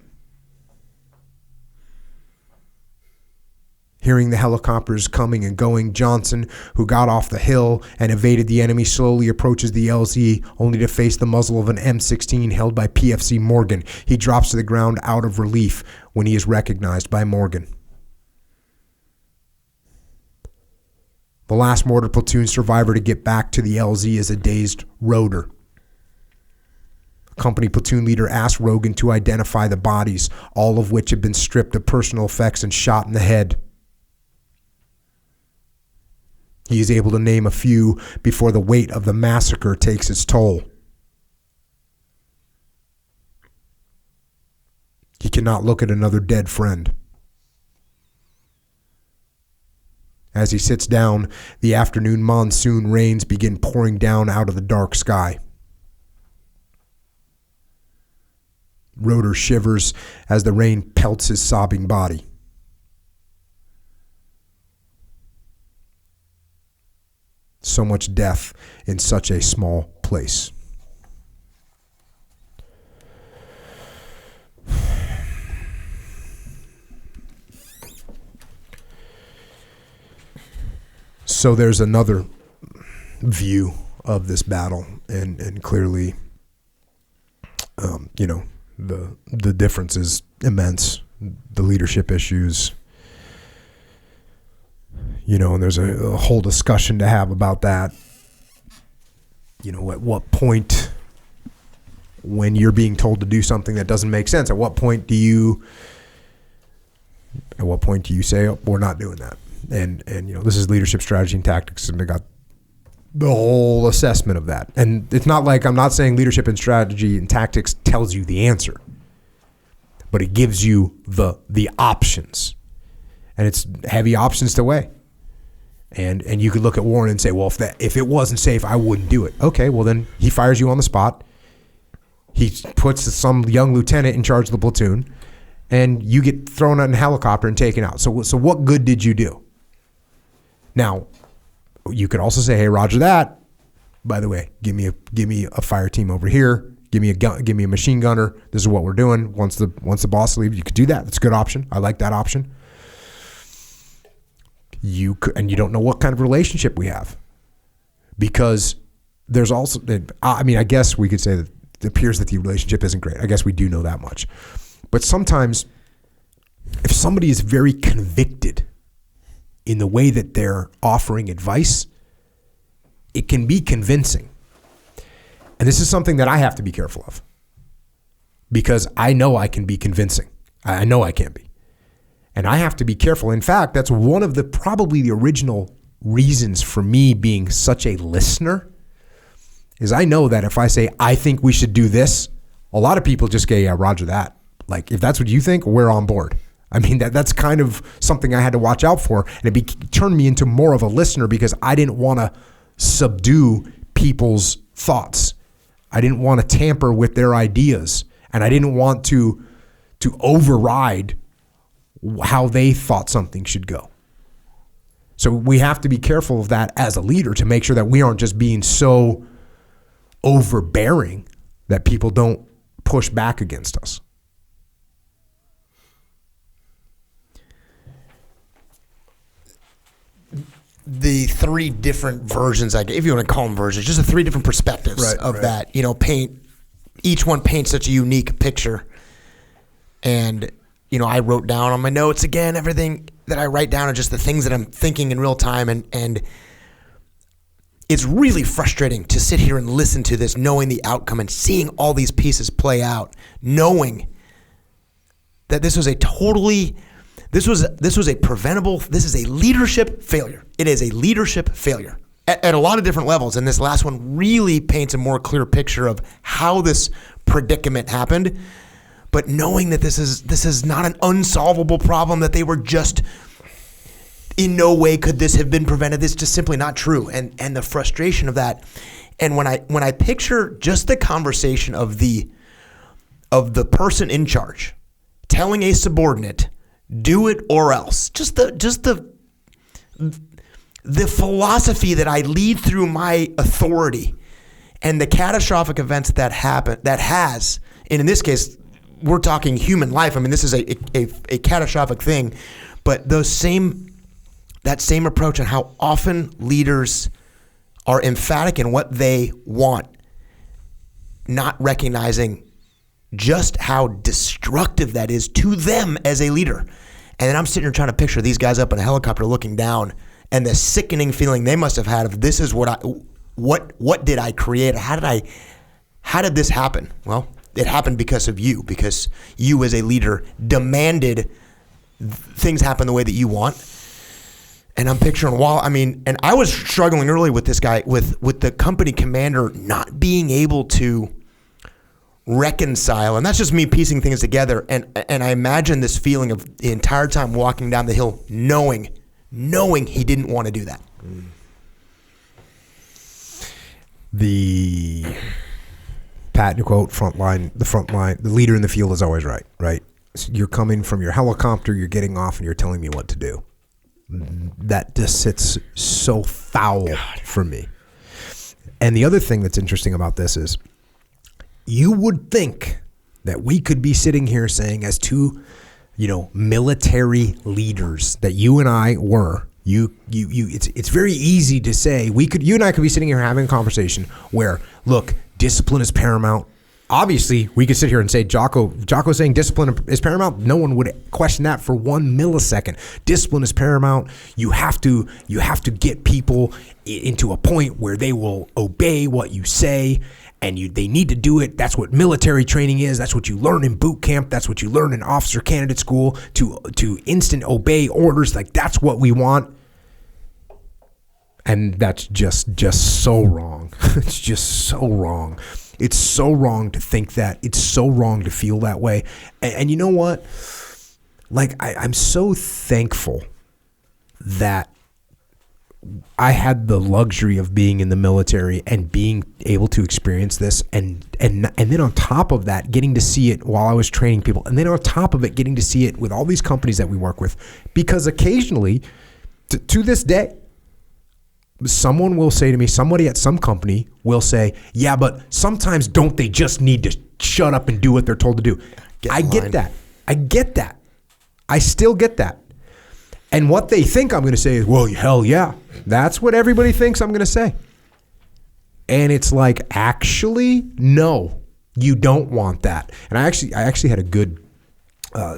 Hearing the helicopters coming and going, Johnson, who got off the hill and evaded the enemy, slowly approaches the LZ, only to face the muzzle of an M16 held by PFC Morgan. He drops to the ground out of relief when he is recognized by Morgan. The last mortar platoon survivor to get back to the LZ is a dazed Roeder. A company platoon leader asked Rogan to identify the bodies, all of which had been stripped of personal effects and shot in the head. He is able to name a few before the weight of the massacre takes its toll. He cannot look at another dead friend. As he sits down, the afternoon monsoon rains begin pouring down out of the dark sky. Roeder shivers as the rain pelts his sobbing body. So much death in such a small place. So there's another view of this battle, and clearly, the difference is immense. The leadership issues, and there's a whole discussion to have about that. At what point, when you're being told to do something that doesn't make sense, at what point do you say, oh, we're not doing that? And this is leadership strategy and tactics, and they got the whole assessment of that. And it's not like I'm not saying leadership and strategy and tactics tells you the answer, but it gives you the options, and it's heavy options to weigh. And you could look at Warren and say, well, if it wasn't safe, I wouldn't do it. Okay, well then he fires you on the spot. He puts some young lieutenant in charge of the platoon, and you get thrown out in a helicopter and taken out. So what good did you do? Now, you could also say, hey, roger that. By the way, give me a fire team over here. Give me a machine gunner. This is what we're doing. Once the boss leaves, you could do that. That's a good option. I like that option. You could, and you don't know what kind of relationship we have, because there's also, I guess we could say that it appears that the relationship isn't great. I guess we do know that much. But sometimes, if somebody is very convicted in the way that they're offering advice, it can be convincing. And this is something that I have to be careful of, because I know I can be convincing. I know I can be. And I have to be careful. In fact, that's one of probably the original reasons for me being such a listener is I know that if I say, I think we should do this, a lot of people just go, yeah, roger that. Like, if that's what you think, we're on board. I mean, that's kind of something I had to watch out for. And it turned me into more of a listener because I didn't want to subdue people's thoughts. I didn't want to tamper with their ideas. And I didn't want to override how they thought something should go. So we have to be careful of that as a leader to make sure that we aren't just being so overbearing that people don't push back against us. The three different versions, if you want to call them versions, just the three different perspectives of that, each one paints such a unique picture. And, I wrote down on my notes again, everything that I write down are just the things that I'm thinking in real time. And it's really frustrating to sit here and listen to this, knowing the outcome and seeing all these pieces play out, knowing that this was a preventable, this is a leadership failure. It is a leadership failure at a lot of different levels. And this last one really paints a more clear picture of how this predicament happened. But knowing that this is not an unsolvable problem, that they were just in no way could this have been prevented. This is just simply not true. And the frustration of that. And when I picture just the conversation of the person in charge telling a subordinate, do it or else, just the philosophy that I lead through my authority and the catastrophic events that happen, that has, and in this case, we're talking human life. I mean, this is a catastrophic thing, but that same approach and how often leaders are emphatic in what they want, not recognizing just how destructive that is to them as a leader. And then I'm sitting here trying to picture these guys up in a helicopter looking down and the sickening feeling they must have had of this is what did I create? How did this happen? Well, it happened because of you, because you as a leader demanded things happen the way that you want. And I'm picturing and I was struggling early with this guy, with the company commander not being able to reconcile, and that's just me piecing things together. And I imagine this feeling of the entire time walking down the hill, knowing he didn't want to do that. The patent quote, the leader in the field is always right? So you're coming from your helicopter, you're getting off, and you're telling me what to do. That just sits so foul for me. And the other thing that's interesting about this is you would think that we could be sitting here saying, as two, military leaders that you and I were, it's very easy to say you and I could be sitting here having a conversation where, look, discipline is paramount. Obviously, we could sit here and say Jocko saying discipline is paramount. No one would question that for 1 millisecond. Discipline is paramount. You have to get people into a point where they will obey what you say, and they need to do it. That's what military training is. That's what you learn in boot camp. That's what you learn in officer candidate school, to instant obey orders. Like, that's what we want. And that's just so wrong. It's just so wrong. It's so wrong to think that. It's so wrong to feel that way. And you know what? Like, I'm so thankful that I had the luxury of being in the military and being able to experience this, and then on top of that, getting to see it while I was training people, and then on top of it, getting to see it with all these companies that we work with, because occasionally, to this day, someone will say to me, somebody at some company will say, yeah, but sometimes don't they just need to shut up and do what they're told to do? I get that. I still get that. And what they think I'm going to say is, well, hell yeah. That's what everybody thinks I'm going to say. And it's like, actually, no, you don't want that. And I actually had a good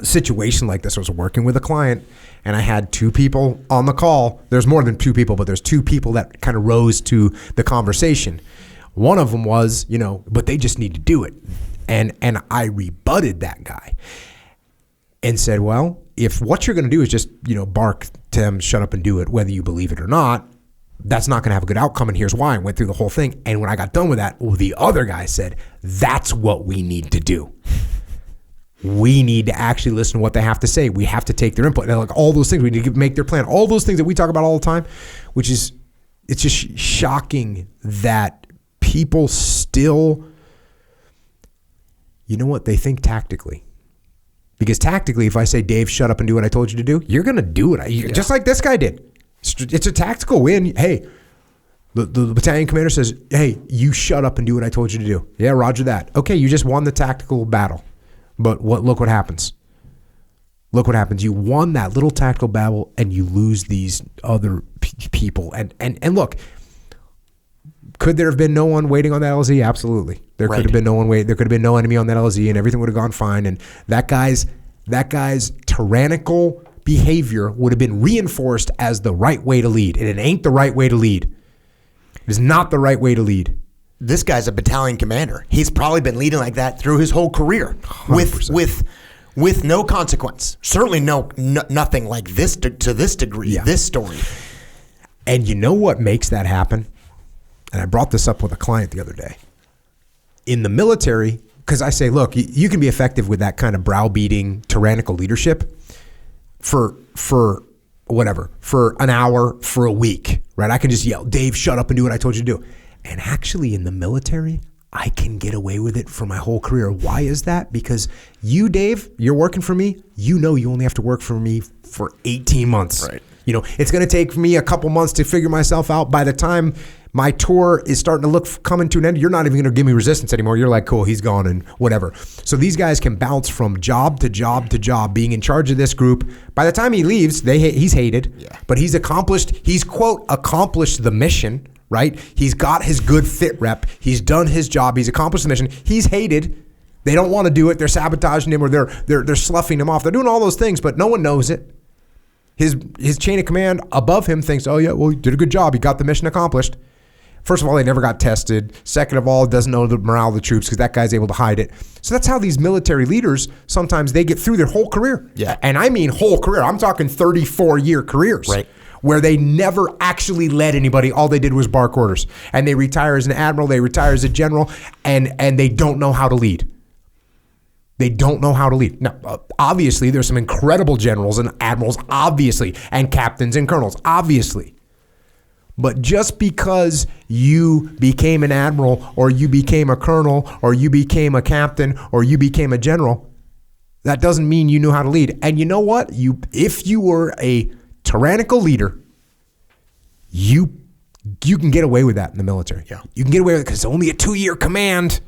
situation like this. I was working with a client, and I had two people on the call. There's more than two people, but there's two people that kind of rose to the conversation. One of them was, but they just need to do it. And I rebutted that guy and said, well, if what you're going to do is just, bark, Tim, shut up and do it, whether you believe it or not, that's not going to have a good outcome, and here's why. I went through the whole thing, and when I got done with that, the other guy said, that's what we need to do. We need to actually listen to what they have to say. We have to take their input. And like all those things, we need to make their plan. All those things that we talk about all the time, which is, it's just shocking that people still, you know what, they think tactically. Because tactically, if I say, Dave, shut up and do what I told you to do, you're going to do it. Just like this guy did. It's a tactical win. Hey, the battalion commander says, hey, you shut up and do what I told you to do. Yeah, roger that. Okay, you just won the tactical battle. But look what happens. Look what happens. You won that little tactical battle and you lose these other people. And look, could there have been no one waiting on that LZ? Absolutely. There could have been no one waiting. There could have been no enemy on that LZ and everything would have gone fine. And that guy's tyrannical behavior would have been reinforced as the right way to lead. And it ain't the right way to lead. It is not the right way to lead. This guy's a battalion commander. He's probably been leading like that through his whole career with no consequence. Certainly nothing like this to this degree, this story. And you know what makes that happen? And I brought this up with a client the other day. In the military, because I say, look, you can be effective with that kind of browbeating, tyrannical leadership for whatever, for an hour, for a week, right? I can just yell, Dave, shut up and do what I told you to do. And actually in the military, I can get away with it for my whole career. Why is that? Because you, Dave, you're working for me. You know you only have to work for me for 18 months. Right. You know, it's going to take me a couple months to figure myself out. By the time my tour is starting to coming to an end, you're not even going to give me resistance anymore. You're like, cool, he's gone and whatever. So these guys can bounce from job to job to job, being in charge of this group. By the time he leaves, he's hated, but he's quote, accomplished the mission, right? He's got his good fit rep. He's done his job. He's accomplished the mission. He's hated. They don't want to do it. They're sabotaging him or they're sloughing him off. They're doing all those things, but no one knows it. His chain of command above him thinks, oh yeah, well, he did a good job. He got the mission accomplished. First of all, they never got tested. Second of all, doesn't know the morale of the troops because that guy's able to hide it. So that's how these military leaders, sometimes they get through their whole career. Yeah. And I mean whole career. I'm talking 34-year careers. Right. Where they never actually led anybody. All they did was bark orders. And they retire as an admiral, they retire as a general, and they don't know how to lead. They don't know how to lead. Now, obviously, there's some incredible generals and admirals, obviously, and captains and colonels, obviously. But just because you became an admiral or you became a colonel or you became a captain or you became a general, that doesn't mean you knew how to lead. And you know what? If you were a tyrannical leader, you can get away with that in the military. Yeah. You can get away with it because it's only a 2-year command.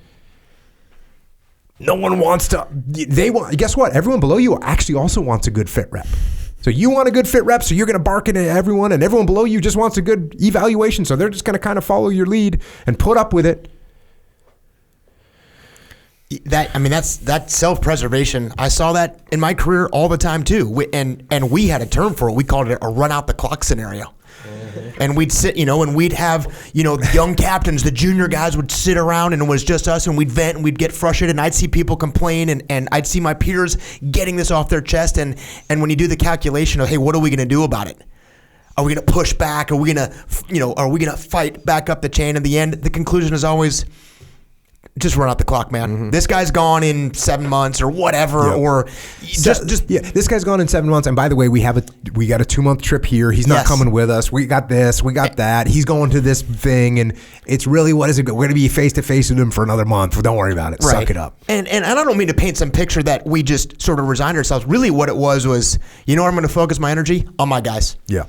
No one wants to. Guess what? Everyone below you actually also wants a good fit rep. So you want a good fit rep, so you're going to bark into everyone, and everyone below you just wants a good evaluation, so they're just going to kind of follow your lead and put up with it. That's self-preservation. I saw that in my career all the time too, and we had a term for it. We called it a run out the clock scenario. And we'd sit, and we'd have, the young captains, the junior guys would sit around and it was just us and we'd vent and we'd get frustrated and I'd see people complain and I'd see my peers getting this off their chest. And when you do the calculation of, hey, what are we going to do about it? Are we going to push back? Are we going to fight back up the chain? In the end, the conclusion is always just run out the clock, man. Mm-hmm. This guy's gone in 7 months or whatever, or this guy's gone in 7 months. And by the way, we got a 2-month trip here. He's not coming with us. We got this, we got that. He's going to this thing, and it's really, what is it? We're going to be face to face with him for another month. Don't worry about it. Right. Suck it up. And I don't mean to paint some picture that we just sort of resigned ourselves. Really, what it was, I'm going to focus my energy on my guys. Yeah.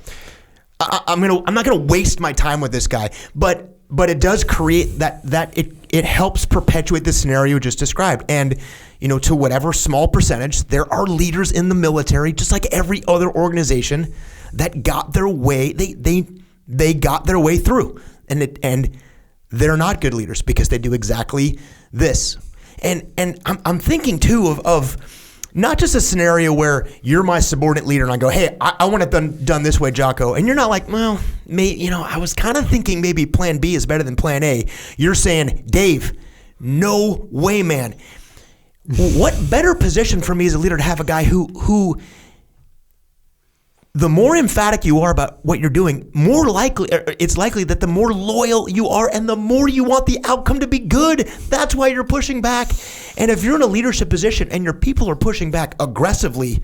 I'm not gonna waste my time with this guy, but it does create that it helps perpetuate the scenario just described. And to whatever small percentage, there are leaders in the military, just like every other organization, that got their way. They got their way through, and they're not good leaders because they do exactly this. And I'm thinking too of not just a scenario where you're my subordinate leader and I go, hey, I want it done this way, Jocko. And you're not like, well, I was kind of thinking maybe plan B is better than plan A. You're saying, Dave, no way, man. What better position for me as a leader to have a guy who the more emphatic you are about what you're doing, it's likely that the more loyal you are and the more you want the outcome to be good. That's why you're pushing back. And if you're in a leadership position and your people are pushing back aggressively,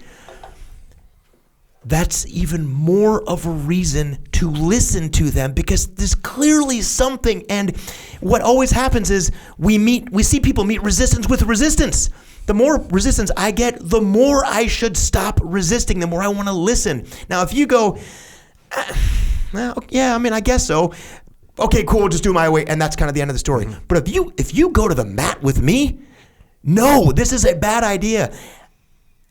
that's even more of a reason to listen to them, because there's clearly something. And what always happens is we see people meet resistance with resistance. The more resistance I get, the more I should stop resisting, the more I want to listen. Now, if you go, yeah, I mean, I guess so. Okay, cool, we'll just do it my way, and that's kind of the end of the story. Mm-hmm. But if you go to the mat with me, no, this is a bad idea.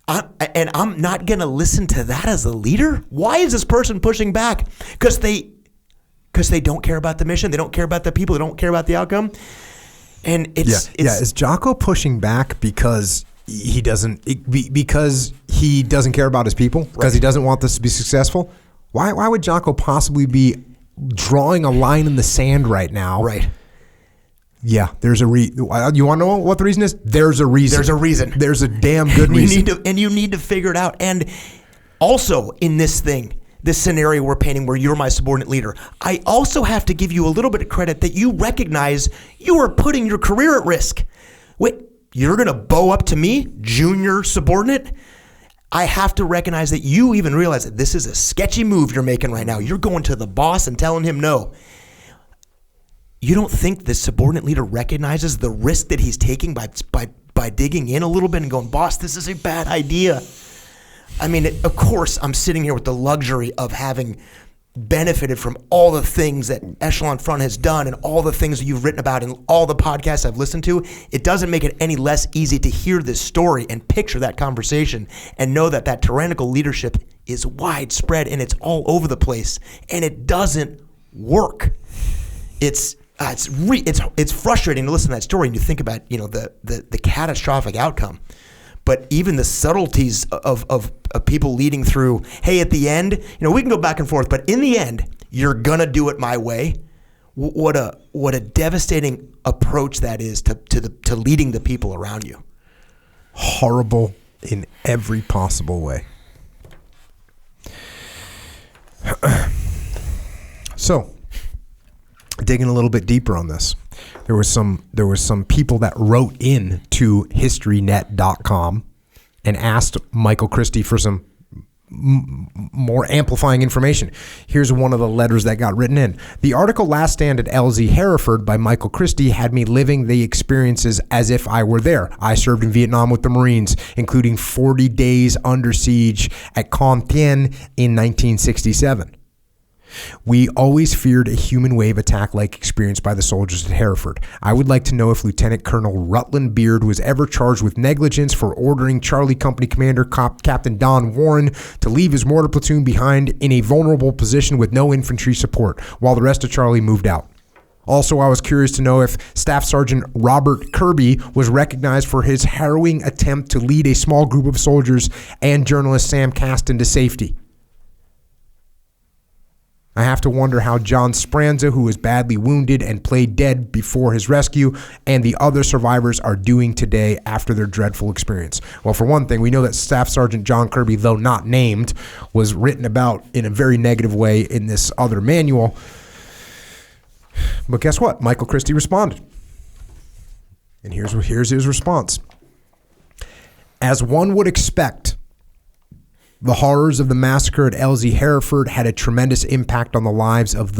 I'm not going to listen to that as a leader? Why is this person pushing back? Because they don't care about the mission. They don't care about the people. They don't care about the outcome. And it's Is Jocko pushing back because he doesn't care about his people? Because he doesn't want this to be successful? Why would Jocko possibly be drawing a line in the sand right now? Right. Yeah, there's a you want to know what the reason is? There's a reason. There's a reason. There's a damn good reason. You need to figure it out. And also in this scenario we're painting where you're my subordinate leader, I also have to give you a little bit of credit that you recognize you are putting your career at risk. Wait, you're going to bow up to me, junior subordinate? I have to recognize that you even realize that this is a sketchy move you're making right now. You're going to the boss and telling him no. You don't think the subordinate leader recognizes the risk that he's taking by digging in a little bit and going, boss, this is a bad idea. I mean, of course, I'm sitting here with the luxury of having benefited from all the things that Echelon Front has done and all the things that you've written about and all the podcasts I've listened to. It doesn't make it any less easy to hear this story and picture that conversation and know that tyrannical leadership is widespread and it's all over the place and it doesn't work. It's frustrating to listen to that story and you think about, the catastrophic outcome. But even the subtleties of people leading through, hey, at the end, we can go back and forth, but in the end, you're gonna do it my way. What a devastating approach that is to leading the people around you. Horrible in every possible way. So, digging a little bit deeper on this, there was some people that wrote in to historynet.com and asked Michael Christie for some more amplifying information. Here's one of the letters that got written in. The article Last Stand at LZ Hereford by Michael Christie had me living the experiences as if I were there. I served in Vietnam with the Marines, including 40 days under siege at Con Thien in 1967. We always feared a human wave attack like experienced by the soldiers at Hereford. I would like to know if Lieutenant Colonel Rutland Beard was ever charged with negligence for ordering Charlie Company Commander Captain Don Warren to leave his mortar platoon behind in a vulnerable position with no infantry support while the rest of Charlie moved out. Also, I was curious to know if Staff Sergeant Robert Kirby was recognized for his harrowing attempt to lead a small group of soldiers and journalist Sam Caston to safety. I have to wonder how John Spranza, who was badly wounded and played dead before his rescue, and the other survivors are doing today after their dreadful experience. Well, for one thing, we know that Staff Sergeant John Kirby, though not named, was written about in a very negative way in this other manual. But guess what? Michael Christie responded. And here's his response. As one would expect, the horrors of the massacre at LZ Hereford had a tremendous impact on the lives of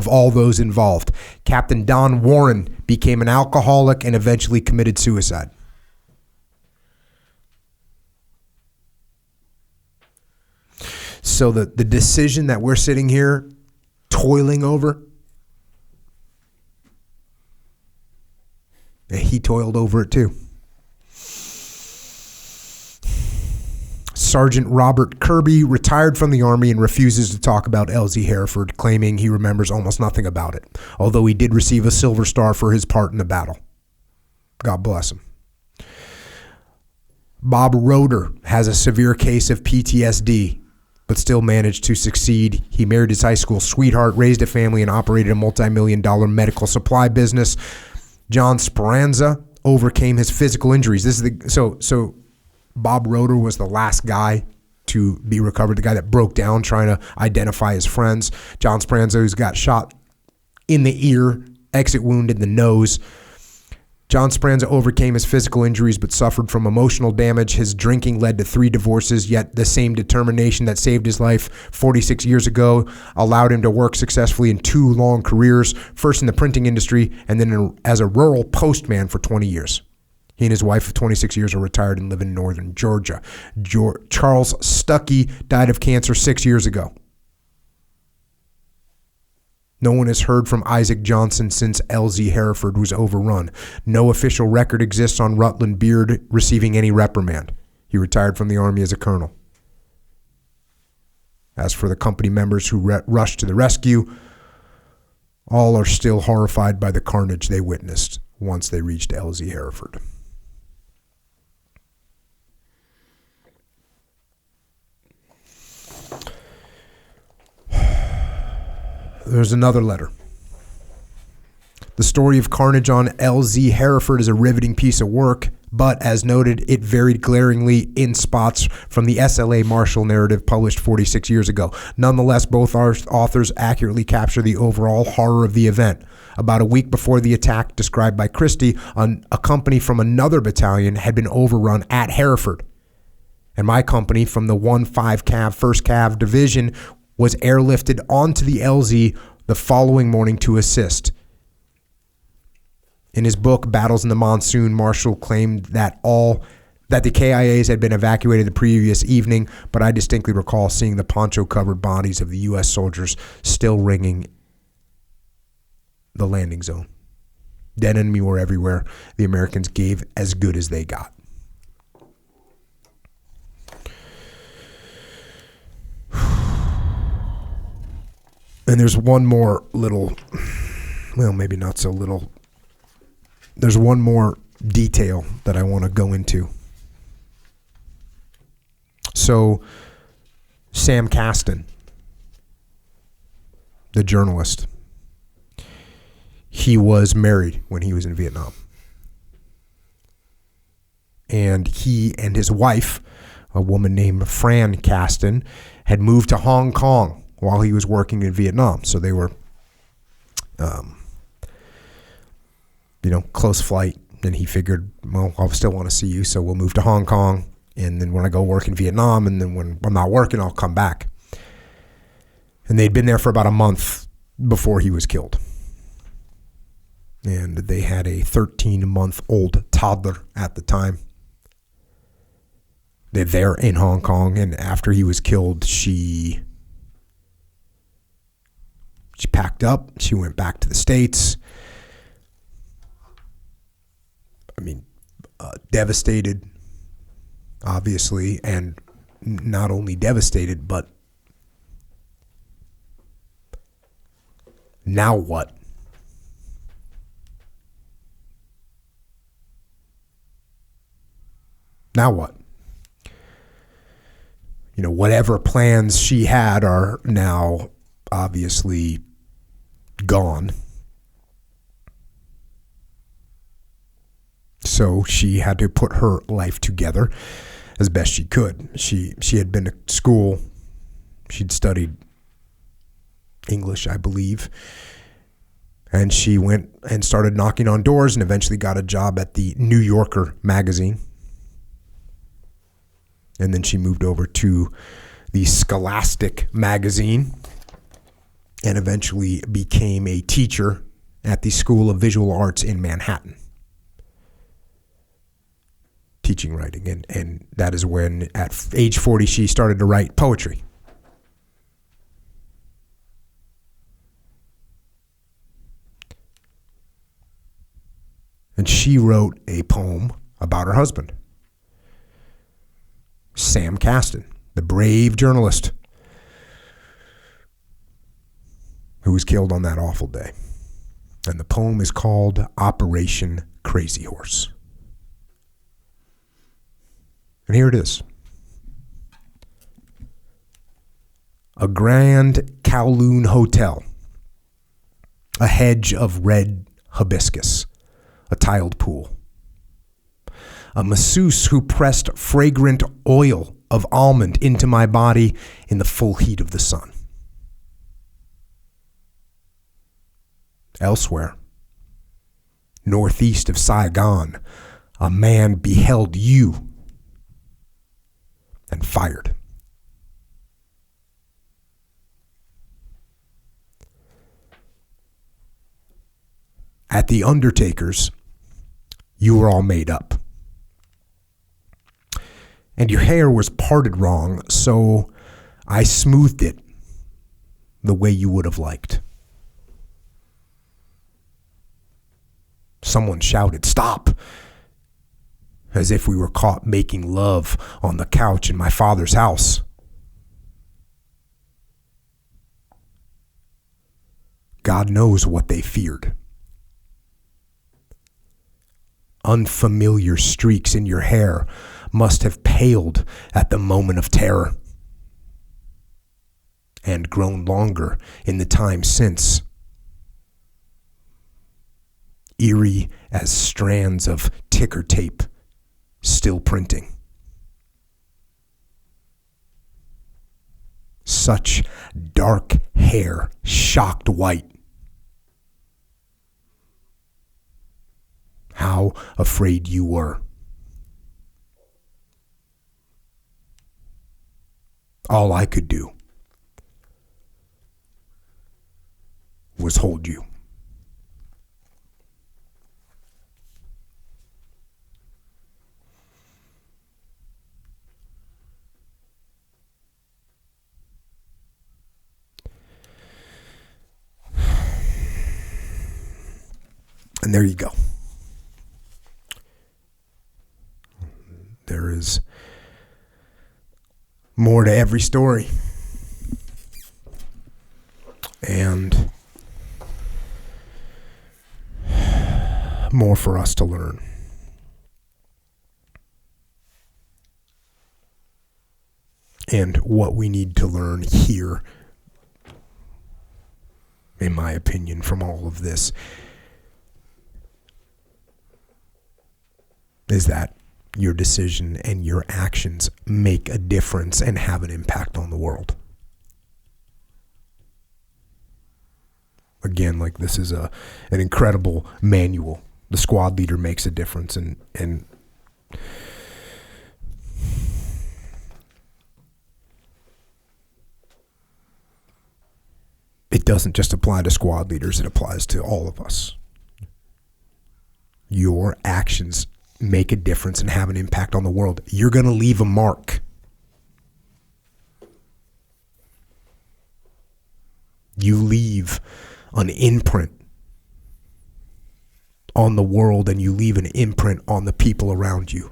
all those involved. Captain Don Warren became an alcoholic and eventually committed suicide. So the decision that we're sitting here toiling over, he toiled over it too. Sergeant Robert Kirby retired from the Army and refuses to talk about LZ Hereford, claiming he remembers almost nothing about it, although he did receive a Silver Star for his part in the battle. God bless him. Bob Roeder has a severe case of PTSD, but still managed to succeed. He married his high school sweetheart, raised a family, and operated a multi-million-dollar medical supply business. John Speranza overcame his physical injuries. So Bob Roeder was the last guy to be recovered. The guy that broke down trying to identify his friends. John Speranza, who's got shot in the ear, exit wound in the nose. John Speranza overcame his physical injuries but suffered from emotional damage. His drinking led to 3 divorces, yet the same determination that saved his life 46 years ago allowed him to work successfully in 2 long careers, first in the printing industry and then as a rural postman for 20 years. He and his wife of 26 years are retired and live in northern Georgia. Charles Stuckey died of cancer 6 years ago. No one has heard from Isaac Johnson since LZ Hereford was overrun. No official record exists on Rutland Beard receiving any reprimand. He retired from the Army as a colonel. As for the company members who rushed to the rescue, all are still horrified by the carnage they witnessed once they reached LZ Hereford. There's another letter. The story of carnage on LZ Hereford is a riveting piece of work, but as noted, it varied glaringly in spots from the SLA Marshall narrative published 46 years ago. Nonetheless, both authors accurately capture the overall horror of the event. About a week before the attack described by Christie, a company from another battalion had been overrun at Hereford. And my company from the 1-5 Cav, 1st Cav Division was airlifted onto the LZ the following morning to assist. In his book, Battles in the Monsoon, Marshall claimed that the KIAs had been evacuated the previous evening, but I distinctly recall seeing the poncho-covered bodies of the U.S. soldiers still ringing the landing zone. Dead enemy were everywhere. The Americans gave as good as they got. And there's one more little, well, maybe not so little. There's one more detail that I want to go into. So, Sam Kasten, the journalist, he was married when he was in Vietnam. And he and his wife, a woman named Fran Kasten, had moved to Hong Kong while he was working in Vietnam. So they were, close flight. And he figured, well, I still want to see you, so we'll move to Hong Kong. And then when I go work in Vietnam, and then when I'm not working, I'll come back. And they'd been there for about a month before he was killed. And they had a 13-month-old toddler at the time. They're there in Hong Kong, and after he was killed, she packed up. She went back to the States. I mean, devastated, obviously, and not only devastated, but now what? Now what? Whatever plans she had are now obviously gone. So she had to put her life together as best she could. She had been to school. She'd studied English, I believe. And she went and started knocking on doors and eventually got a job at the New Yorker magazine. And then she moved over to the Scholastic magazine and eventually became a teacher at the School of Visual Arts in Manhattan. Teaching writing. And that is when, at age 40, she started to write poetry. And she wrote a poem about her husband, Sam Kasten, the brave journalist who was killed on that awful day. And the poem is called Operation Crazy Horse. And here it is. A grand Kowloon hotel, a hedge of red hibiscus, a tiled pool, a masseuse who pressed fragrant oil of almond into my body in the full heat of the sun. Elsewhere, northeast of Saigon, a man beheld you and fired. At the Undertaker's, you were all made up. And your hair was parted wrong, so I smoothed it the way you would have liked. Someone shouted, "Stop!" as if we were caught making love on the couch in my father's house. God knows what they feared. Unfamiliar streaks in your hair must have paled at the moment of terror and grown longer in the time since, eerie as strands of ticker tape still printing. Such dark hair shocked white. How afraid you were. All I could do was hold you. And there you go. There is more to every story. And more for us to learn. And what we need to learn here, in my opinion, from all of this, is that your decision and your actions make a difference and have an impact on the world. Again, like, this is an incredible manual. The squad leader makes a difference, and it doesn't just apply to squad leaders, it applies to all of us. Your actions make a difference and have an impact on the world. You're going to leave a mark. You leave an imprint on the world, and you leave an imprint on the people around you.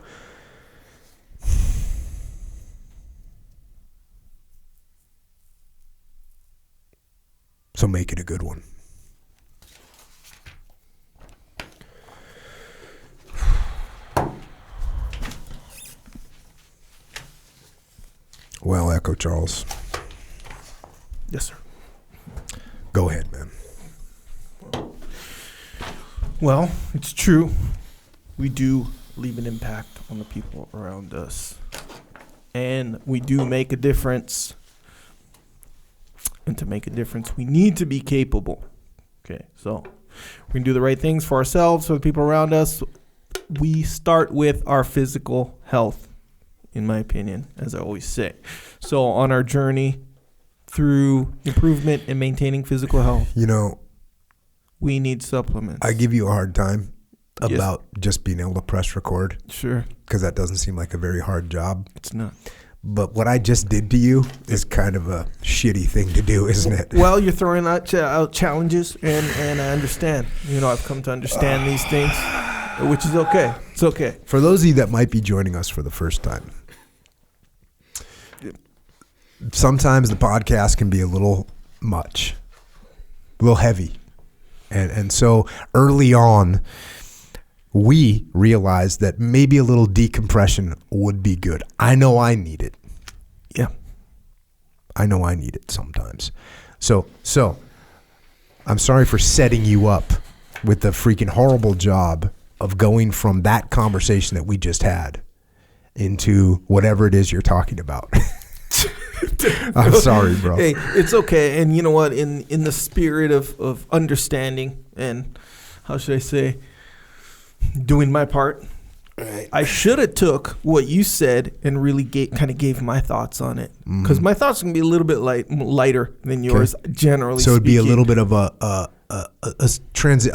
So make it a good one. Well, Echo Charles. Yes, sir. Go ahead, man. Well, it's true. We do leave an impact on the people around us. And we do make a difference. And to make a difference, we need to be capable. Okay, so we can do the right things for ourselves, for the people around us. We start with our physical health, in my opinion, as I always say. So on our journey through improvement and maintaining physical health, You know, we need supplements. I give you a hard time about just being able to press record, Sure, because that doesn't seem like a very hard job. it's not. But what I just did to you is kind of a shitty thing to do, isn't it? Well, you're throwing out challenges, and I understand. You know, I've come to understand these things, which is okay. It's okay. For those of you that might be joining us for the first time, sometimes the podcast can be a little much, a little heavy. And so early on, we realized that maybe a little decompression would be good. I know I need it. Yeah. I know I need it sometimes. So I'm sorry for setting you up with the freaking horrible job of going from that conversation that we just had into whatever it is you're talking about. I'm sorry, bro. Hey, it's okay. And you know what? In the spirit of understanding and, how should I say, doing my part, Right. I should have took what you said and really gave my thoughts on it, because my thoughts can be a little bit lighter than yours generally. So it'd be a speaking. little bit of a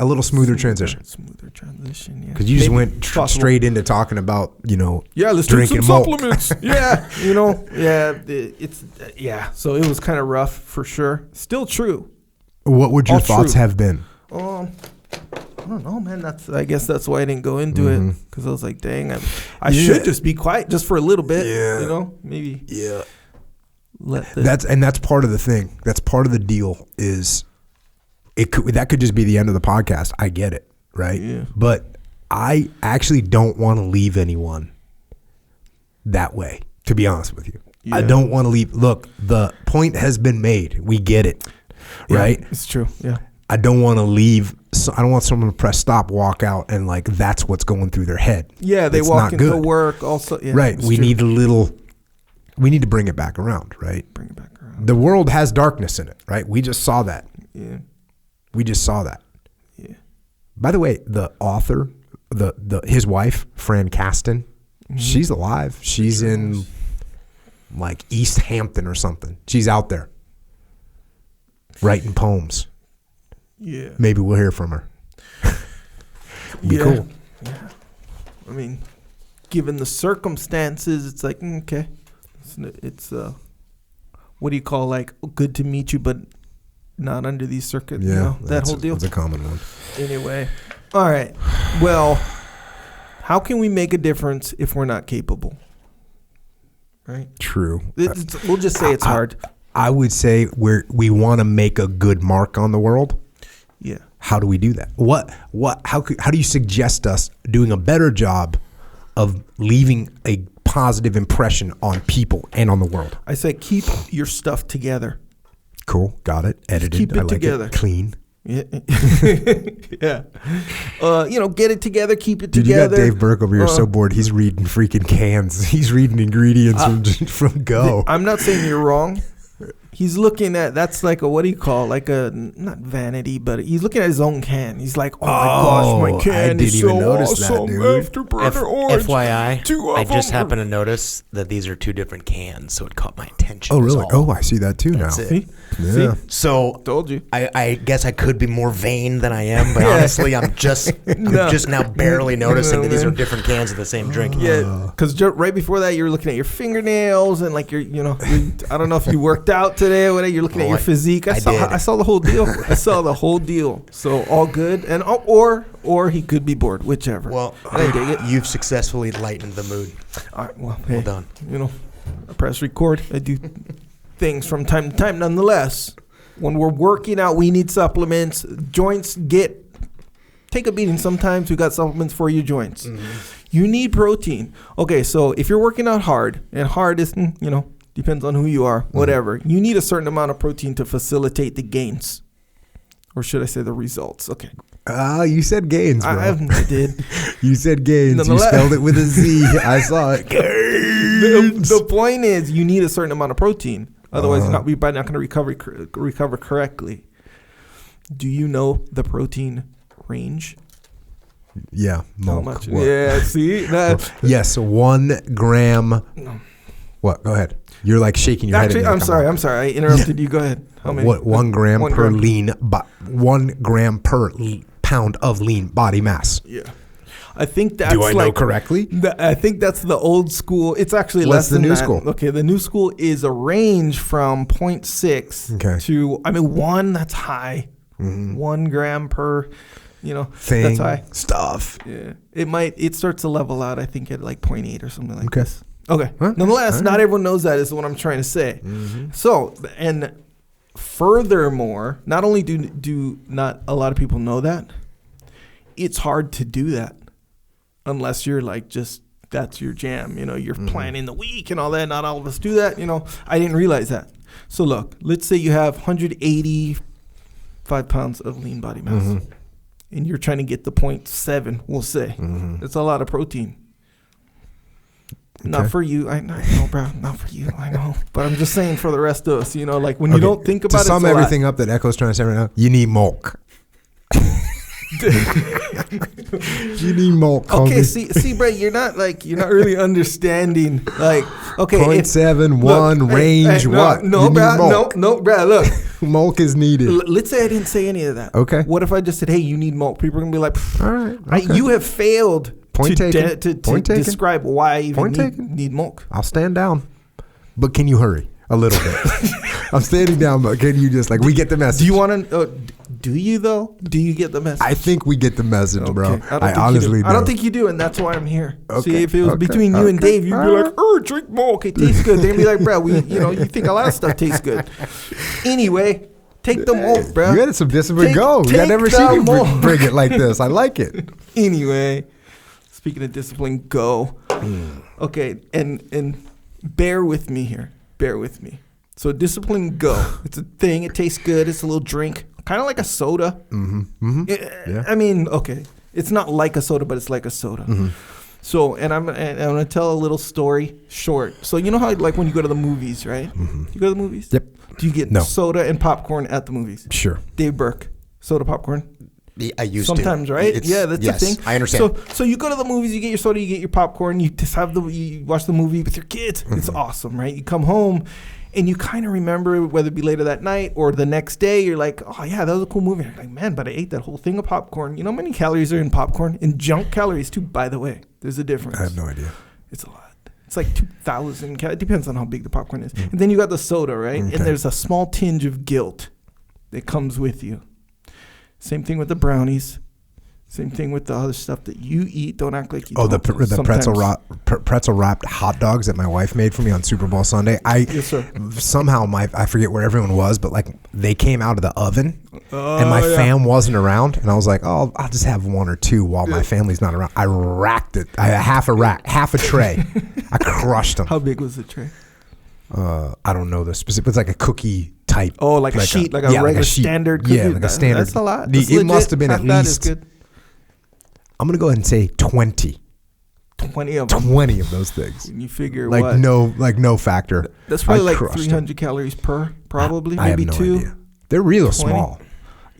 little smoother transition. Smoother transition, yeah. Because you just Maybe went possible. straight into talking about, Yeah, let's take drinking some milk. supplements. Yeah, yeah. So it was kind of rough for sure. Still true. What would your All thoughts true. have been? I don't know, man. I guess that's why I didn't go into it, because I was like, dang, I should just be quiet just for a little bit. Yeah. Maybe. Yeah. Let the, That's part of the thing. That's part of the deal. Is that could just be the end of the podcast. I get it, right? Yeah. But I actually don't want to leave anyone that way. To be honest with you, I Yeah. don't want to leave. Look, the point has been made. We get it, yeah, right? It's true. Yeah. I don't want to leave. So I don't want someone to press stop, walk out, and like that's what's going through their head. Yeah, they It's walk not into good. work also. Yeah, Right. it's We true. we need to bring it back around, right? Bring it back around. The world has darkness in it, right? We just saw that. Yeah. We just saw that. Yeah. By the way, the author, his wife, Fran Caston, she's alive. She's in like East Hampton or something. She's out there writing poems. Yeah. Maybe we'll hear from her. Be Yeah. cool. Yeah. I mean, given the circumstances, it's like, okay. It's what do you call, like, good to meet you, but not under these circuits, Yeah, that whole deal. That's a common one. Anyway. All right. Well, how can we make a difference if we're not capable? Right? True. We'll just say it's hard. I would say we want to make a good mark on the world. Yeah. How do we do that? How do you suggest us doing a better job of leaving a positive impression on people and on the world? I say keep your stuff together. Cool. Got it. Edited. keep it I like together. It. Clean. Yeah. Yeah. Get it together, keep it Dude, you together. got Dave Burke over here so bored. He's reading freaking cans. He's reading ingredients from Go. I'm not saying you're wrong. He's looking at, that's like a, what do you call, like a, not vanity, but he's looking at his own can. He's like, oh my gosh, my can I is didn't so even notice that, awesome. dude. Afterburner orange. FYI, Two of I just them. happened to notice that these are two different cans, so it caught my attention. Oh, is really? all. Oh, I see that too That's now. it. See? Yeah. So Told you. I guess I could be more vain than I am, but Yeah. honestly, I'm just now barely noticing that these are man. different cans of the same drink. Yeah, because right before that, you were looking at your fingernails and like I don't know if you worked out today or whatever. You're looking at your physique. I did. I saw the whole deal. I saw the whole deal. So all good, and or he could be bored, whichever. Well, I dig it. you've successfully lightened the mood. All right, well, hey, done. I press record. I do things from time to time. Nonetheless, when we're working out, we need supplements. Joints take a beating sometimes. We got supplements for your joints. You need protein. Okay, so if you're working out hard, and hard is, depends on who you are, whatever, you need a certain amount of protein to facilitate the gains. Or should I say the results? Okay. You said gains, bro. I did. You said gains. You Nonetheless. spelled it with a Z. I saw it. The point is, you need a certain amount of protein. Otherwise, you're not going to recover correctly. Do you know the protein range? Yeah. How Milk. much? What? Yeah, see? Yes, 1 gram. What? Go ahead. You're like shaking your Actually, head. I'm sorry. I interrupted you. Go ahead. How many? What? 1 gram 1 per gram. lean. 1 gram per pound of lean body mass. Yeah. I think that's Do I know correctly? I think that's the old school. It's actually What's less the than new that. school? Okay, the new school is a range from 0.6 Okay. to 1. That's high. 1 gram per. Thing. That's high. Stuff. Yeah, it starts to level out. I think at like 0.8 or something like Okay. this. Okay. Huh? Nonetheless, All right. not everyone knows that is what I'm trying to say. So, and furthermore, not only do not a lot of people know that, it's hard to do that unless you're like that's your jam. You're planning the week and all that. Not all of us do that. I didn't realize that. So look, let's say you have 185 pounds of lean body mass. And you're trying to get the 0.7, we'll say. It's a lot of protein. Not for you. I know, bro. Not for you. I know. But I'm just saying for the rest of us, like when you don't think about it. To sum everything up that Echo's trying to say right now, you need milk. You need milk. Okay, see, Brett, you're not really understanding. Like, okay, 0.71 range. What? No, Brad. No, Brad. Look, milk is needed. Let's say I didn't say any of that. Okay. What if I just said, "Hey, you need milk"? People are gonna be like, "All right, okay. You have failed to describe why I even need milk." I'll stand down, but can you hurry a little bit? I'm standing down, but can you just we get the message? Do you want to? Do you though? Do you get the message? I think we get the message, bro. I honestly do. I don't think you do, and that's why I'm here. Okay. See, if it was between you and Dave, you'd be like, drink milk. It tastes good. They'd be like, bro, you think a lot of stuff tastes good. Anyway, take the milk, bro. You had some discipline. Go. I never seen you bring it like this. I like it. Anyway, speaking of discipline, go. Okay, and bear with me here. Bear with me. So discipline, go. It's a thing. It tastes good. It's a little drink. Kind of like a soda. Yeah. I mean, okay. It's not like a soda, but it's like a soda. So, and I'm going to tell a little story short. So, you know how when you go to the movies, right? You go to the movies? Yep. Do you get soda and popcorn at the movies? Sure. Dave Burke, soda, popcorn? I used sometimes, to. Right? Yeah, that's the thing. I understand. So you go to the movies, you get your soda, you get your popcorn, you just you watch the movie with your kids. It's awesome, right? You come home and you kind of remember, whether it be later that night or the next day, you're like, oh yeah, that was a cool movie. You're like, man, but I ate that whole thing of popcorn. You know how many calories are in popcorn? And junk calories too, by the way. There's a difference. I have no idea. It's a lot. It's like 2,000 calories. It depends on how big the popcorn is. And then you got the soda, right? Okay. And there's a small tinge of guilt that comes with you. Same thing with the brownies. Same thing with the other stuff that you eat. Don't act like you don't. The pretzel wrapped hot dogs that my wife made for me on Super Bowl Sunday. Yes, sir. Somehow I forget where everyone was, but they came out of the oven and my fam wasn't around, and I was like, oh, I'll just have one or two while my family's not around. I racked it. I had half a tray. I crushed them. How big was the tray? I don't know the specific. It's like a cookie type. Oh, like a sheet, like a regular standard cookie. Yeah, like a standard. That's a lot. It must have been half at least. I'm going to go ahead and say 20. 20 of them. 20 of those things. And you figure no factor. That's probably 300 calories per, probably. I maybe have no two. idea. They're real 20. Small.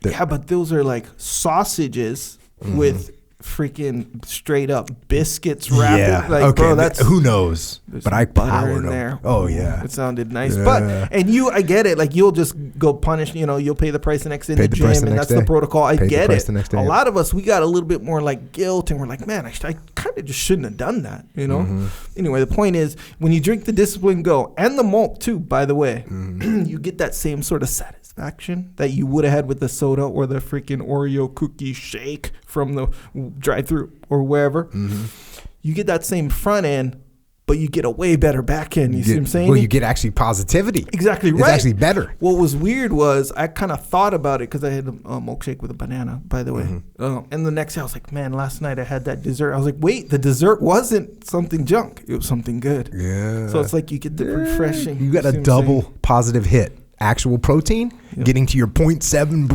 Yeah, but those are like sausages with freaking straight up biscuits wrapped. Yeah. Like, okay. Bro, that's who knows? But I butter in there. Oh yeah. It sounded nice. Yeah. But I get it. Like, you'll just go punish. You'll pay the price the next day in the gym, and that's the protocol. I get it. A lot of us, we got a little bit more like guilt, and we're like, man, I kind of just shouldn't have done that. Anyway, the point is, when you drink the Discipline Go and the malt too, by the way, you get that same sort of satisfaction that you would have had with the soda or the freaking Oreo cookie shake from the drive-through or wherever. You get that same front end, but you get a way better back end. You see what I'm saying? Well, you get actually positivity. Exactly right. It's actually better. What was weird was I kind of thought about it because I had a milkshake with a banana, by the way. And the next day I was like, man, last night I had that dessert. I was like, wait, the dessert wasn't something junk. It was something good. Yeah. So it's like you get the refreshing. You got a double positive hit. Actual protein, getting to your 0.7.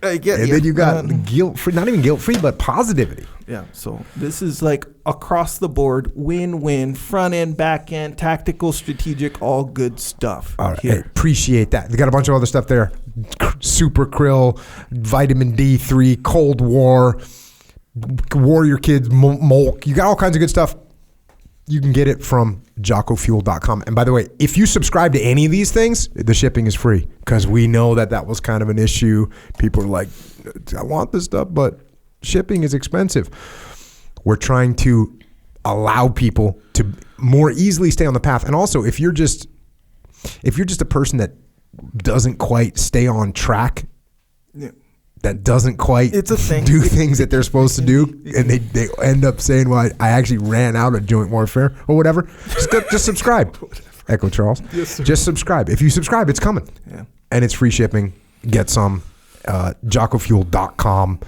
Then you got guilt-free, not even guilt-free, but positivity. Yeah, so this is like across the board, win-win, front end, back end, tactical, strategic, all good stuff. All right, hey, appreciate that. They got a bunch of other stuff there. Super Krill, vitamin D3, Cold War, Warrior Kids, Molk. You got all kinds of good stuff. You can get it from JockoFuel.com. And by the way, if you subscribe to any of these things, the shipping is free, because we know that was kind of an issue. People are like, I want this stuff, but shipping is expensive. We're trying to allow people to more easily stay on the path. And also, if you're just a person that doesn't quite stay on track, that doesn't quite do things that they're supposed to do, and they end up saying, well, I actually ran out of joint warfare or whatever, just subscribe. Echo Charles. Yes, just subscribe. If you subscribe, it's coming. Yeah. And it's free shipping. Get some. JockoFuel.com.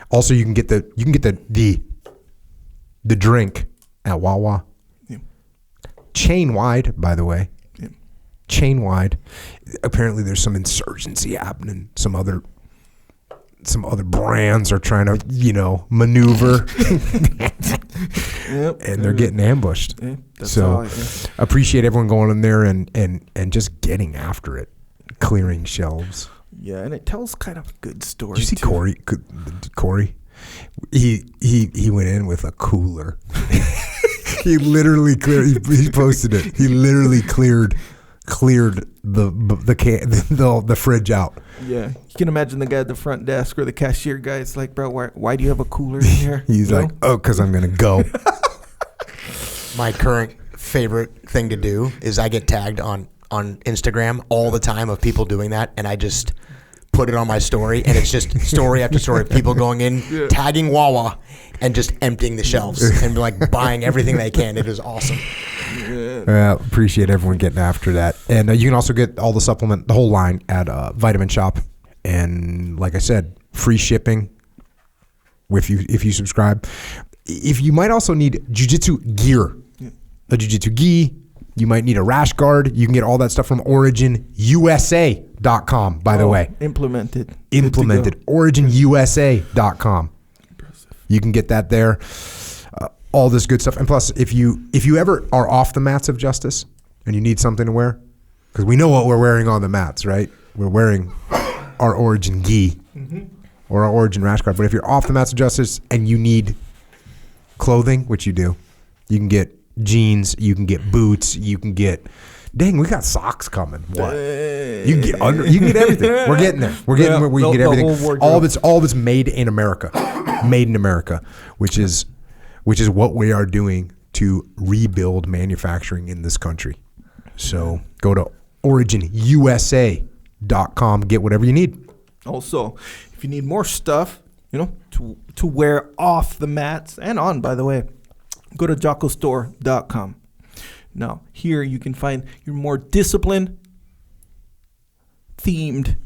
Also, you can get the drink at Wawa. Yeah. Chain wide, by the way. Yeah. Chain wide. Apparently there's some insurgency happening, some other some other brands are trying to, maneuver. Yep. And they're getting ambushed. Yeah, that's So all, yeah. appreciate everyone going in there and just getting after it, clearing shelves. Yeah, and it tells kind of a good story. Did you see too. Corey? He went in with a cooler. He literally cleared. He posted it. He literally cleared the fridge out. Yeah, you can imagine the guy at the front desk or the cashier guy. It's like, bro, why do you have a cooler in here? He's You like, know? oh, because I'm gonna go. My current favorite thing to do is I get tagged on Instagram all the time of people doing that, and I just put it on my story, and it's just story after story of people going in, tagging Wawa, and just emptying the shelves and like buying everything they can. It is awesome. Appreciate everyone getting after that. And you can also get all the whole line at Vitamin Shop. And like I said, free shipping if you subscribe. If you might also need jiu-jitsu gear, a jiu-jitsu gi, you might need a rash guard. You can get all that stuff from OriginUSA.com, by the way. Implemented. OriginUSA.com. You can get that there. All this good stuff. And plus, if you ever are off the mats of justice and you need something to wear, because we know what we're wearing on the mats, right? We're wearing our Origin gi or our Origin rash guard. But if you're off the mats of justice and you need clothing, which you do, you can get jeans, you can get boots, you can get... Dang, we got socks coming. What? You can get everything. We're getting there. We can get everything. All of it's made in America. Made in America, which is what we are doing to rebuild manufacturing in this country. So go to OriginUSA.com, get whatever you need. Also, if you need more stuff, to wear off the mats and on, by the way, go to JockoStore.com. Now, here you can find your more disciplined, themed,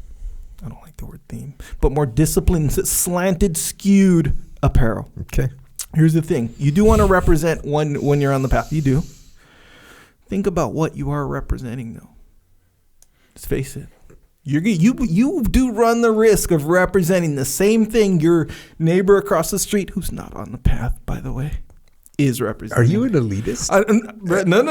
I don't like the word theme, but more disciplined, slanted, skewed apparel. Okay. Here's the thing. You do want to represent when you're on the path. You do. Think about what you are representing, though. Let's face it. You do run the risk of representing the same thing your neighbor across the street, who's not on the path, by the way, is representing. Are you an elitist? No.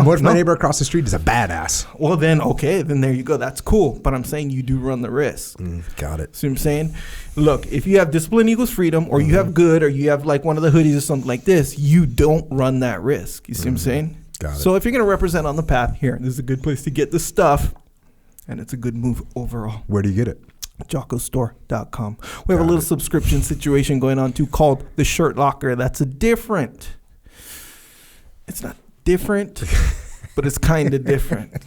What if my neighbor across the street is a badass? Well, then, okay, then there you go. That's cool. But I'm saying you do run the risk. Got it. See what I'm saying? Look, if you have discipline equals freedom, or you have good, or you have like one of the hoodies or something like this, you don't run that risk. You see what I'm saying? Got it. So if you're going to represent on the path, here, this is a good place to get the stuff, and it's a good move overall. Where do you get it? JockoStore.com. We have a little subscription situation going on too called the Shirt Locker. That's different. It's not different, but it's kind of different.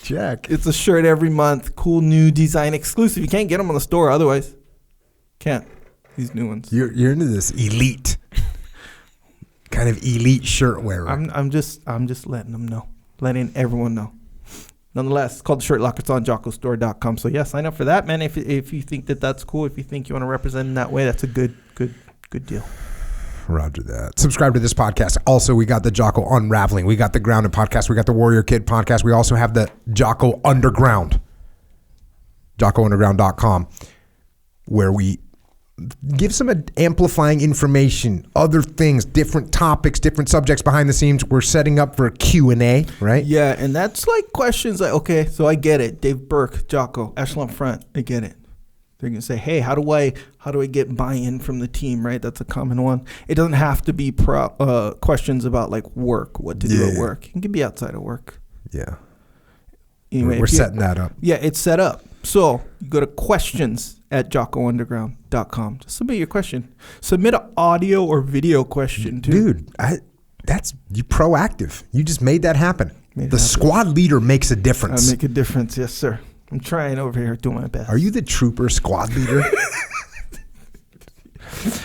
Jack. It's a shirt every month. Cool new design exclusive. You can't get them on the store otherwise. Can't. These new ones. You're into this elite kind of elite shirt wearer. I'm just letting them know. Letting everyone know. Nonetheless, it's called the Shirt Locker. It's on JockoStore.com. So yeah, sign up for that, man. If you think that's cool, if you think you want to represent in that way, that's a good deal. Roger that. Subscribe to this podcast. Also, we got the Jocko Unraveling. We got the Grounded podcast. We got the Warrior Kid podcast. We also have the Jocko Underground. JockoUnderground.com, where we give some amplifying information, other things, different topics, different subjects behind the scenes. We're setting up for a Q&A, right? Yeah, and that's like questions like, okay, so I get it. Dave Burke, Jocko, Echelon Front, I get it. They're going to say, hey, how do I get buy-in from the team, right? That's a common one. It doesn't have to be questions about like work, what to do at work. It can be outside of work. Yeah. Anyway, we're setting that up. Yeah, it's set up. So you go to questions@JockoUnderground.com. Just submit your question. Submit an audio or video question too. Dude, you proactive. You just made that happen. Squad leader makes a difference. I make a difference, yes, sir. I'm trying over here, doing my best. Are you the trooper squad leader?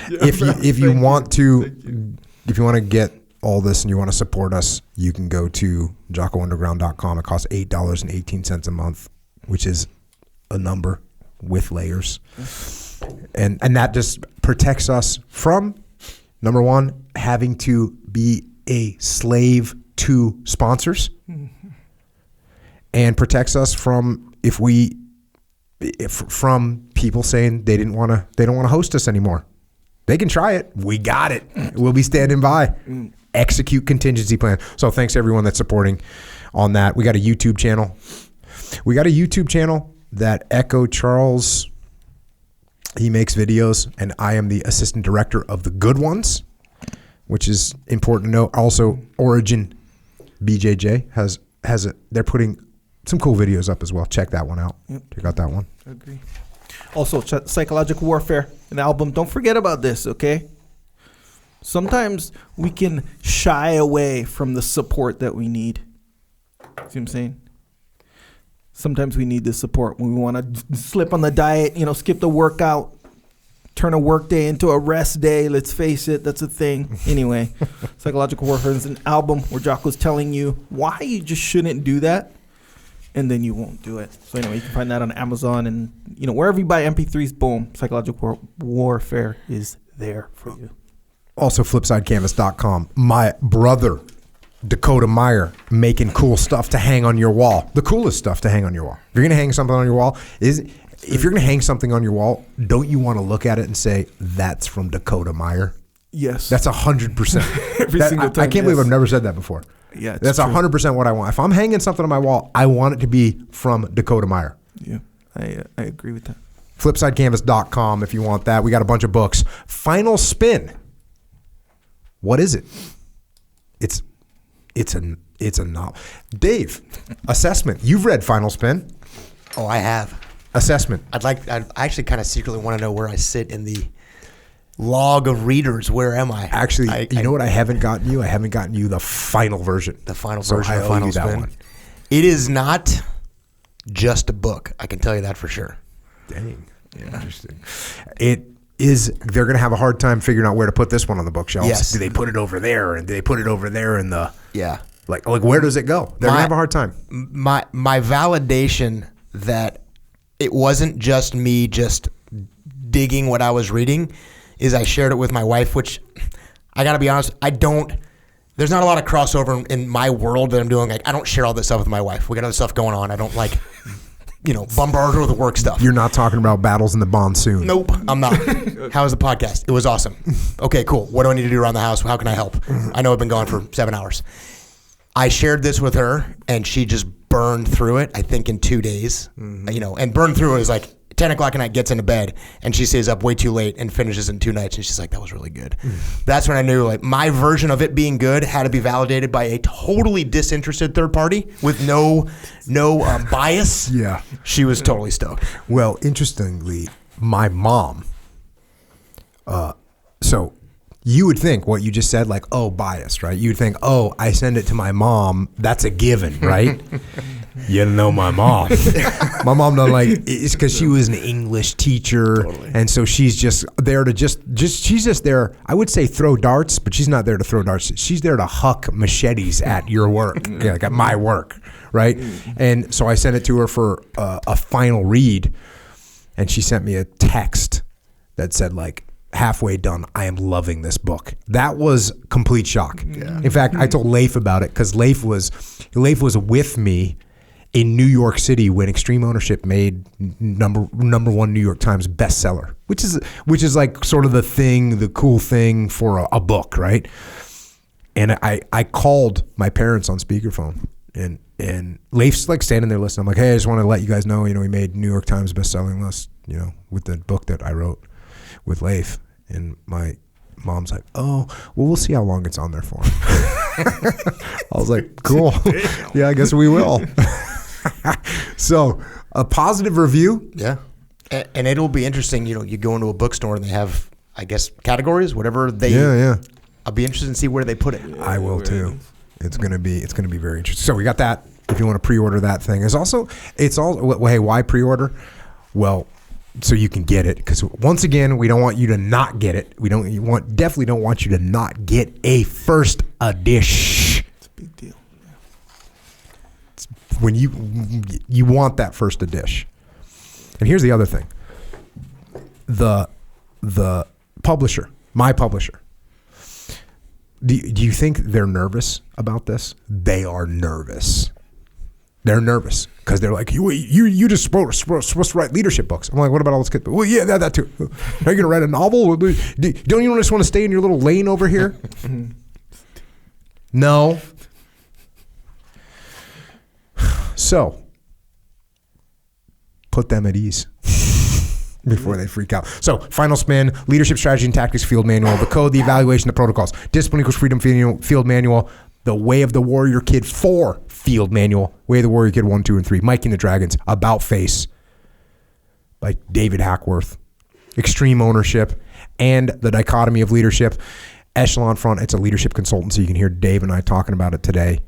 If you want to get all this and you want to support us, you can go to JockoUnderground.com. It costs $8.18 a month, which is a number with layers. And that just protects us from, number one, having to be a slave to sponsors, and protects us from, if we from people saying they don't want to host us anymore. They can try it. We got it. We'll be standing by. Execute contingency plan. So thanks to everyone that's supporting on that. We got a YouTube channel. That Echo Charles, he makes videos, and I am the assistant director of the good ones, which is important to know. Also, Origin BJJ they're putting some cool videos up as well. Check that one out. Yep. Check out that one. I agree. Also, Psychological Warfare, an album. Don't forget about this, okay? Sometimes we can shy away from the support that we need. See what I'm saying? Sometimes we need the support when we want to slip on the diet, skip the workout, turn a work day into a rest day. Let's face it, that's a thing. Anyway, Psychological Warfare is an album where Jocko's telling you why you just shouldn't do that, and then you won't do it. So anyway, you can find that on Amazon and wherever you buy MP3s. Boom, Psychological Warfare is there for you. Also, FlipsideCanvas.com. My brother, Dakota Meyer, making cool stuff to hang on your wall. The coolest stuff to hang on your wall. If you're going to hang something on your wall, don't you want to look at it and say, that's from Dakota Meyer? Yes. That's 100%. Every single time. I can't believe I've never said that before. Yeah, that's 100% what I want. If I'm hanging something on my wall, I want it to be from Dakota Meyer. Yeah, I agree with that. FlipsideCanvas.com if you want that. We got a bunch of books. Final Spin. What is it? It's a novel. Dave, assessment. You've read Final Spin. Oh, I have. Assessment. I actually kind of secretly want to know where I sit in the log of readers. Where am I? Actually, you know what I haven't gotten you? I haven't gotten you the final version. The final So version I of owe Final you that Spin. one. It is not just a book. I can tell you that for sure. Dang. Yeah. Interesting. They're going to have a hard time figuring out where to put this one on the bookshelves. Yes. Do they put it over there? And do they put it over there in the... Yeah. Like where does it go? They're going to have a hard time. My validation that it wasn't just me just digging what I was reading is I shared it with my wife, which I got to be honest, there's not a lot of crossover in my world that I'm doing. Like, I don't share all this stuff with my wife. We got other stuff going on. I don't bombard her with work stuff. You're not talking about battles in the monsoon. Nope, I'm not. How was the podcast? It was awesome. Okay, cool. What do I need to do around the house? How can I help? I know I've been gone for 7 hours. I shared this with her, and she just burned through it, I think, in 2 days. And burned through it is like 10 o'clock at night, gets into bed, and she stays up way too late and finishes in 2 nights. And she's like, that was really good. That's when I knew my version of it being good had to be validated by a totally disinterested third party with no bias. Yeah. She was totally stoked. Well, interestingly, my mom, so you would think what you just said, biased, right? You'd think, I send it to my mom. That's a given, right? You know my mom. My mom doesn't it's because she was an English teacher. Totally. And so she's just there to she's just there, I would say throw darts, but she's not there to throw darts. She's there to huck machetes at your work, at my work, right? And so I sent it to her for a final read, and she sent me a text that said halfway done, I am loving this book. That was complete shock. Yeah. In fact, I told Leif about it because Leif was with me in New York City when Extreme Ownership made number one New York Times bestseller, which is sort of the cool thing for a book, right? And I called my parents on speakerphone, and Leif's standing there listening. I'm like, hey, I just want to let you guys know, we made New York Times bestselling list, with the book that I wrote with Leif. And my mom's like, oh, well, we'll see how long it's on there for. I was like, cool. Yeah, I guess we will. So a positive review. Yeah. And it'll be interesting. You go into a bookstore and they have, I guess, categories, whatever they. Yeah. I'll be interested to see where they put it. I will too. It's gonna be very interesting. So we got that. If you want to pre-order that thing, it's all. Hey, why pre-order? Well, so you can get it, because once again, we don't want you to not get it. Definitely don't want you to not get a first edition. It's a big deal. When you want that first edition. And here's the other thing. The publisher, my publisher. Do you think they're nervous about this? They are nervous. They're nervous because they're like, you just supposed to write leadership books. I'm like, what about all this kids? Well, yeah, that too. Are you going to write a novel? Don't you just want to stay in your little lane over here? No. So, put them at ease before they freak out. So, final spin, leadership strategy and tactics field manual, the code, the evaluation, the protocols, discipline equals freedom field manual, the Way of the Warrior Kid 4 field manual, Way of the Warrior Kid 1, 2, and 3, Mike and the Dragons, About Face by David Hackworth, Extreme Ownership, and The Dichotomy of Leadership. Echelon Front, it's a leadership consultancy. You can hear Dave and I talking about it today.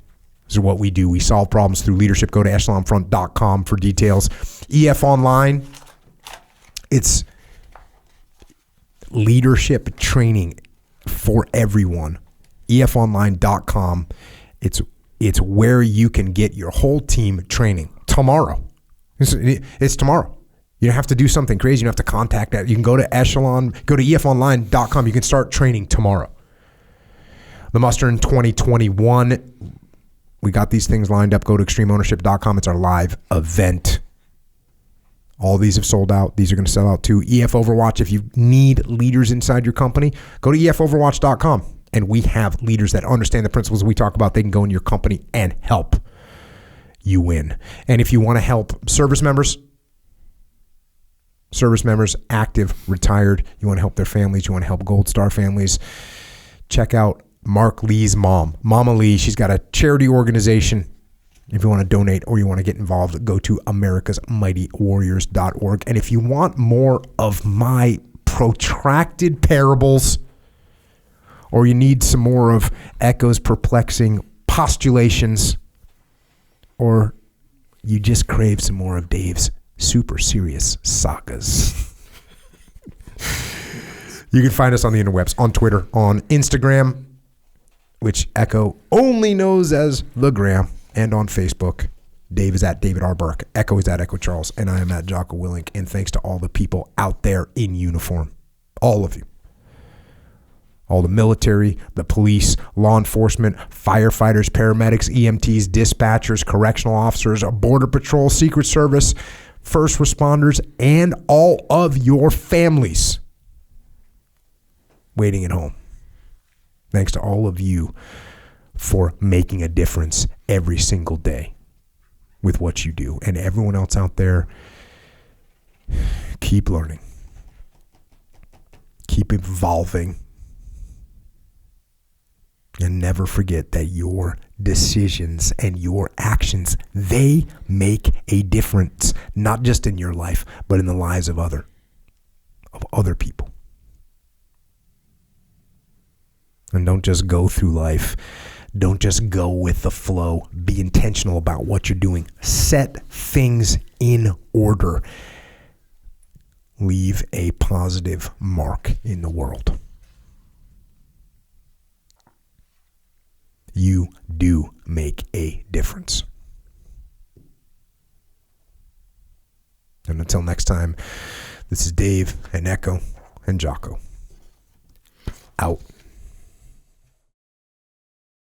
This is what we do. We solve problems through leadership. Go to echelonfront.com for details. EF Online, it's leadership training for everyone. EFOnline.com. It's where you can get your whole team training tomorrow. It's tomorrow. You don't have to do something crazy. You don't have to contact that. You can go to EFOnline.com. You can start training tomorrow. The Muster in 2021. We got these things lined up. Go to extremeownership.com. It's our live event. All these have sold out. These are going to sell out too. EF Overwatch, if you need leaders inside your company, go to EFOverwatch.com. And we have leaders that understand the principles we talk about. They can go in your company and help you win. And if you want to help service members, active, retired, you want to help their families, you want to help Gold Star families, check out Mark Lee's mom, Mama Lee. She's got a charity organization. If you want to donate or you want to get involved, go to americasmightywarriors.org. And if you want more of my protracted parables, or you need some more of Echo's perplexing postulations, or you just crave some more of Dave's super serious sagas, you can find us on the interwebs, on Twitter, on Instagram, which Echo only knows as The Gram, and on Facebook. Dave is at David R. Burke. Echo is at Echo Charles. And I am at Jocko Willink. And thanks to all the people out there in uniform. All of you. All the military, the police, law enforcement, firefighters, paramedics, EMTs, dispatchers, correctional officers, Border Patrol, Secret Service, first responders, and all of your families waiting at home. Thanks to all of you for making a difference every single day with what you do. And everyone else out there, keep learning. Keep evolving. And never forget that your decisions and your actions, they make a difference, not just in your life, but in the lives of other people. And don't just go through life. Don't just go with the flow. Be intentional about what you're doing. Set things in order. Leave a positive mark in the world. You do make a difference. And until next time, this is Dave and Echo and Jocko. Out.